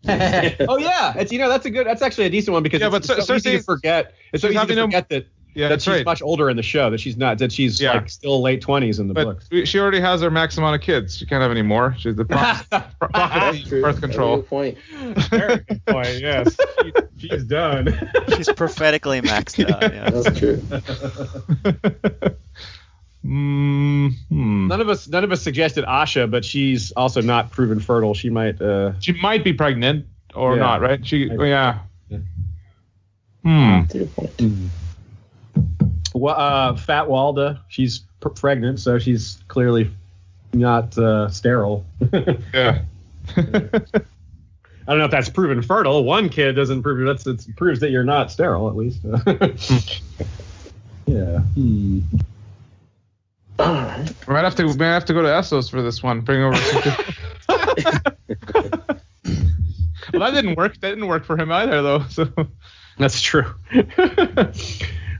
Oh yeah, that's actually a decent one because it's so easy to forget. It's so easy to forget that. Yeah, that she's much older in the show. That she's not. That she's like still late 20s in the books.
She already has her max amount of kids. She can't have any more. She's the prophet of birth control.
Good point.
Very good point. Yes, she's done.
She's prophetically maxed out. Yeah.
That's true.
None of us suggested Asha, but she's also not proven fertile. She might
be pregnant or not, right?
Fat Walda, she's pregnant, so she's clearly not sterile.
Yeah.
I don't know if that's proven fertile. One kid doesn't prove it proves that you're not sterile, at least. Yeah.
We might have to go to Essos for this one. Bring over. Well, that didn't work. That didn't work for him either, though. So
that's true.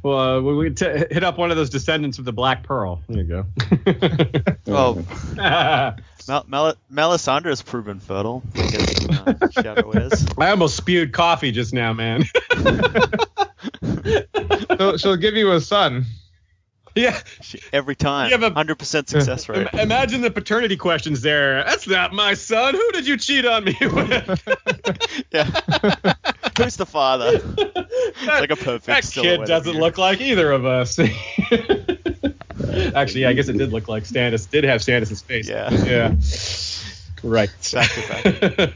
Well, we hit up one of those descendants of the Black Pearl. There you go.
Well, Melisandre's proven fertile. I guess Shadow is.
I almost spewed coffee just now, man.
So she'll give you a son.
Yeah.
Every time. 100% success rate.
Imagine the paternity questions there. That's not my son. Who did you cheat on me with?
Yeah. Who's the father? It's like a perfect
That
silhouette.
kid doesn't look like either of us. Actually, yeah, I guess it did look like Stannis. Did have Stannis' face.
Yeah.
Right.
Back.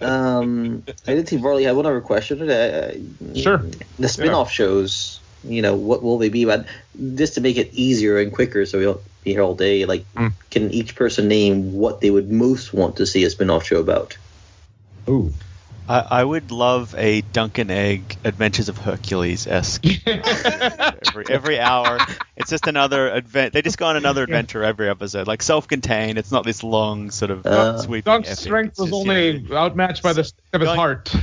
I did see Varley had one other question.
Sure.
The spin-off shows, what will they be about? Just to make it easier and quicker so we don't be here all day, can each person name what they would most want to see a spin-off show about?
Ooh.
I would love a Duncan Egg Adventures of Hercules-esque. every hour. It's just another advent. They just go on another adventure every episode. Like self-contained. It's not this long sort of sweeping
Dunk's
epic.
strength was
just,
only outmatched by the strength of his heart.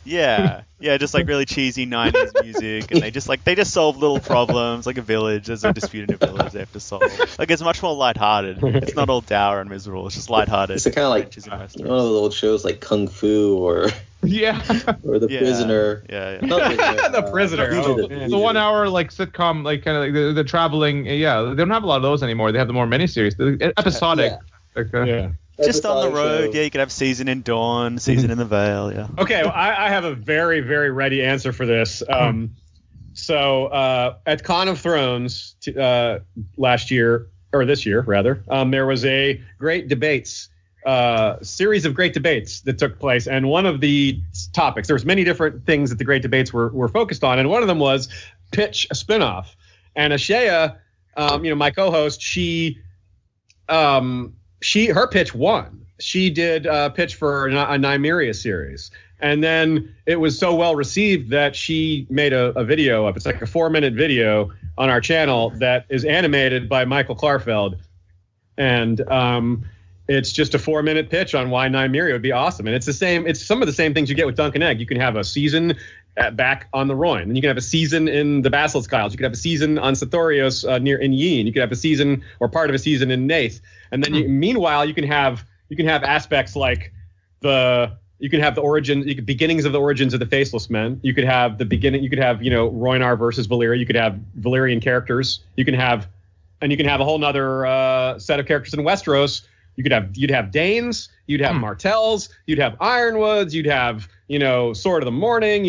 Yeah, just like really cheesy 90s music, and they just solve little problems, like a village. There's a dispute in a village they have to solve. Like it's much more lighthearted. It's not all dour and miserable. It's just lighthearted.
It's kind of like one of those old shows like Kung Fu or The Prisoner.
Yeah.
The Prisoner.
The 1 hour sitcom, kind of like the traveling. Yeah, they don't have a lot of those anymore. They have the more miniseries, the episodic.
Yeah.
Just on the road, you could have season in Dawn, season in the Vale,
Okay, well, I have a very, very ready answer for this. So at Con of Thrones last year, or this year rather, there was a great debates, series of great debates that took place, and one of the topics, there was many different things that the great debates were focused on, and one of them was pitch a spinoff. And Ashaya, my co-host, her pitch won. She did pitch for a Nymeria series. And then it was so well received that she made a video of it. It's like a 4-minute video on our channel that is animated by Michael Klarfeld. And it's just a 4-minute pitch on why Nymeria would be awesome. And it's some of the same things you get with Duncan Egg. You can have a season back on the Rhoyne. And you can have a season in the Vassals Isles. You can have a season on Sithorios in Yeen. You can have a season or part of a season in Nath. And then meanwhile, you can have aspects like the beginnings of the origins of the Faceless Men. You could have Rhoynar versus Valyria. You could have Valyrian characters. You'd have a whole nother set of characters in Westeros. You'd have Danes, you'd have Martells, you'd have Ironwoods, you'd have Sword of the Morning,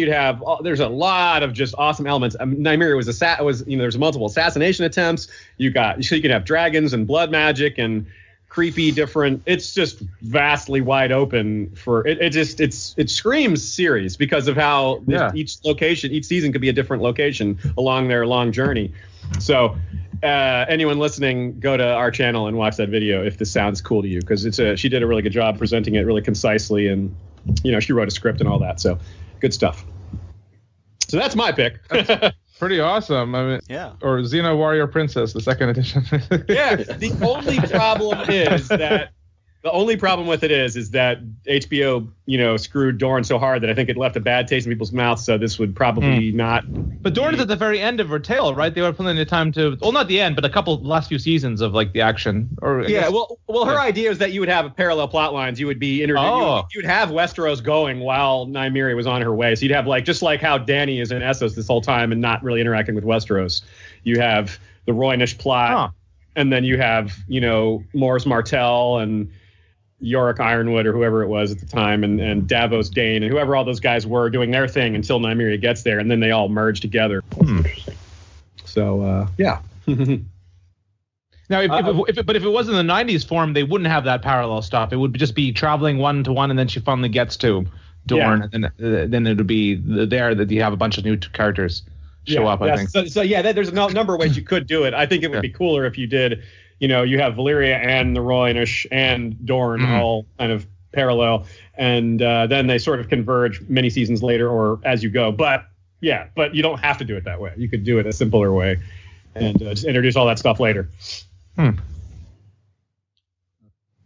there's a lot of just awesome elements. Nymeria there's multiple assassination attempts. You can have dragons and blood magic and creepy different. It's just vastly wide open for it. It screams series because of how each season could be a different location along their long journey. So anyone listening, go to our channel and watch that video if this sounds cool to you, because she did a really good job presenting it really concisely, and she wrote a script and all that, so good stuff. So that's my pick.
That's pretty awesome. I mean, or Xena Warrior Princess, the second edition.
The only problem with it is that HBO, screwed Dorne so hard that I think it left a bad taste in people's mouths. So this would probably not.
But Dorne is at the very end of her tale, right? They were plenty of time to. Well, not the end, but last few seasons of the action. Or
her idea is that you would have parallel plot lines. You would be interviewing. You would have Westeros going while Nymeria was on her way. So you'd have just like how Dany is in Essos this whole time and not really interacting with Westeros. You have the Rhoynish plot, and then you have Mors Martell and Yorick Ironwood or whoever it was at the time, and Davos Dane and whoever all those guys were doing their thing until Nymeria gets there, and then they all merge together. So yeah.
Now, if it was in the 90s form, they wouldn't have that parallel stuff. It would just be traveling one to one, and then she finally gets to Dorne, and then it would be there that you have a bunch of new characters show up. I think.
So there's a number of ways you could do it. I think it would be cooler if you did. You have Valyria and the Rhoynish and Dorne all kind of parallel, and then they sort of converge many seasons later or as you go. But you don't have to do it that way. You could do it a simpler way and just introduce all that stuff later.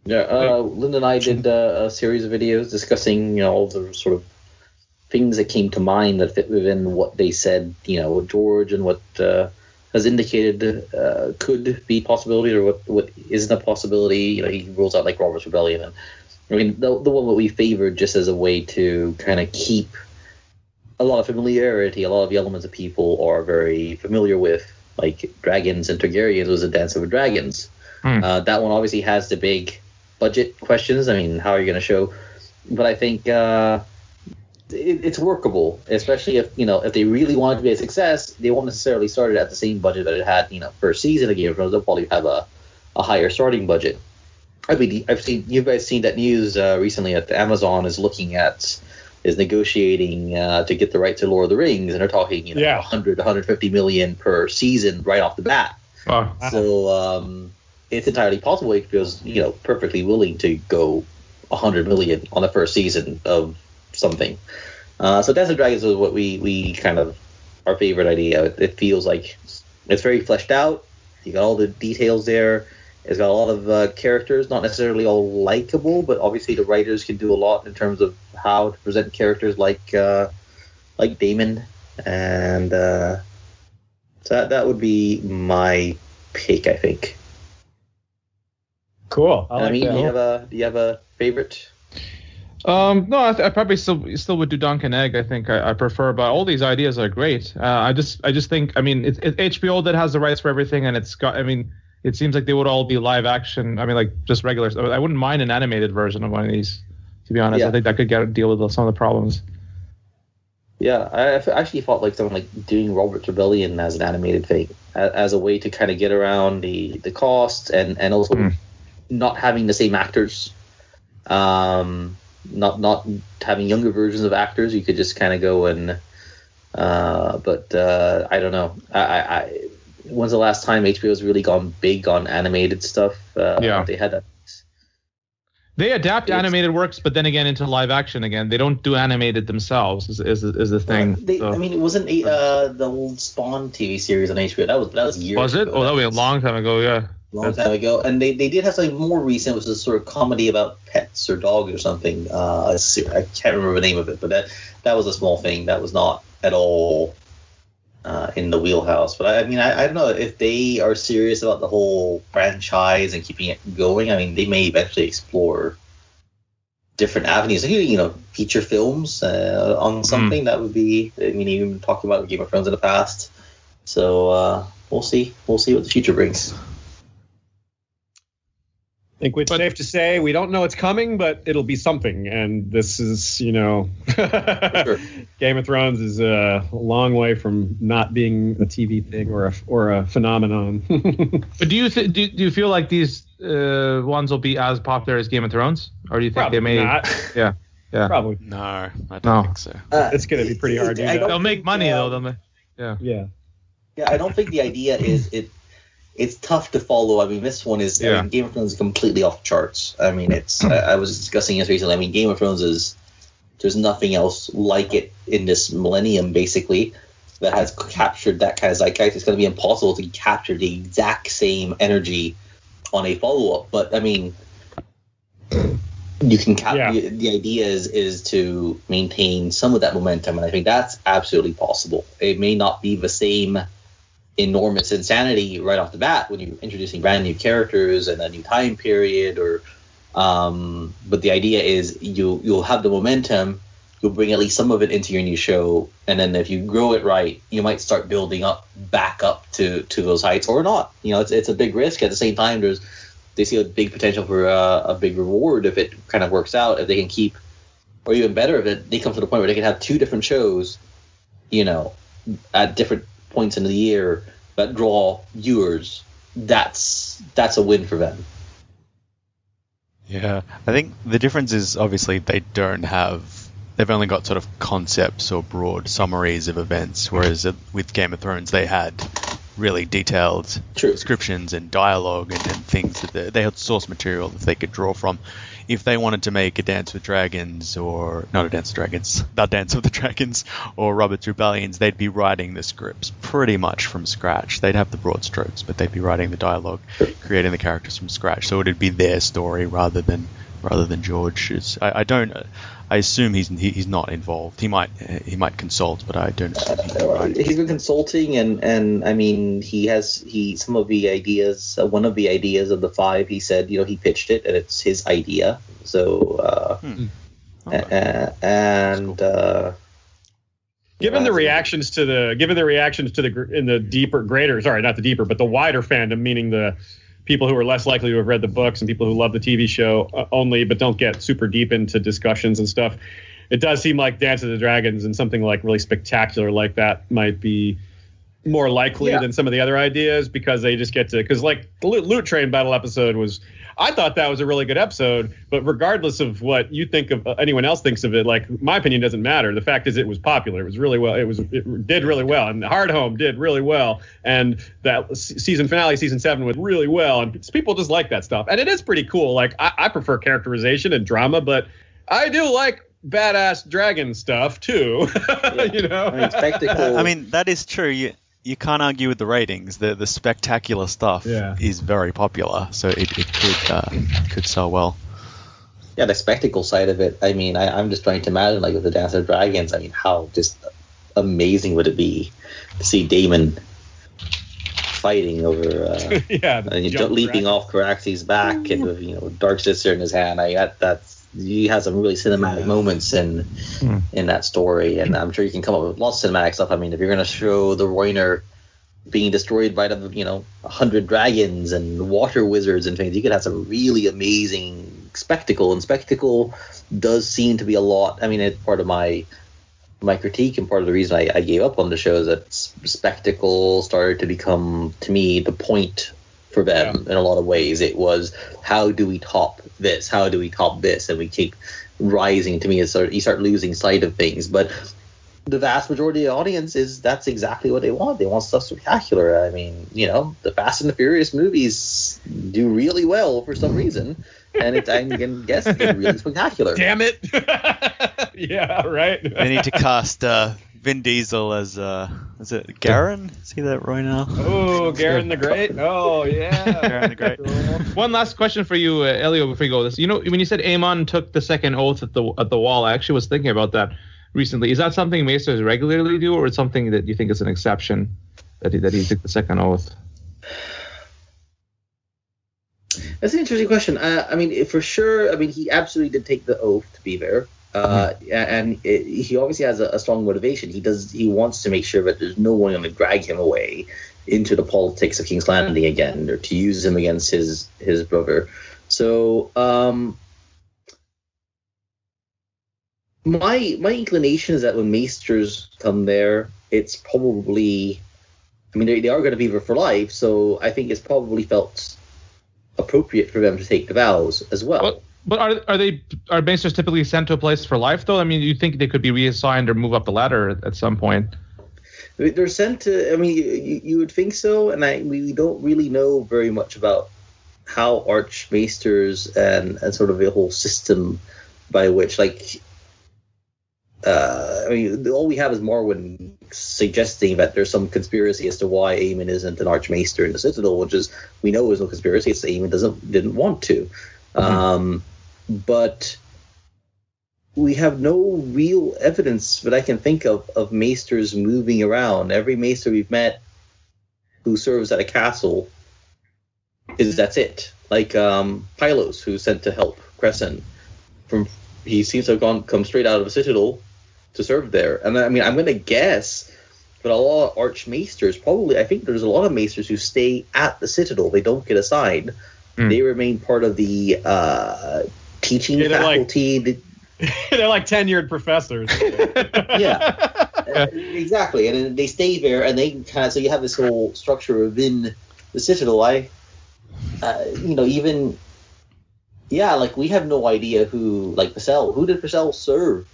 Yeah, Linda and I did a series of videos discussing, all the sort of things that came to mind that fit within what they said, with George and what has indicated could be possibility or what isn't a possibility. He rules out like Robert's Rebellion. And I mean, the one that we favored just as a way to kind of keep a lot of familiarity, a lot of the elements that people are very familiar with, like dragons and Targaryens, was a Dance of the Dragons. That one obviously has the big budget questions. I mean, how are you going to show? But I think it's workable, especially if they really want it to be a success. They won't necessarily start it at the same budget that it had, first season of Game of Thrones. They'll probably have a higher starting budget. I mean, you guys seen that news recently that Amazon is negotiating to get the rights to Lord of the Rings, and they're talking 100 150 million per season right off the bat. So it's entirely possible HBO's perfectly willing to go 100 million on the first season of something. So Dance of Dragons is what we kind of our favorite idea. It feels like it's very fleshed out. You got all the details there. It's got a lot of characters, not necessarily all likable, but obviously the writers can do a lot in terms of how to present characters like Daemon, and so that would be my pick, I think.
Cool.
Do you have a favorite?
No, I probably still would do Dunk and Egg. I think I prefer, but all these ideas are great. I just think, it's HBO that has the rights for everything, and it's got. It seems like they would all be live action. Like just regular. I wouldn't mind an animated version of one of these, to be honest. Yeah. I think that could deal with some of the problems.
Yeah, I actually thought like something like doing Robert's Rebellion as an animated thing, as a way to kind of get around the costs and also not having the same actors. Not having younger versions of actors. You could just kind of go and but I don't know. I when's the last time HBO's really gone big on animated stuff? They had that.
They adapt animated works, but then again into live action again. They don't do animated themselves. Is the thing.
It wasn't the old Spawn TV series on HBO. That was years.
Was it?
Ago.
Oh, that was a long time ago. Yeah.
Long time ago, and they did have something more recent, which was a sort of comedy about pets or dogs or something. I can't remember the name of it, but that was a small thing. That was not at all in the wheelhouse. But I don't know if they are serious about the whole franchise and keeping it going. They may eventually explore different avenues, feature films on something that would be. Even talking about Game of Thrones in the past. So we'll see. We'll see what the future brings.
I think it's safe to say we don't know it's coming, but it'll be something. And this is, sure. Game of Thrones is a long way from not being a TV thing or a phenomenon.
But do you feel like these ones will be as popular as Game of Thrones, or do you think
Probably
they may?
Not.
Yeah.
Probably.
No, I don't think so.
It's going to be pretty hard to do.
They'll make money though.
Yeah.
Yeah, I don't think the idea is it's tough to follow. This one is Game of Thrones is completely off the charts. It's I was discussing this recently. Game of Thrones there's nothing else like it in this millennium basically that has captured that kind of zeitgeist. It's going to be impossible to capture the exact same energy on a follow-up. But you can capture. The idea is to maintain some of that momentum, and I think that's absolutely possible. It may not be the same enormous insanity right off the bat when you're introducing brand new characters and a new time period, but the idea is you'll have the momentum, you'll bring at least some of it into your new show, and then if you grow it right, you might start building back up to those heights or not. It's a big risk. At the same time, they see a big potential for a big reward if it kind of works out, if they can keep, or even better, if they come to the point where they can have two different shows, at different points in the year that draw viewers. That's a win for them.
Yeah, I think the difference is obviously they've only got sort of concepts or broad summaries of events, whereas with Game of Thrones they had really detailed descriptions and dialogue and things that they had source material that they could draw from. if they wanted to make a Dance with Dragons, or not a Dance with Dragons, the Dance of the Dragons, or Robert's Rebellions, they'd be writing the scripts pretty much from scratch. They'd have the broad strokes, but they'd be writing the dialogue, creating the characters from scratch. So it'd be their story rather than George's. I assume he's not involved. He might consult, but I don't assume he's right.
He's been consulting, and I mean, some of the ideas. One of the ideas of the 5, he said, he pitched it, and it's his idea. So,
given the reactions to the wider fandom, meaning the people who are less likely to have read the books and people who love the TV show only but don't get super deep into discussions and stuff, it does seem like Dance of the Dragons and something like really spectacular like that might be more likely than some of the other ideas, because they just get to, because like the Loot Train battle episode was, I thought that was a really good episode, but regardless of what you think of, anyone else thinks of it, like my opinion doesn't matter. The fact is it was popular. It was really well. It did really well, and the Hard Home did really well, and that season finale, season 7, went really well, and people just like that stuff, and it is pretty cool. Like I prefer characterization and drama, but I do like badass dragon stuff too.
I mean, spectacle.
I mean, that is true. You can't argue with the ratings. The spectacular stuff is very popular, so it could sell well.
Yeah, the spectacle side of it. I mean, I'm just trying to imagine, like with the Dance of Dragons. I mean, how just amazing would it be to see Daemon fighting over, leaping off Caraxes' back, and with Dark Sister in his hand. He has some really cinematic moments in that story, and I'm sure you can come up with lots of cinematic stuff. I mean, if you're going to show the Rhoynar being destroyed by 100 dragons and water wizards and things, you could have some really amazing spectacle. And spectacle does seem to be a lot. I mean, it's part of my critique, and part of the reason I gave up on the show is that spectacle started to become, to me, the point for them in a lot of ways. It was, how do we top this? How do we top this? And we keep rising. To me, you start losing sight of things. But the vast majority of the audience that's exactly what they want. They want stuff spectacular. I mean, the Fast and the Furious movies do really well for some reason, and I can guess it's really spectacular.
Damn it! Yeah, right.
They need to cast Vin Diesel as is it Garen? Is he that Rhoynar?
Oh, Garen the Great. Oh yeah,
Garen the Great.
One last question for you, Elio, before you go. This, when you said Aemon took the second oath at the wall, I actually was thinking about that recently. Is that something Maesters regularly do, or is something that you think is an exception that he took the second oath?
That's an interesting question. I mean, for sure. I mean, he absolutely did take the oath to be there. And he obviously has a strong motivation. He wants to make sure that there's no one going to drag him away into the politics of King's Landing again, or to use him against his brother. So my inclination is that when Maesters come there, it's probably, I mean, they are going to be there for life, so I think it's probably felt appropriate for them to take the vows as well.
But are Maesters typically sent to a place for life, though? I mean, you think they could be reassigned or move up the ladder at some point?
They're sent to, I mean, you would think so, and we don't really know very much about how Archmaesters and sort of the whole system by which, like, I mean, all we have is Morwen suggesting that there's some conspiracy as to why Aemon isn't an Archmaester in the Citadel, which is, we know there's no conspiracy. It's Aemon didn't want to. But we have no real evidence that I can think of Maesters moving around. Every Maester we've met who serves at a castle that's it. Like Pylos, who's sent to help Crescent. He seems to have come straight out of a Citadel to serve there. And I mean, I'm going to guess that a lot of Archmaesters, probably, I think there's a lot of Maesters who stay at the Citadel. They don't get assigned. They remain part of the teaching faculty.
They're like tenured professors.
Yeah, exactly. And then they stay there, and they kind of, so you have this whole structure within the Citadel. Like we have no idea who did Vassal serve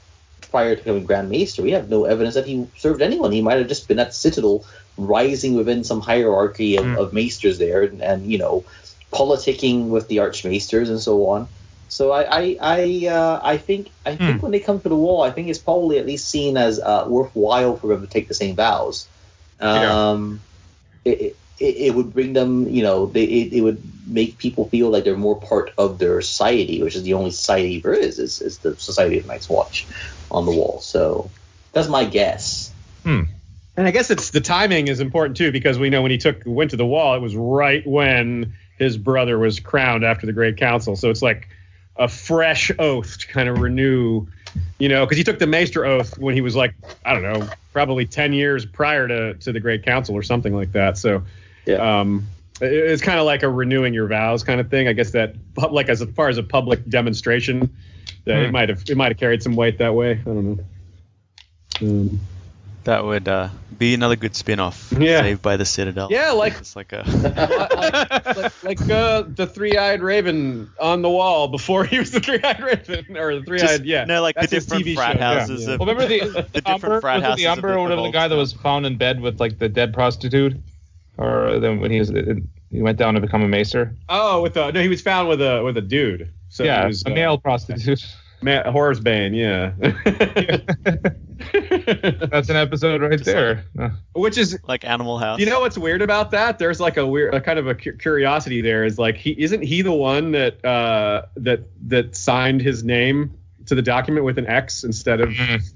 prior to becoming Grand Maester. We have no evidence that he served anyone. He might have just been at the Citadel, rising within some hierarchy of Maesters there, and politicking with the Archmaesters and so on.
So I think when they come to the wall, I think it's probably at least seen as worthwhile for them to take the same vows. It would bring them, it would make people feel like they're more part of their society, which is the only society there is the Society of Night's Watch on the wall. So that's my guess.
And I guess the timing is important too, because we know when he went to the wall, it was right when his brother was crowned after the Great Council. So it's like a fresh oath to kind of renew, because he took the Maester Oath when he was like, I don't know, probably 10 years prior to the Great Council or something like that. So it's kind of like a renewing your vows kind of thing. I guess that, like, as far as a public demonstration, that it might have carried some weight that way. I don't know.
That would be another good spin-off.
Yeah.
Saved by the Citadel.
Yeah, like
it's like a
like the three-eyed raven on the wall before he was the three-eyed raven, or the three-eyed.
No, like
that's
the different
his TV
frat
show.
houses.
Well, remember the
different frat houses.
The Umber, or whatever, the guy that was found in bed with like the dead prostitute, or then when he went down to become a maester.
Oh, he was found with a dude. So
yeah,
he was,
a male prostitute.
Horsebane, yeah.
That's an episode right there.
Which is
like Animal House.
You know what's weird about that? There's like a kind of a curiosity there. Is like isn't he the one that signed his name to the document with an X instead of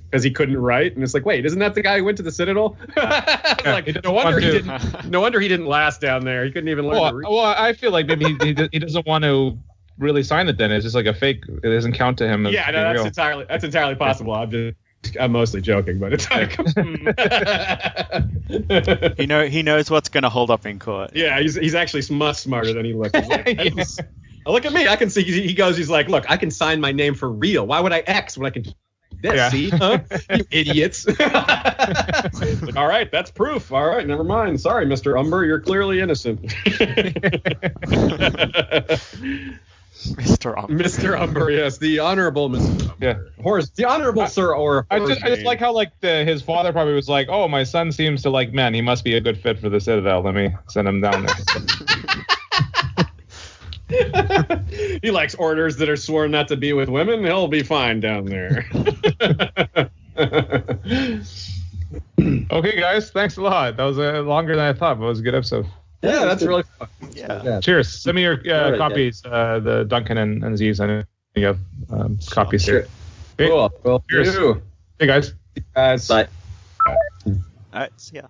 because he couldn't write? And it's like, wait, isn't that the guy who went to the Citadel? Like, no wonder he didn't last down there. He couldn't even learn to read.
Well, I feel like maybe he doesn't want to really sign it. Then it's just like a fake. It doesn't count to him.
Yeah, no, that's entirely possible. I'm mostly joking, but it's like
he knows what's going to hold up in court.
Yeah, he's actually much smarter than he looks. Look at me. I can see. He's like, look, I can sign my name for real. Why would I X when I can do this? Yeah. See, huh? You idiots. Like, all right, that's proof. All right, never mind. Sorry, Mr. Umber, you're clearly innocent. Mr. Umber, yes, the honorable Mr. Umber.
Yeah,
the honorable Sir or.
I just like how like his father probably was like, oh, my son seems to like men. He must be a good fit for the Citadel. Let me send him down
there. He likes orders that are sworn not to be with women. He'll be fine down there.
Okay, guys, thanks a lot. That was longer than I thought, but it was a good episode.
Yeah, that's really fun.
Yeah.
Cheers. Send me your copies, the Duncan and Aziz. I know you have copies here.
Cool. Well,
cheers. Hey, guys.
Bye.
All right, see ya.